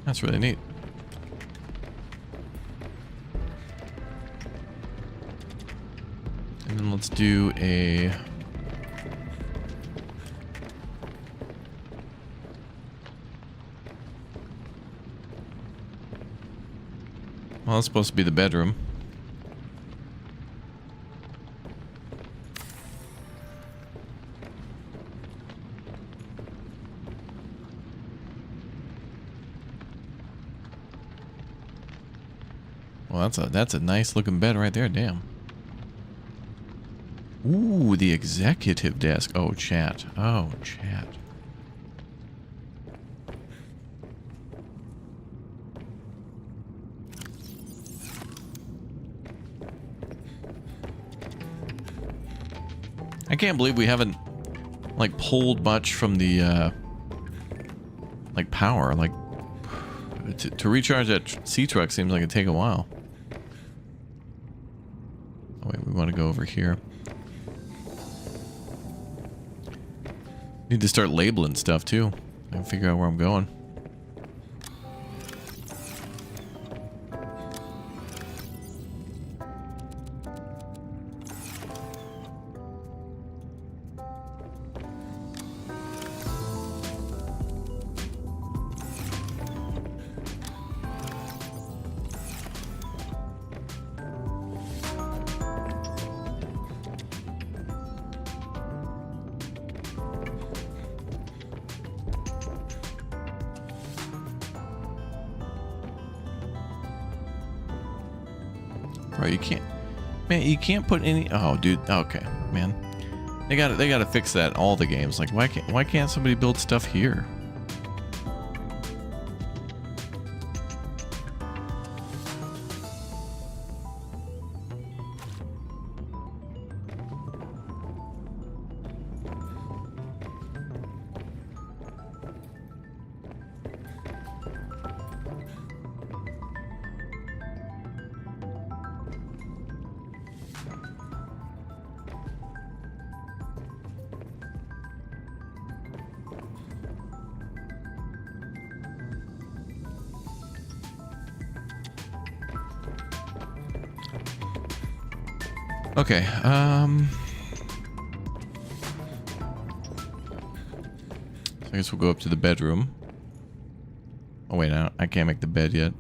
That's really neat. And then let's do a... Well, that's supposed to be the bedroom. Well, that's a nice looking bed right there, damn. Ooh, the executive desk. Oh, chat. Oh, chat. I can't believe we haven't, like, pulled much from the, like, power. Like, to recharge that sea truck seems like it'd take a while. Oh, wait, we want to go over here. Need to start labeling stuff, too. I can figure out where I'm going. Bro, you can't, man, you can't put any, oh dude, okay, man. They gotta fix that in all the games. Like, why can't somebody build stuff here? Okay, so I guess we'll go up to the bedroom. Oh wait, I can't make the bed yet.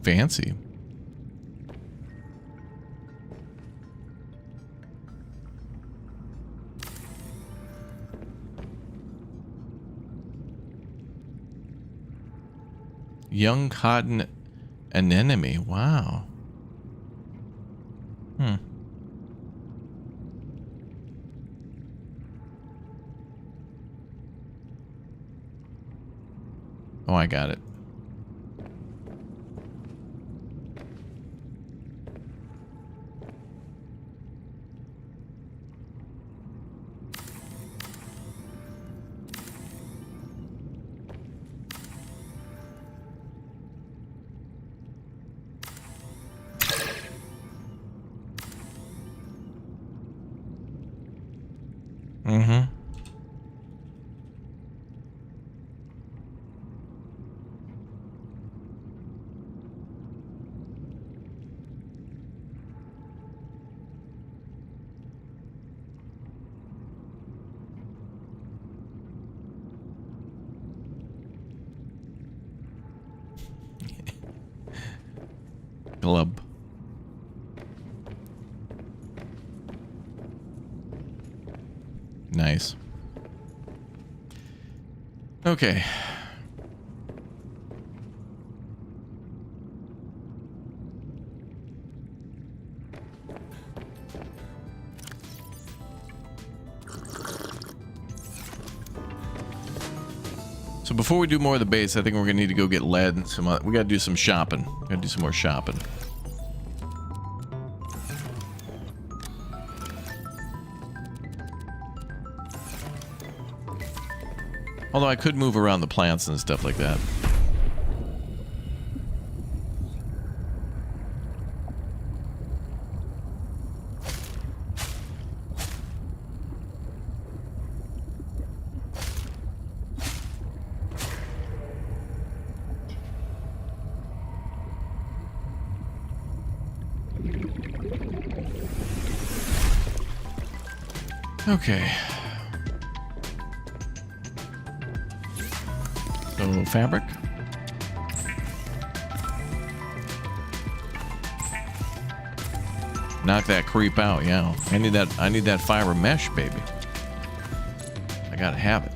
fancy. Young cotton anemone. Wow. Oh, I got it. Mm-hmm. Club. Nice. Okay. So before we do more of the base, I think we're gonna need to go get lead and some. We gotta do some shopping. We gotta do some more shopping. Although I could move around the plants and stuff like that. Okay. So fabric. Knock that creep out, yeah. I need that fiber mesh, baby. I gotta have it.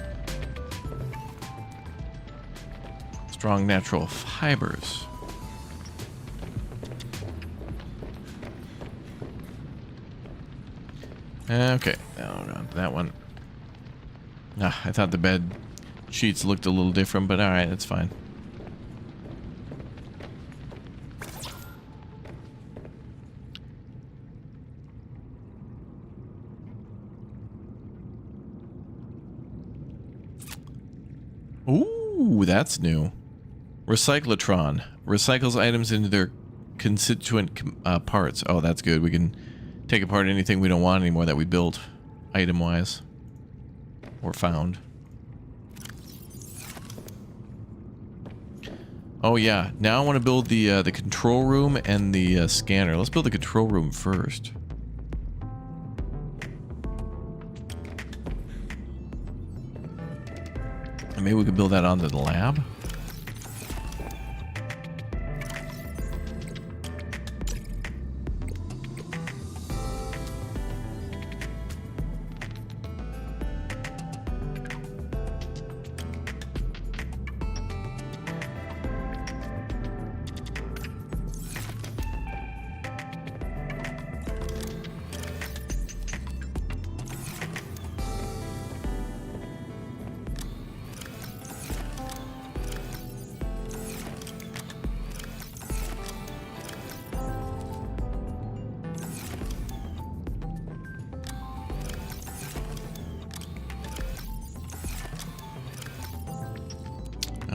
Strong natural fibers. Okay, now we're on to that one. Ah, I thought the bed sheets looked a little different, but alright, that's fine. Ooh, that's new. Recyclotron. Recycles items into their constituent parts. Oh, that's good. We can take apart anything we don't want anymore that we built, item-wise. Or found. Oh yeah, now I want to build the control room and the scanner. Let's build the control room first. And maybe we could build that onto the lab.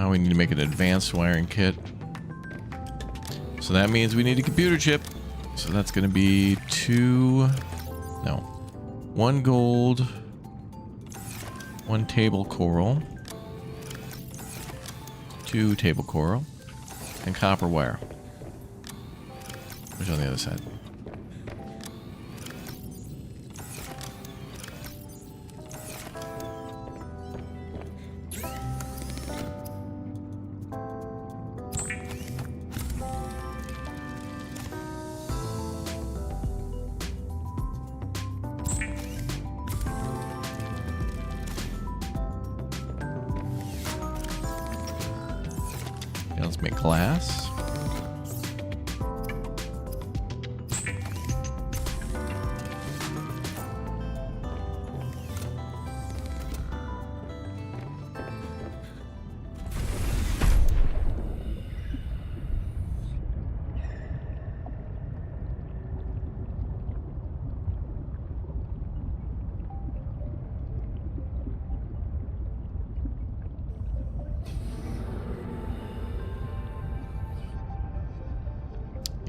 Oh, we need to make an advanced wiring kit. So that means we need a computer chip. So that's going to be 1 gold, 1 table coral, 2 table coral, and copper wire. Which on the other side? Okay, let's make glass.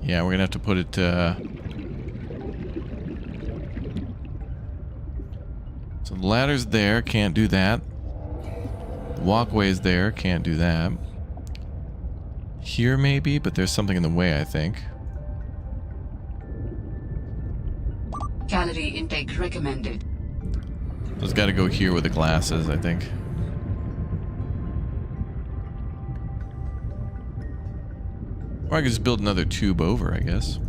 Yeah, we're gonna have to put it, so the ladder's there, can't do that. The walkway's there, can't do that. Here maybe, but there's something in the way, I think. Calorie intake recommended. So it's gotta go here where the glass is, I think. Or I could just build another tube over, I guess.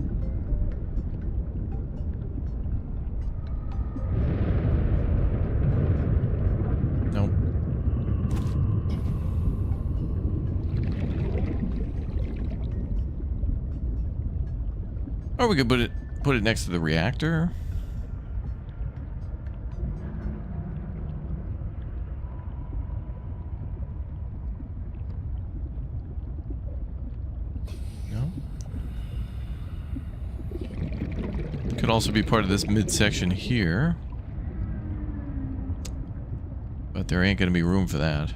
Nope. Or we could put it next to the reactor. Could also be part of this midsection here. But there ain't gonna be room for that.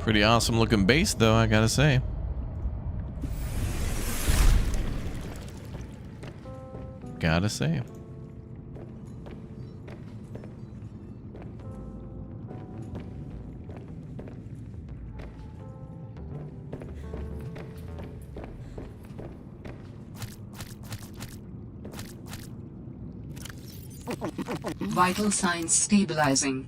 Pretty awesome looking base though, I gotta say. Gotta say. Vital signs stabilizing.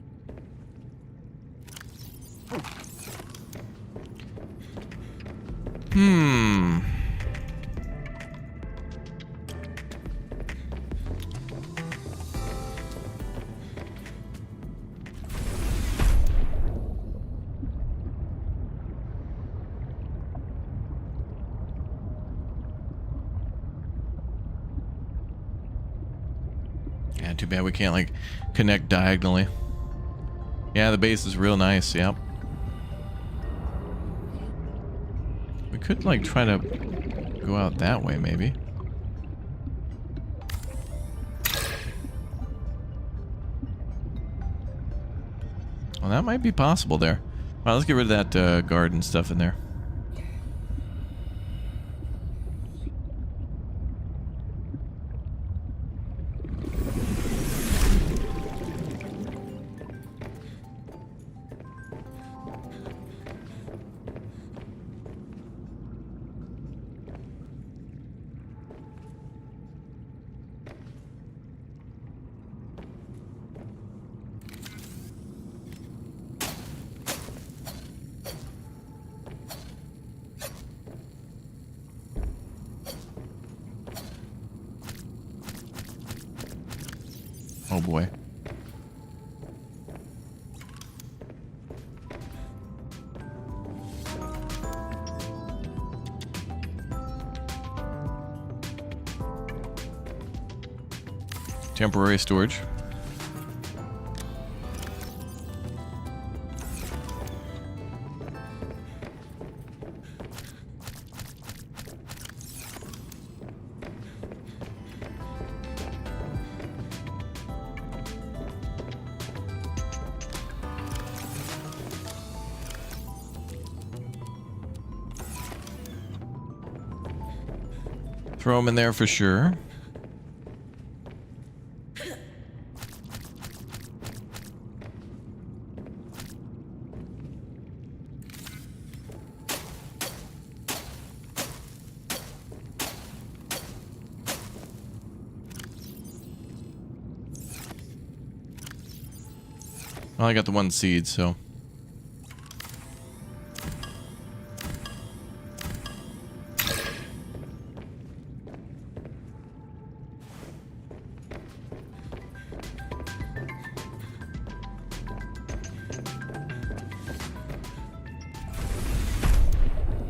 Yeah, too bad we can't like connect diagonally. Yeah, the base is real nice, yep. We could like try to go out that way maybe. Well, that might be possible there. Well, let's get rid of that garden stuff in there. Oh boy. Temporary storage. Throw them in there for sure. Well, I got the one seed, so.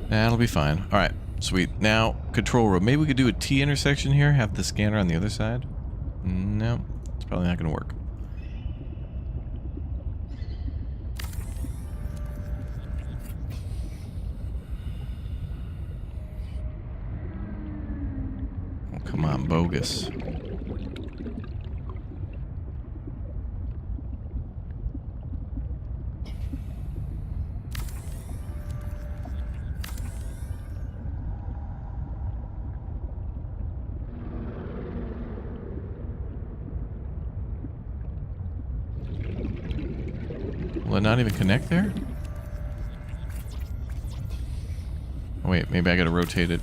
That'll be fine. All right, sweet. Now, control room. Maybe we could do a T intersection here, have the scanner on the other side. No, it's probably not going to work. Oh, come on, bogus. Will it not even connect there? Oh, wait, maybe I gotta rotate it.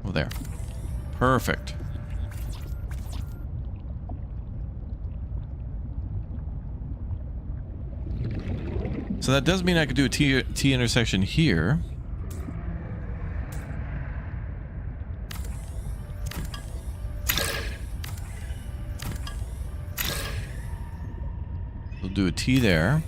Oh, there. Perfect. So that does mean I could do a T intersection here. We'll do a T there.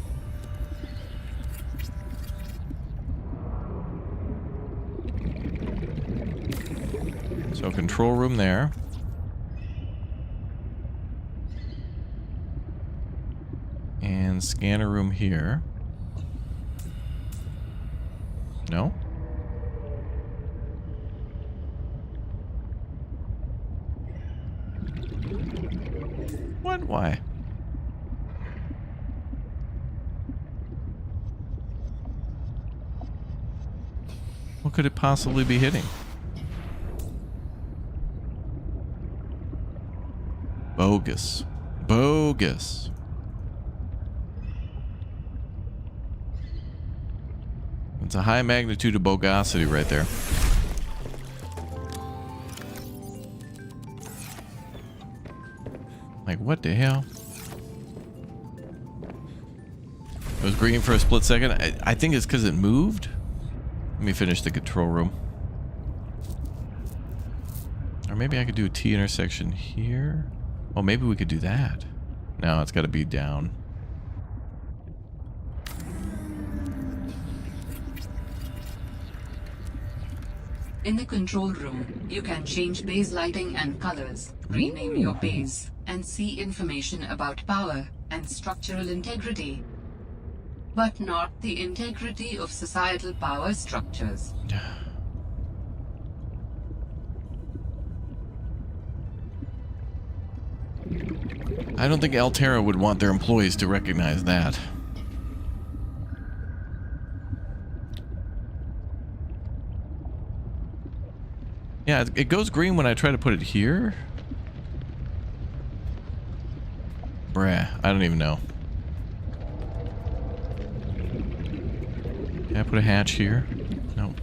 So control room there. And scanner room here. No? What? Why? What could it possibly be hitting? Bogus. Bogus. It's a high magnitude of bogosity right there. Like, what the hell? It was green for a split second. I think it's because it moved. Let me finish the control room. Or maybe I could do a T intersection here. Oh, maybe we could do that. No, it's got to be down. In the control room, you can change base lighting and colors, rename your base, and see information about power and structural integrity. But not the integrity of societal power structures. I don't think Alterra would want their employees to recognize that. Yeah, it goes green when I try to put it here. Bruh, I don't even know. Can I put a hatch here? No.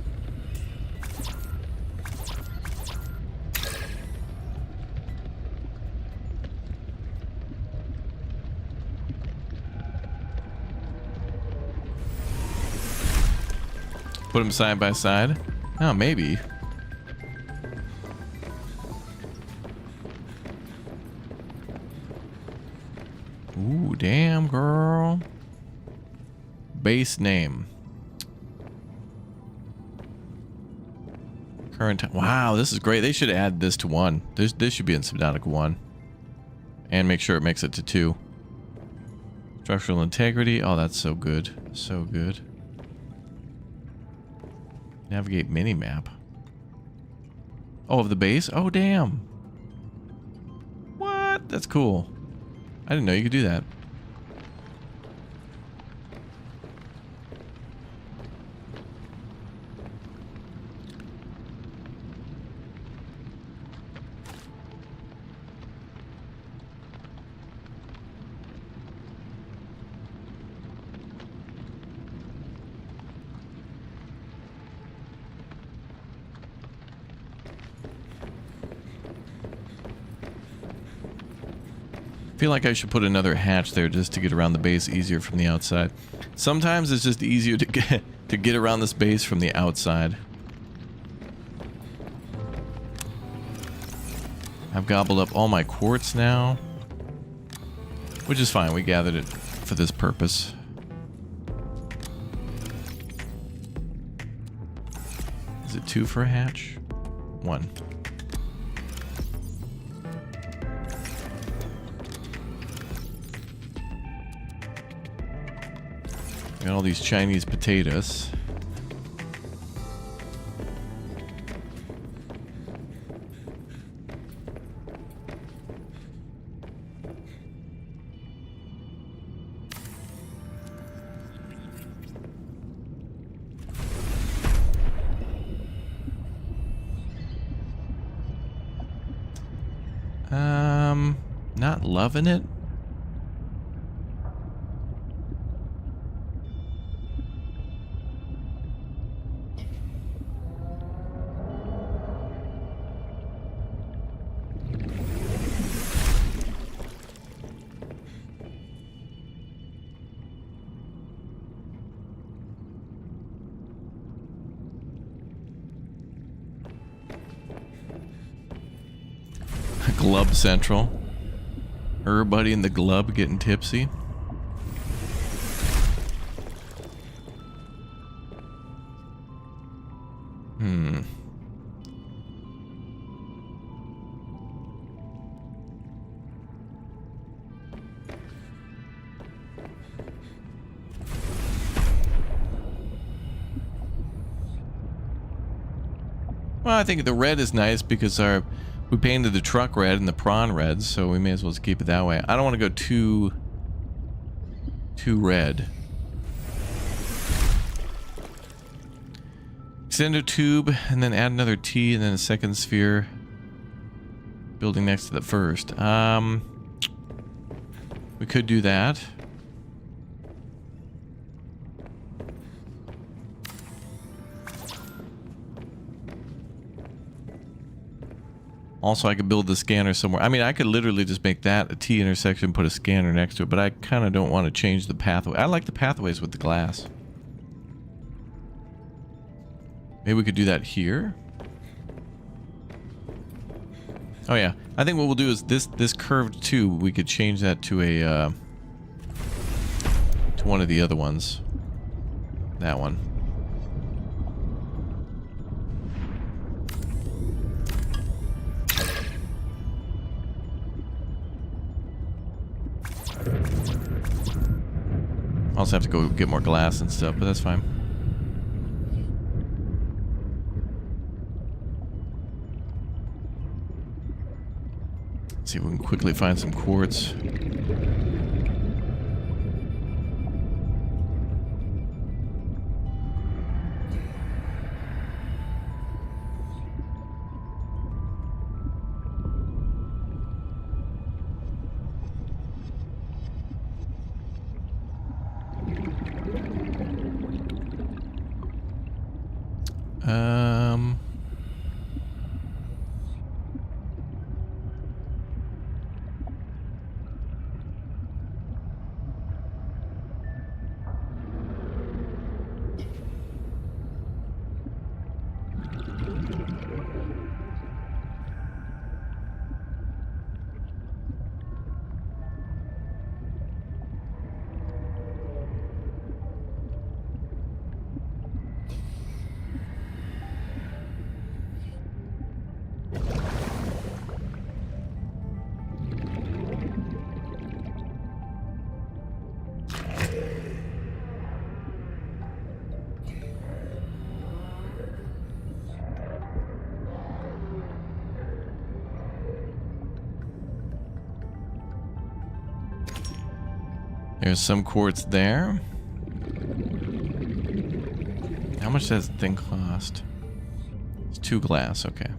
Put them side by side? Oh, maybe. Ooh, damn, girl. Base name. Current. Wow, this is great. They should add this to 1. This should be in Subnautica 1. And make sure it makes it to 2. Structural integrity. Oh, that's so good. So good. Navigate minimap. Oh, of the base? Oh, damn. What? That's cool. I didn't know you could do that. I feel like I should put another hatch there just to get around the base easier from the outside. Sometimes it's just easier to get around this base from the outside. I've gobbled up all my quartz now, which is fine. We gathered it for this purpose. Is it 2 for a hatch? 1. Got all these Chinese potatoes. Not loving it. Glub Central. Everybody in the glub getting tipsy. Well, I think the red is nice because we painted the truck red and the prawn red, so we may as well just keep it that way. I don't want to go too red. Extend a tube and then add another T and then a second sphere building next to the first. We could do that. Also, I could build the scanner somewhere. I mean, I could literally just make that a T intersection, put a scanner next to it, but I kind of don't want to change the pathway. I like the pathways with the glass. Maybe we could do that here. Oh yeah, I think what we'll do is this curved tube, we could change that to a to one of the other ones. That one. Also have to go get more glass and stuff, but that's fine. Let's see if we can quickly find some quartz. There's some quartz there. How much does that thing cost? It's 2 glass, okay.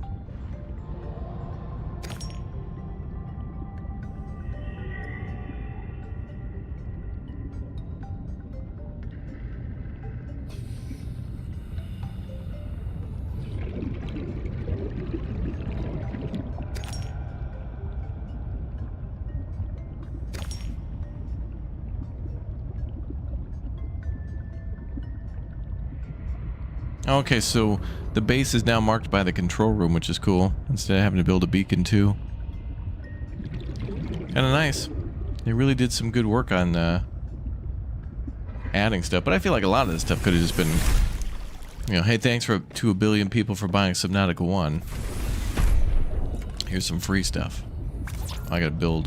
Okay, so the base is now marked by the control room, which is cool. Instead of having to build a beacon too. Kind of nice. They really did some good work on adding stuff, but I feel like a lot of this stuff could have just been You know, hey, thanks to a billion people for buying Subnautica 1. Here's some free stuff. I gotta build,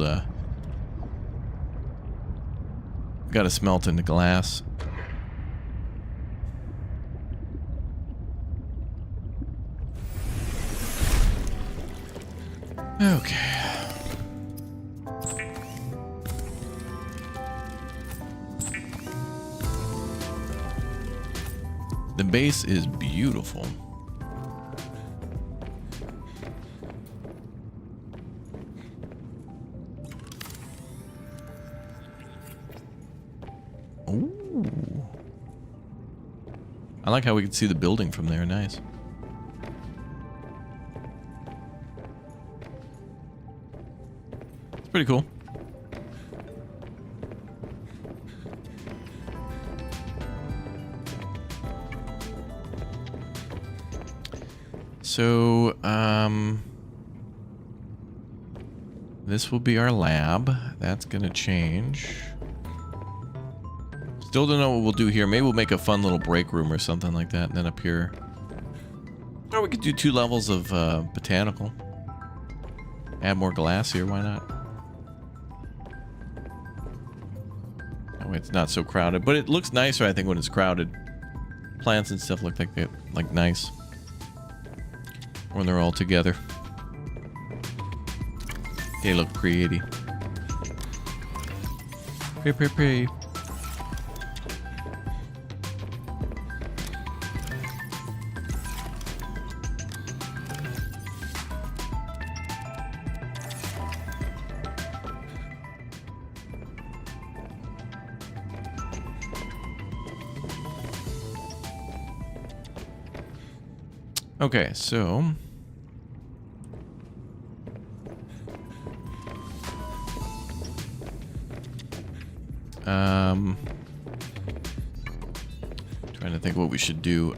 gotta smelt into glass. Okay. The base is beautiful. Ooh. I like how we can see the building from there. Nice. It's pretty cool. So, this will be our lab. That's gonna change. Still don't know what we'll do here. Maybe we'll make a fun little break room or something like that. And then up here, or we could do 2 levels of botanical. Add more glass here. Why not? That way it's not so crowded. But it looks nicer, I think, when it's crowded. Plants and stuff look like they like nice when they're all together. They look pretty. Pretty. Okay, so trying to think what we should do.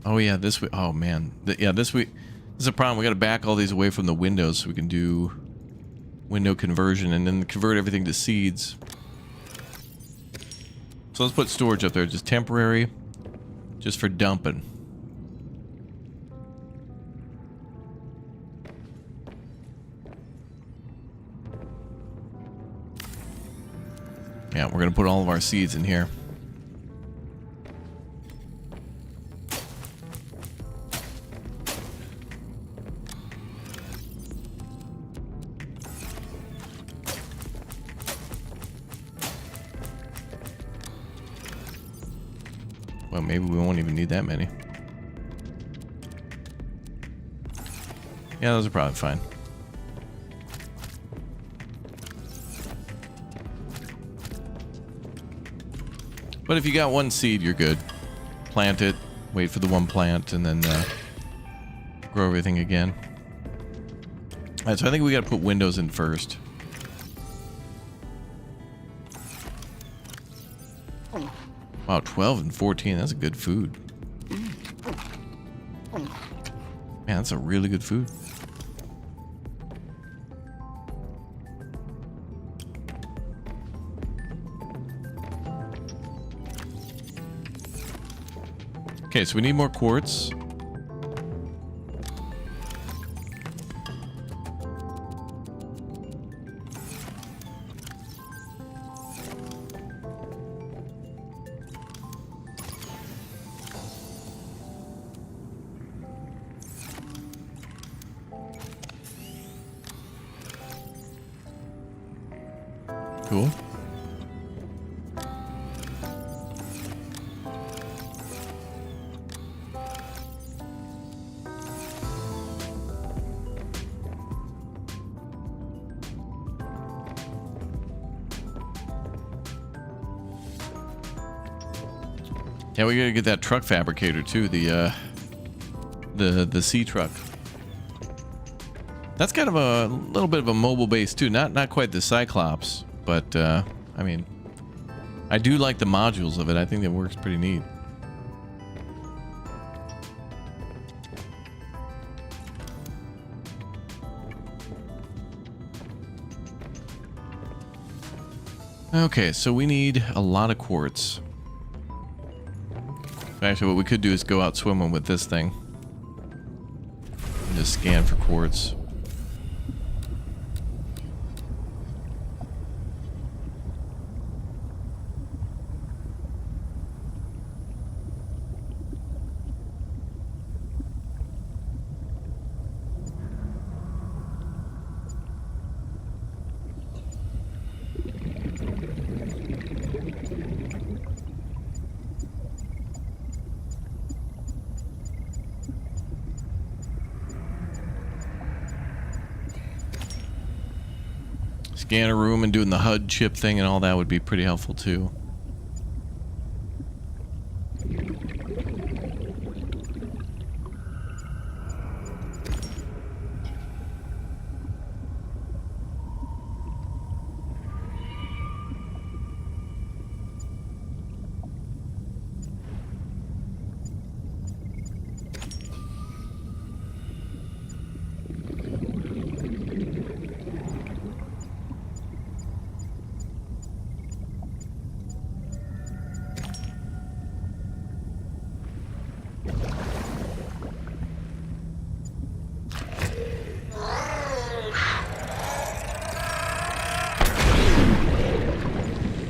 Oh yeah, this way. Oh man, yeah, this way. This is a problem. We got to back all these away from the windows so we can do window conversion and then convert everything to seeds. So let's put storage up there, just temporary, just for dumping. Yeah, we're gonna put all of our seeds in here. Well, maybe we won't even need that many. Yeah, those are probably fine. But if you got 1 seed, you're good. Plant it, wait for the 1 plant, and then grow everything again. Alright, so I think we gotta put windows in first. Wow, 12 and 14, that's a good food. Man, that's a really good food. Okay, so we need more quartz. Cool. Yeah, we gotta get that truck fabricator too, the sea truck. That's kind of a little bit of a mobile base too, not quite the Cyclops, but I mean, I do like the modules of it. I think that works pretty neat. Okay, so we need a lot of quartz. Actually, what we could do is go out swimming with this thing. And just scan for quartz. Scanner room and doing the HUD chip thing and all that would be pretty helpful too.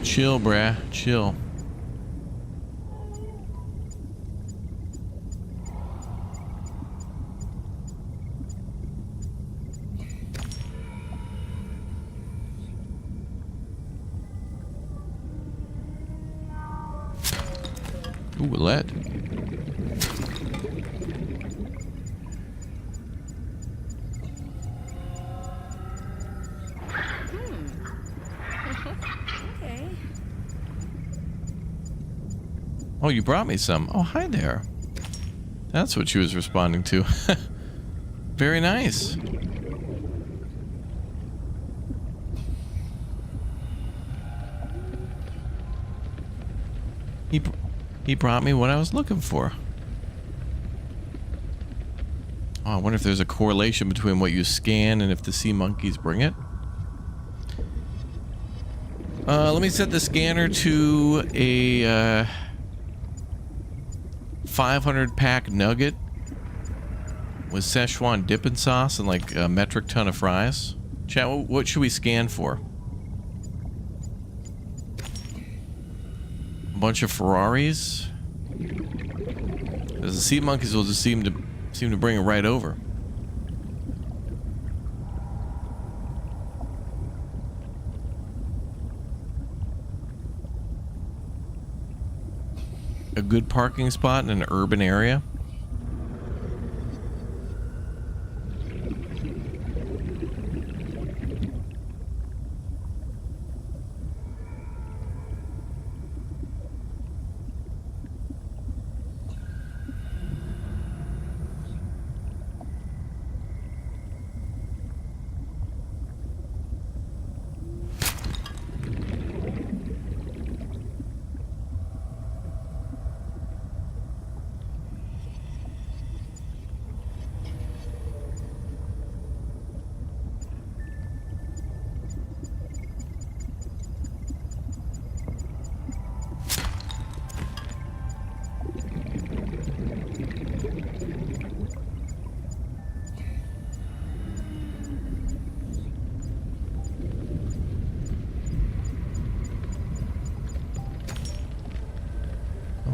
Chill, brah. Chill. Ooh, lead. Okay. Oh, you brought me some. Oh, hi there. That's what she was responding to. Very nice. He brought me what I was looking for. Oh, I wonder if there's a correlation between what you scan and if the sea monkeys bring it. Let me set the scanner to a 500 pack nugget with Szechuan dipping sauce and like a metric ton of fries. Chat, what should we scan for? A bunch of Ferraris? Because the sea monkeys will just seem to bring it right over. A good parking spot in an urban area.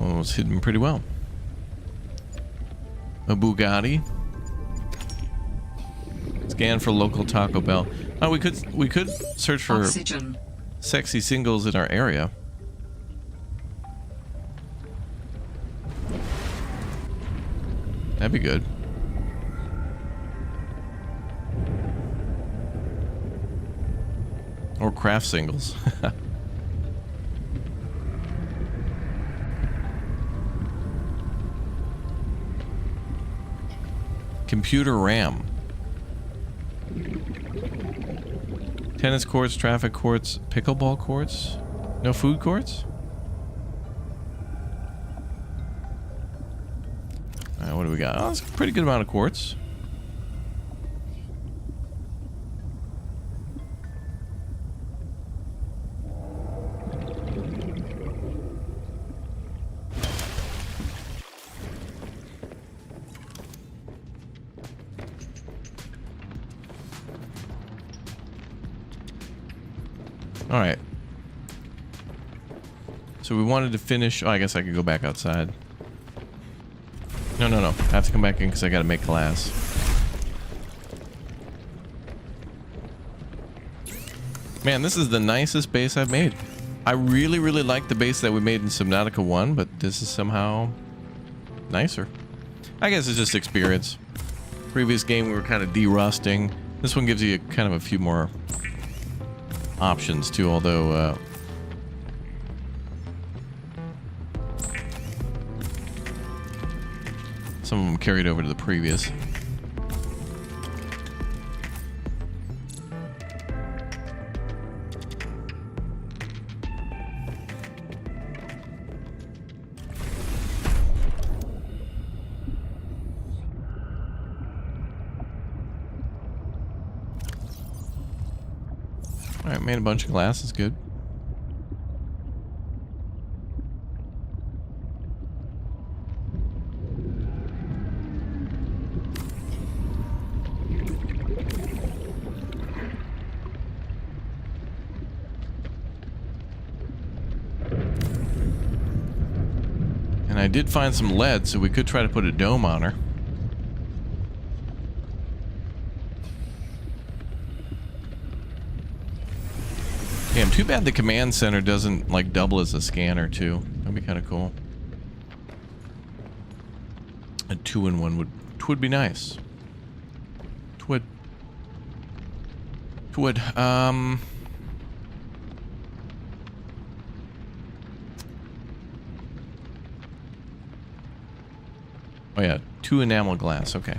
Oh, it's hidden pretty well. A Bugatti. Scan for local Taco Bell. Oh, we could search for Oxygen. Sexy singles in our area. That'd be good. Or craft singles. Computer RAM. Tennis courts, traffic courts, pickleball courts. No food courts? Alright, what do we got? Oh, that's a pretty good amount of courts. All right. So we wanted to finish. Oh, I guess I could go back outside. No. I have to come back in because I got to make glass. Man, this is the nicest base I've made. I really, really like the base that we made in Subnautica 1, but this is somehow nicer. I guess it's just experience. Previous game we were kind of de-rusting. This one gives you kind of a few more options too, although some of them carried over to the previous. Alright, made a bunch of glass, that's good. And I did find some lead, so we could try to put a dome on her. Damn, too bad the command center doesn't like double as a scanner too. That'd be kind of cool. A 2-in-1 would be nice. Twould. Oh yeah, 2 enamel glass. Okay.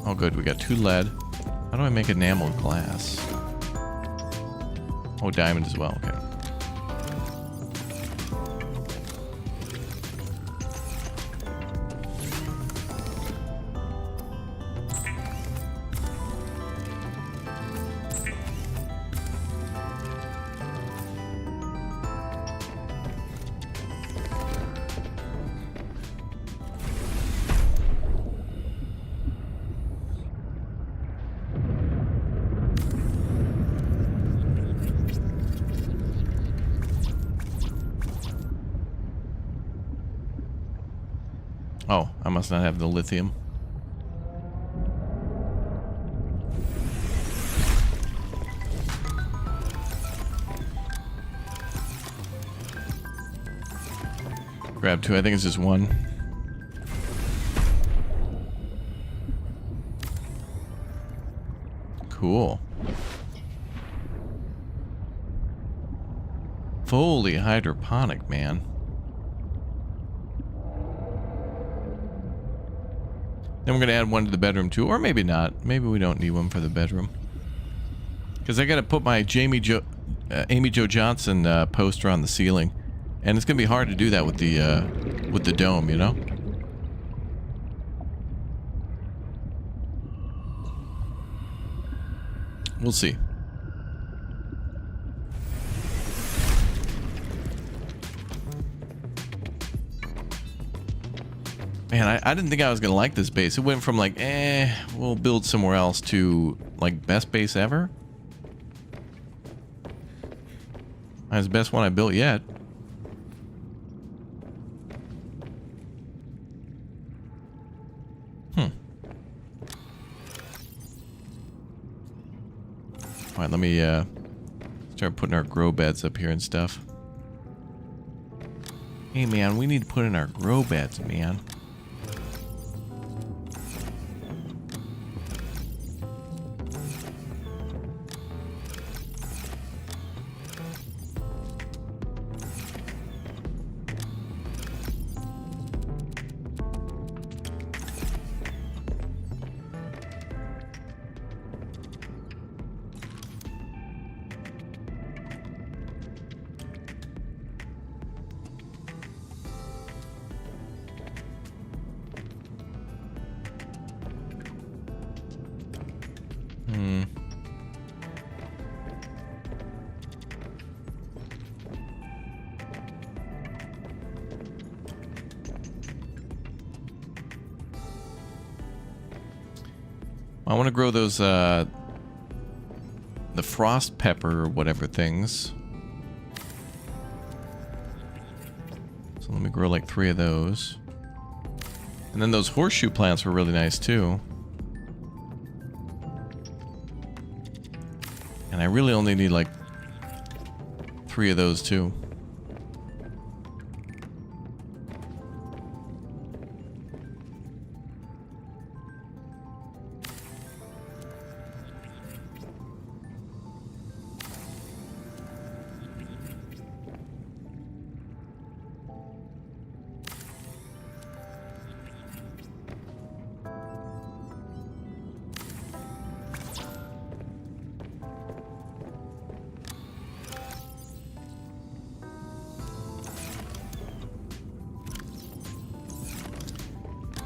Oh good, we got 2 lead. How do I make enamel glass? Oh, diamond as well, okay. Oh, I must not have the lithium. Grab 2, I think it's just 1. Cool. Fully hydroponic, man. Then we're going to add 1 to the bedroom too, or maybe not. Maybe we don't need 1 for the bedroom. Because I got to put my Amy Jo Johnson poster on the ceiling. And it's going to be hard to do that with the dome, you know? We'll see. Man, I didn't think I was going to like this base. It went from like, we'll build somewhere else to like best base ever. That's the best one I built yet. Alright, let me start putting our grow beds up here and stuff. Hey man, we need to put in our grow beds, man. I want to grow those, the frost pepper or whatever things. So let me grow like 3 of those. And then those horseshoe plants were really nice too. And I really only need like 3 of those too.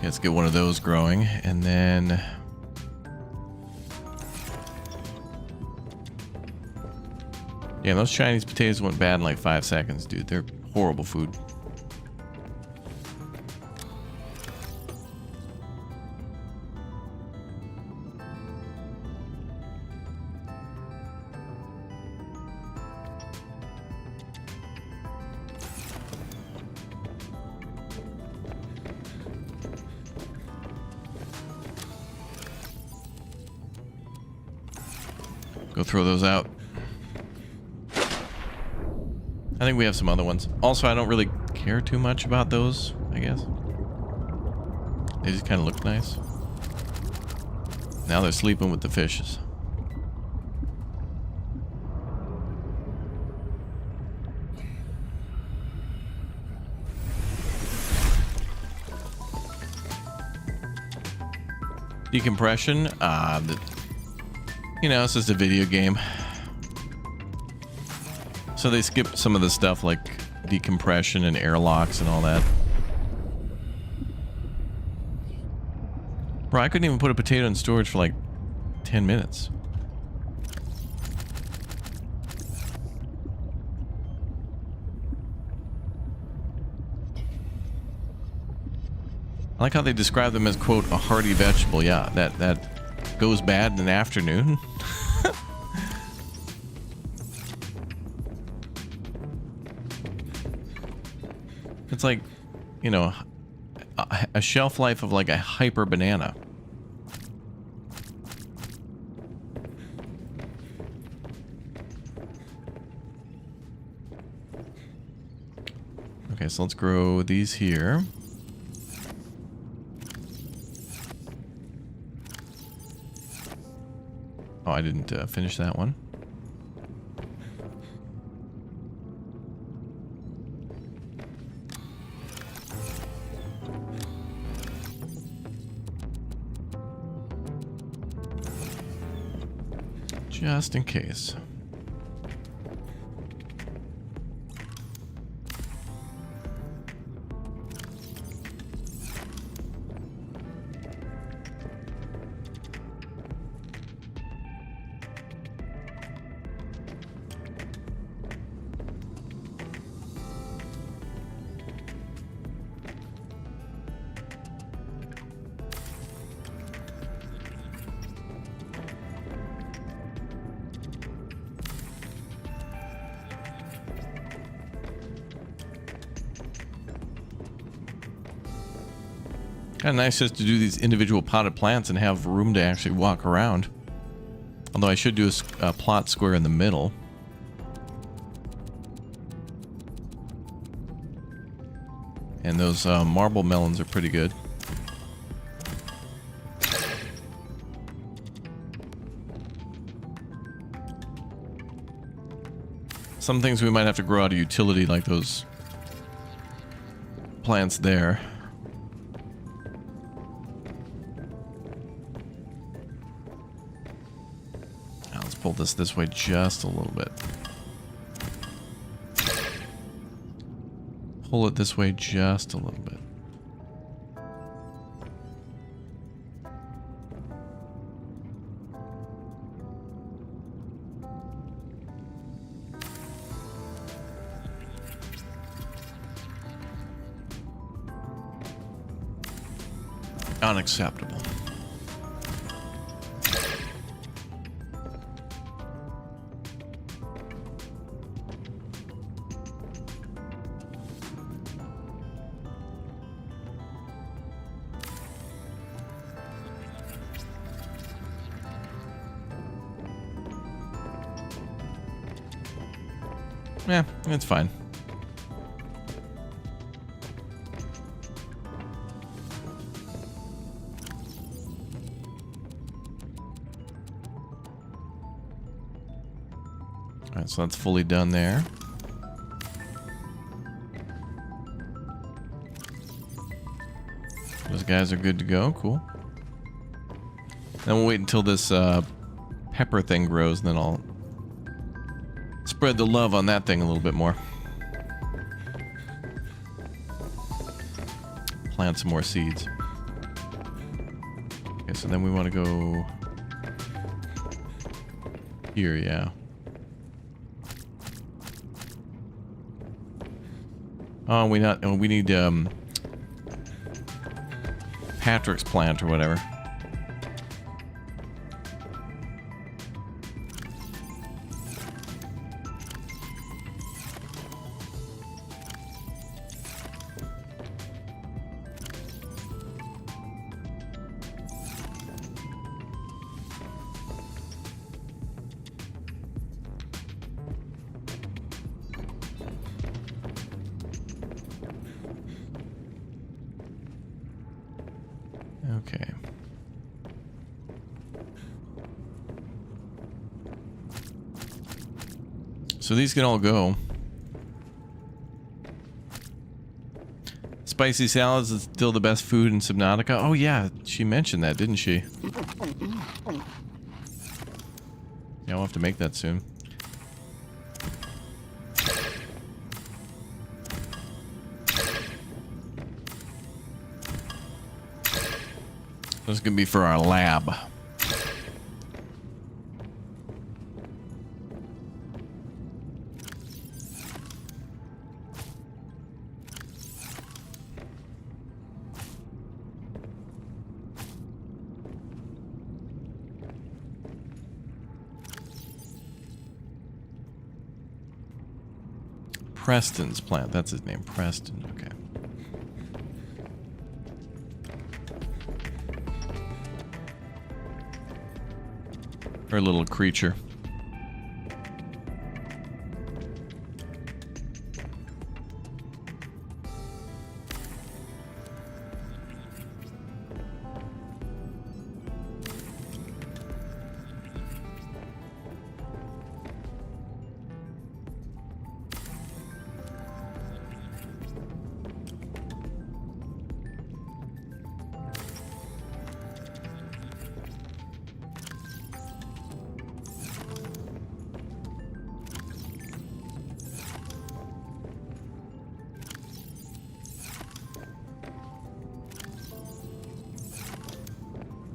Let's get one of those growing, and then yeah, those Chinese potatoes went bad in like 5 seconds, dude. They're horrible food. Go throw those out. I think we have some other ones. Also, I don't really care too much about those, I guess. They just kind of look nice. Now they're sleeping with the fishes. Decompression, you know, it's just a video game. So they skip some of the stuff like decompression and airlocks and all that. Bro, I couldn't even put a potato in storage for like 10 minutes. I like how they describe them as, quote, a hearty vegetable. Yeah, that goes bad in an afternoon. It's like, you know, a shelf life of like a hyper banana. Okay, so let's grow these here. Oh, I didn't finish that one. Just in case. Kind of nice just to do these individual potted plants and have room to actually walk around. Although I should do a plot square in the middle. And those marble melons are pretty good. Some things we might have to grow out of utility, like those plants there. Pull this way just a little bit. Pull it this way just a little bit. Unacceptable. Yeah, it's fine. Alright, so that's fully done there. Those guys are good to go. Cool. Then we'll wait until this pepper thing grows, and then I'll spread the love on that thing a little bit more. Plant some more seeds. Okay, so then we want to go here, yeah. Oh, we need Patrick's plant or whatever. Okay. So these can all go. Spicy salads is still the best food in Subnautica. Oh yeah, she mentioned that, didn't she? Yeah, we'll have to make that soon. This is gonna be for our lab. Preston's plant. That's his name. Preston. Okay. Her little creature.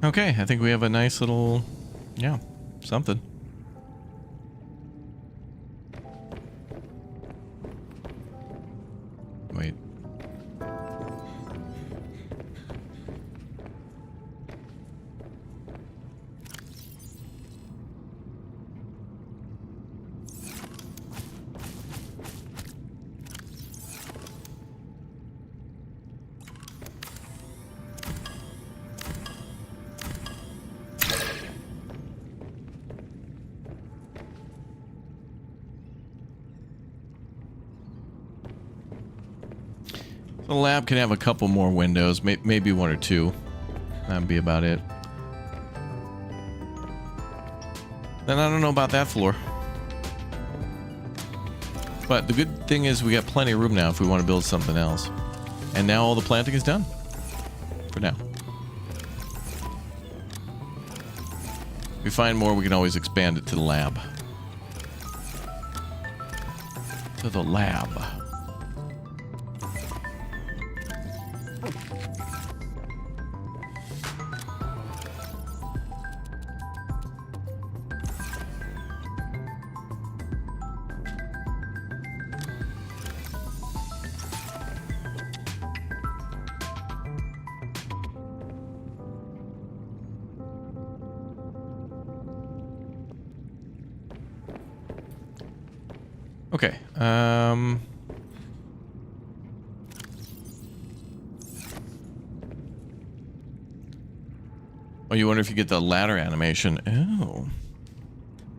Okay, I think we have a nice little, yeah, something. Wait. The lab can have a couple more windows, maybe one or two. That'd be about it. Then I don't know about that floor. But the good thing is we got plenty of room now if we want to build something else. And now all the planting is done. For now. If we find more, we can always expand it to the lab. To the lab. Okay. Oh, you wonder if you get the ladder animation. Oh.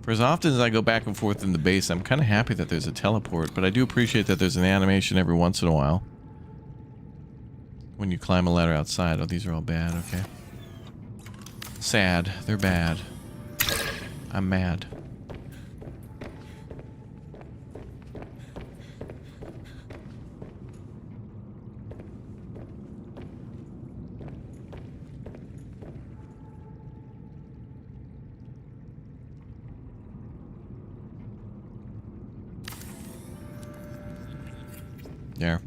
For as often as I go back and forth in the base, I'm kind of happy that there's a teleport, but I do appreciate that there's an animation every once in a while. When you climb a ladder outside. Oh, these are all bad, okay. Sad. They're bad. I'm mad. There.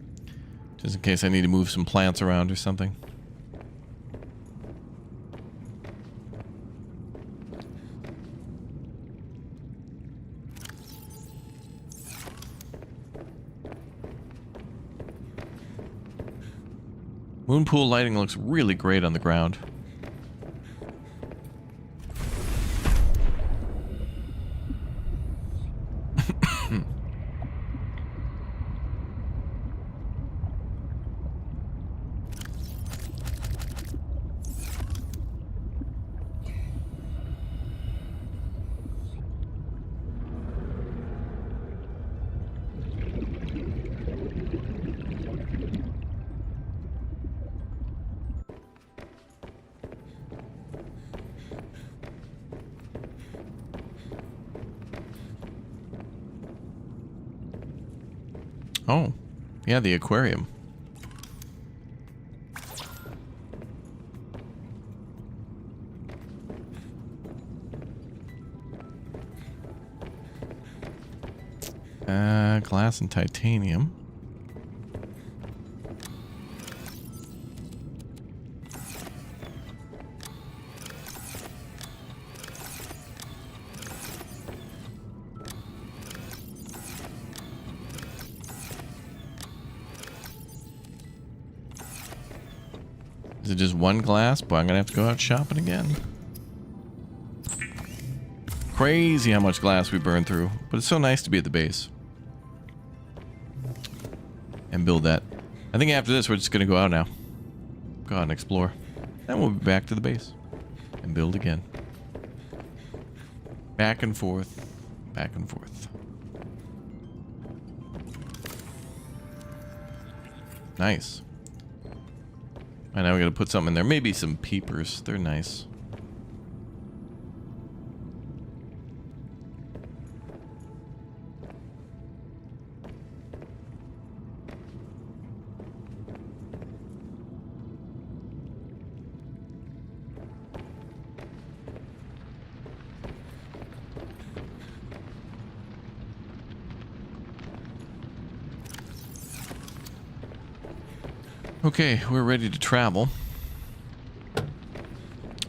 Just in case I need to move some plants around or something. Moon pool lighting looks really great on the ground. Oh, yeah, the aquarium. Glass and titanium. Is it just one glass? Boy, I'm gonna have to go out shopping again. Crazy how much glass we burn through. But it's so nice to be at the base. And build that. I think after this we're just gonna go out now. Go out and explore. Then we'll be back to the base. And build again. Back and forth. Back and forth. Nice. And now we gotta put something in there. Maybe some peepers. They're nice. Okay, we're ready to travel.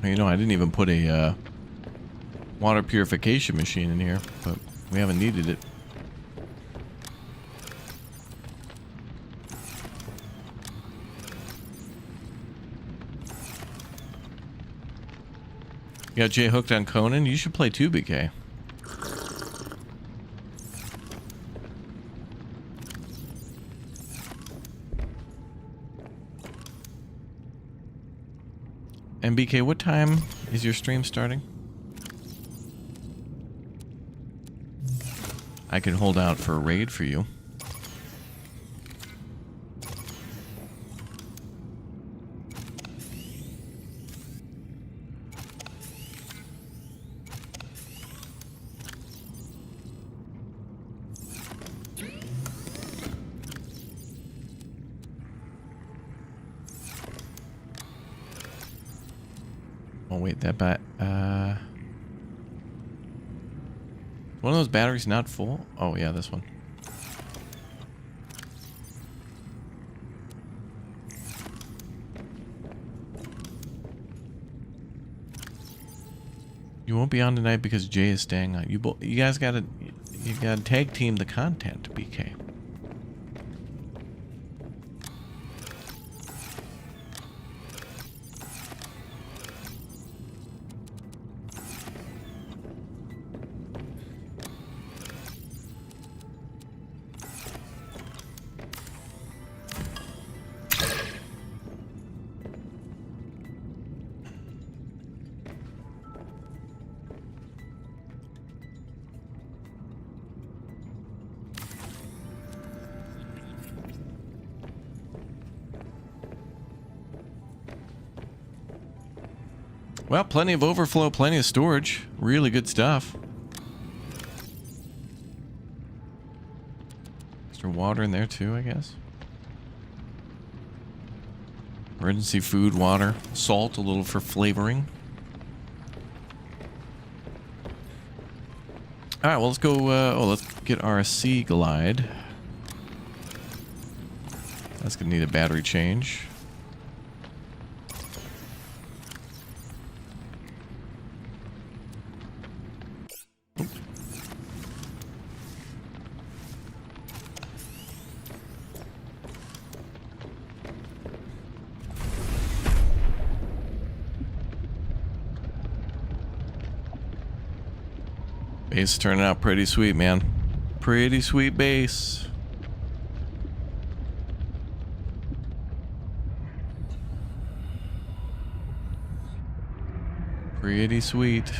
You know, I didn't even put a water purification machine in here, but we haven't needed it. You got Jay hooked on Conan? You should play 2BK. MBK, what time is your stream starting? I can hold out for a raid for you. Oh wait, that one of those batteries not full? Oh yeah, this one. You won't be on tonight because Jay is staying on. You guys gotta tag team the content, BK. Well, plenty of overflow, plenty of storage. Really good stuff. Extra water in there too, I guess. Emergency food, water, salt, a little for flavoring. All right, well, let's go. Let's get our sea glide. That's gonna need a battery change. Base turning out pretty sweet, man. Pretty sweet base. Pretty sweet.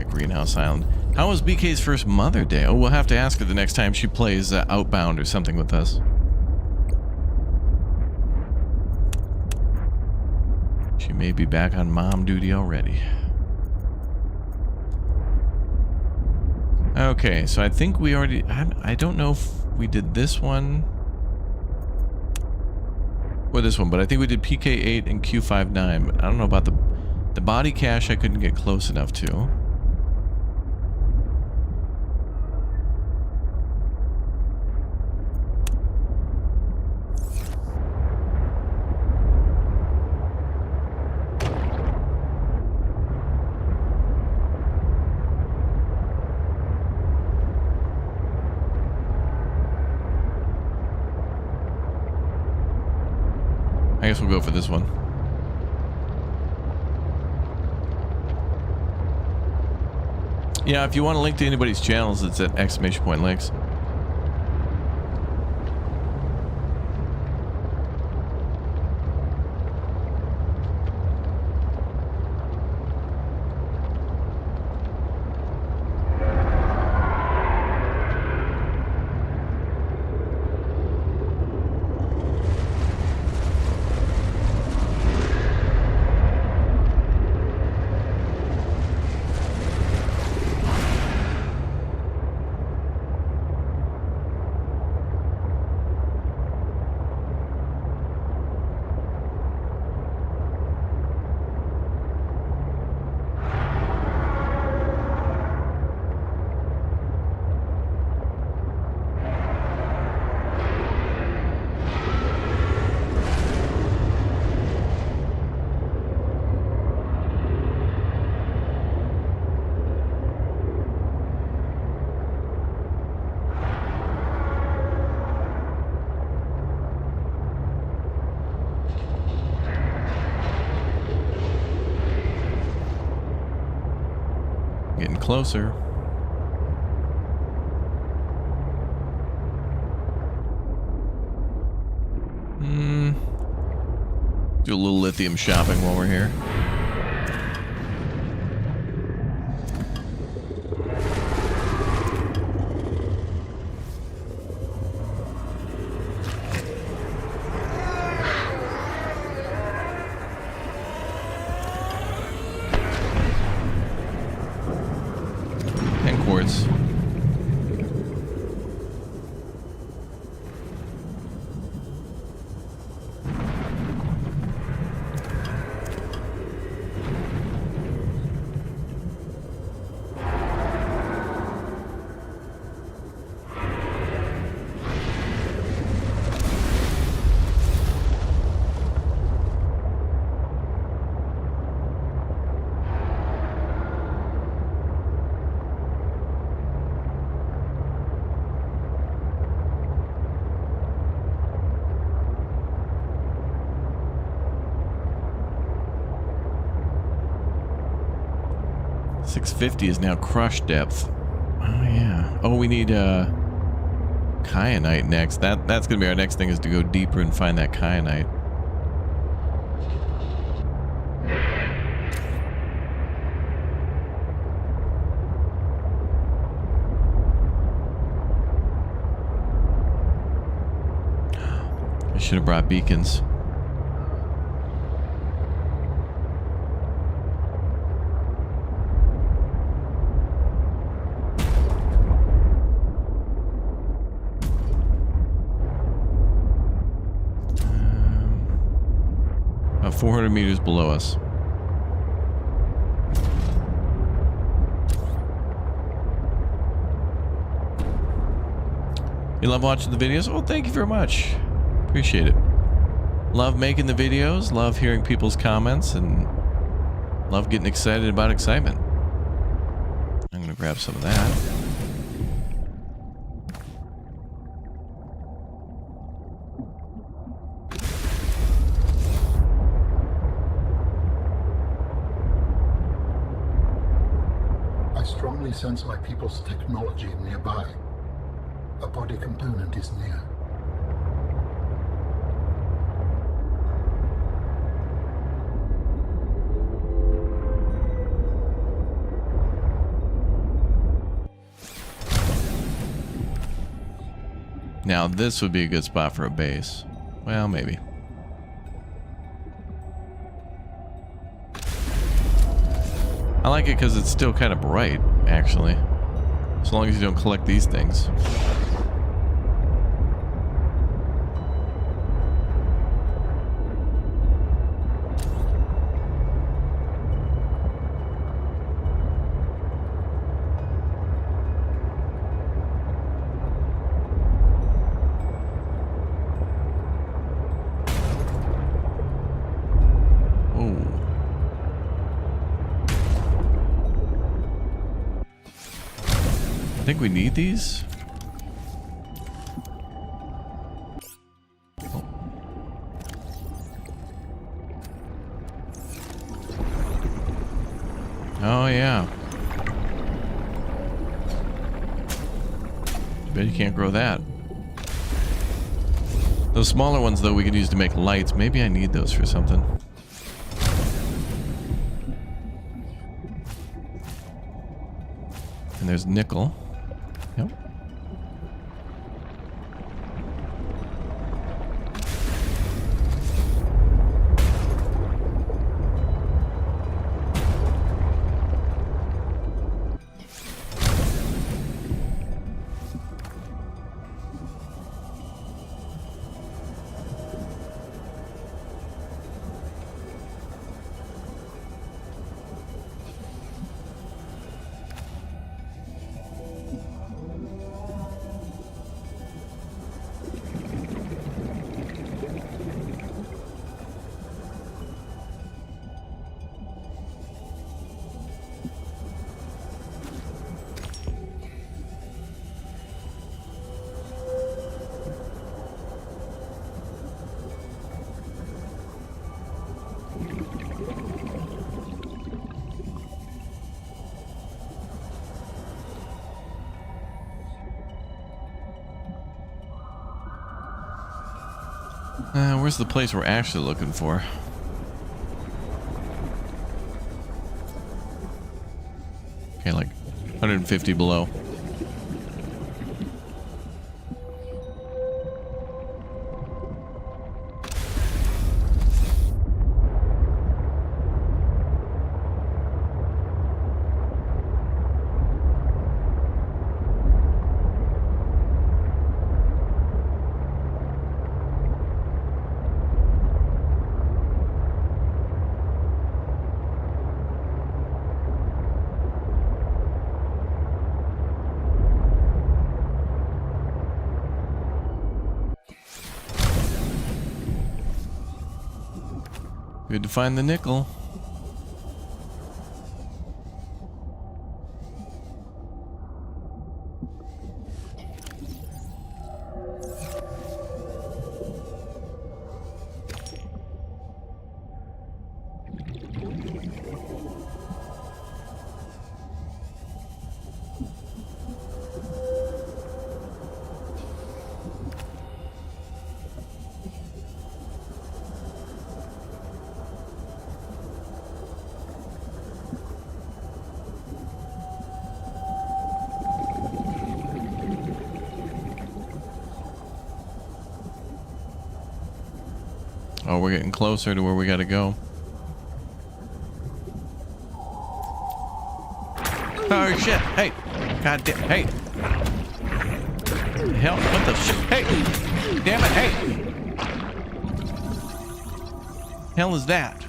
Greenhouse Island. How was BK's first Mother Day? Oh, we'll have to ask her the next time she plays Outbound or something with us. She may be back on mom duty already. Okay, so I think we already... I don't know if we did this one or this one, but I think we did PK8 and Q59, but I don't know about the body cache. I couldn't get close enough to. I guess we'll go for this one. Yeah, if you want to link to anybody's channels, it's at !links. Getting closer. Do a little lithium shopping while we're here. .650 is now crush depth. Oh yeah. Oh, we need kyanite next. That's gonna be our next thing, is to go deeper and find that kyanite. I should have brought beacons. About 400 meters below us. You love watching the videos? Oh, thank you very much. Appreciate it. Love making the videos, love hearing people's comments, and love getting excited about excitement. I'm gonna grab some of that. I strongly sense my people's technology nearby. A body component is near. Now this would be a good spot for a base. Well, maybe. I like it because it's still kind of bright, actually. As long as you don't collect these things. I think we need these. Oh yeah. Bet you can't grow that. Those smaller ones though we could use to make lights. Maybe I need those for something. And there's nickel. Yep. Where's the place we're actually looking for? Okay, like 150 below. Good to find the nickel. Oh, we're getting closer to where we gotta go. Oh shit! Hey! God damn! Hey! Hell! What the shit? Hey! Damn it! Hey! Hell is that?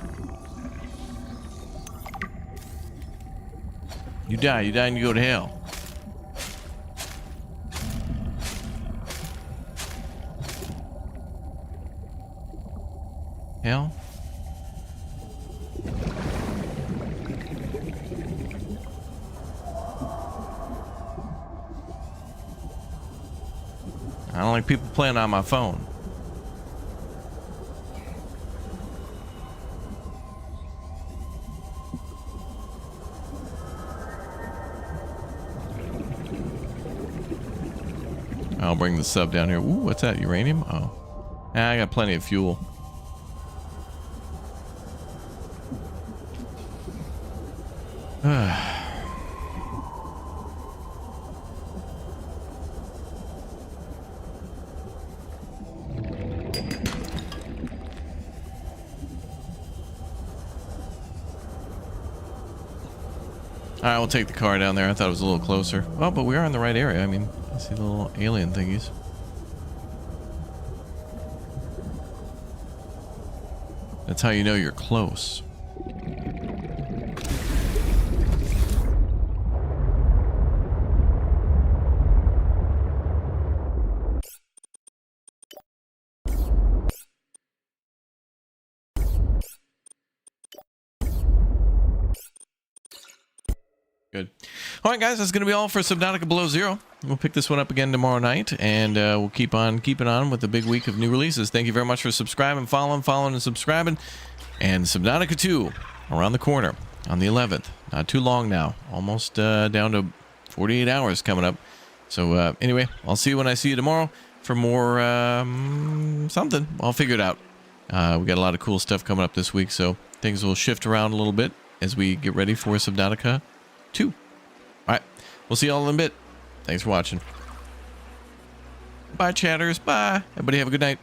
You die. You die and you go to hell. Hell? I don't like people playing on my phone. I'll bring the sub down here. Ooh, what's that? Uranium? Oh. I got plenty of fuel. Alright, we'll take the car down there. I thought it was a little closer. Oh, but we are in the right area. I mean, I see the little alien thingies. That's how you know you're close. Good. All right, guys, that's going to be all for Subnautica Below Zero. We'll pick this one up again tomorrow night, and we'll keep on keeping on with the big week of new releases. Thank you very much for subscribing, following, and subscribing. And Subnautica 2 around the corner on the 11th. Not too long now. Almost down to 48 hours coming up. So anyway, I'll see you when I see you tomorrow for more something. I'll figure it out. We got a lot of cool stuff coming up this week, so things will shift around a little bit as we get ready for Subnautica 2. All right, we'll see you all in a bit. Thanks for watching. Bye, chatters. Bye. Everybody have a good night.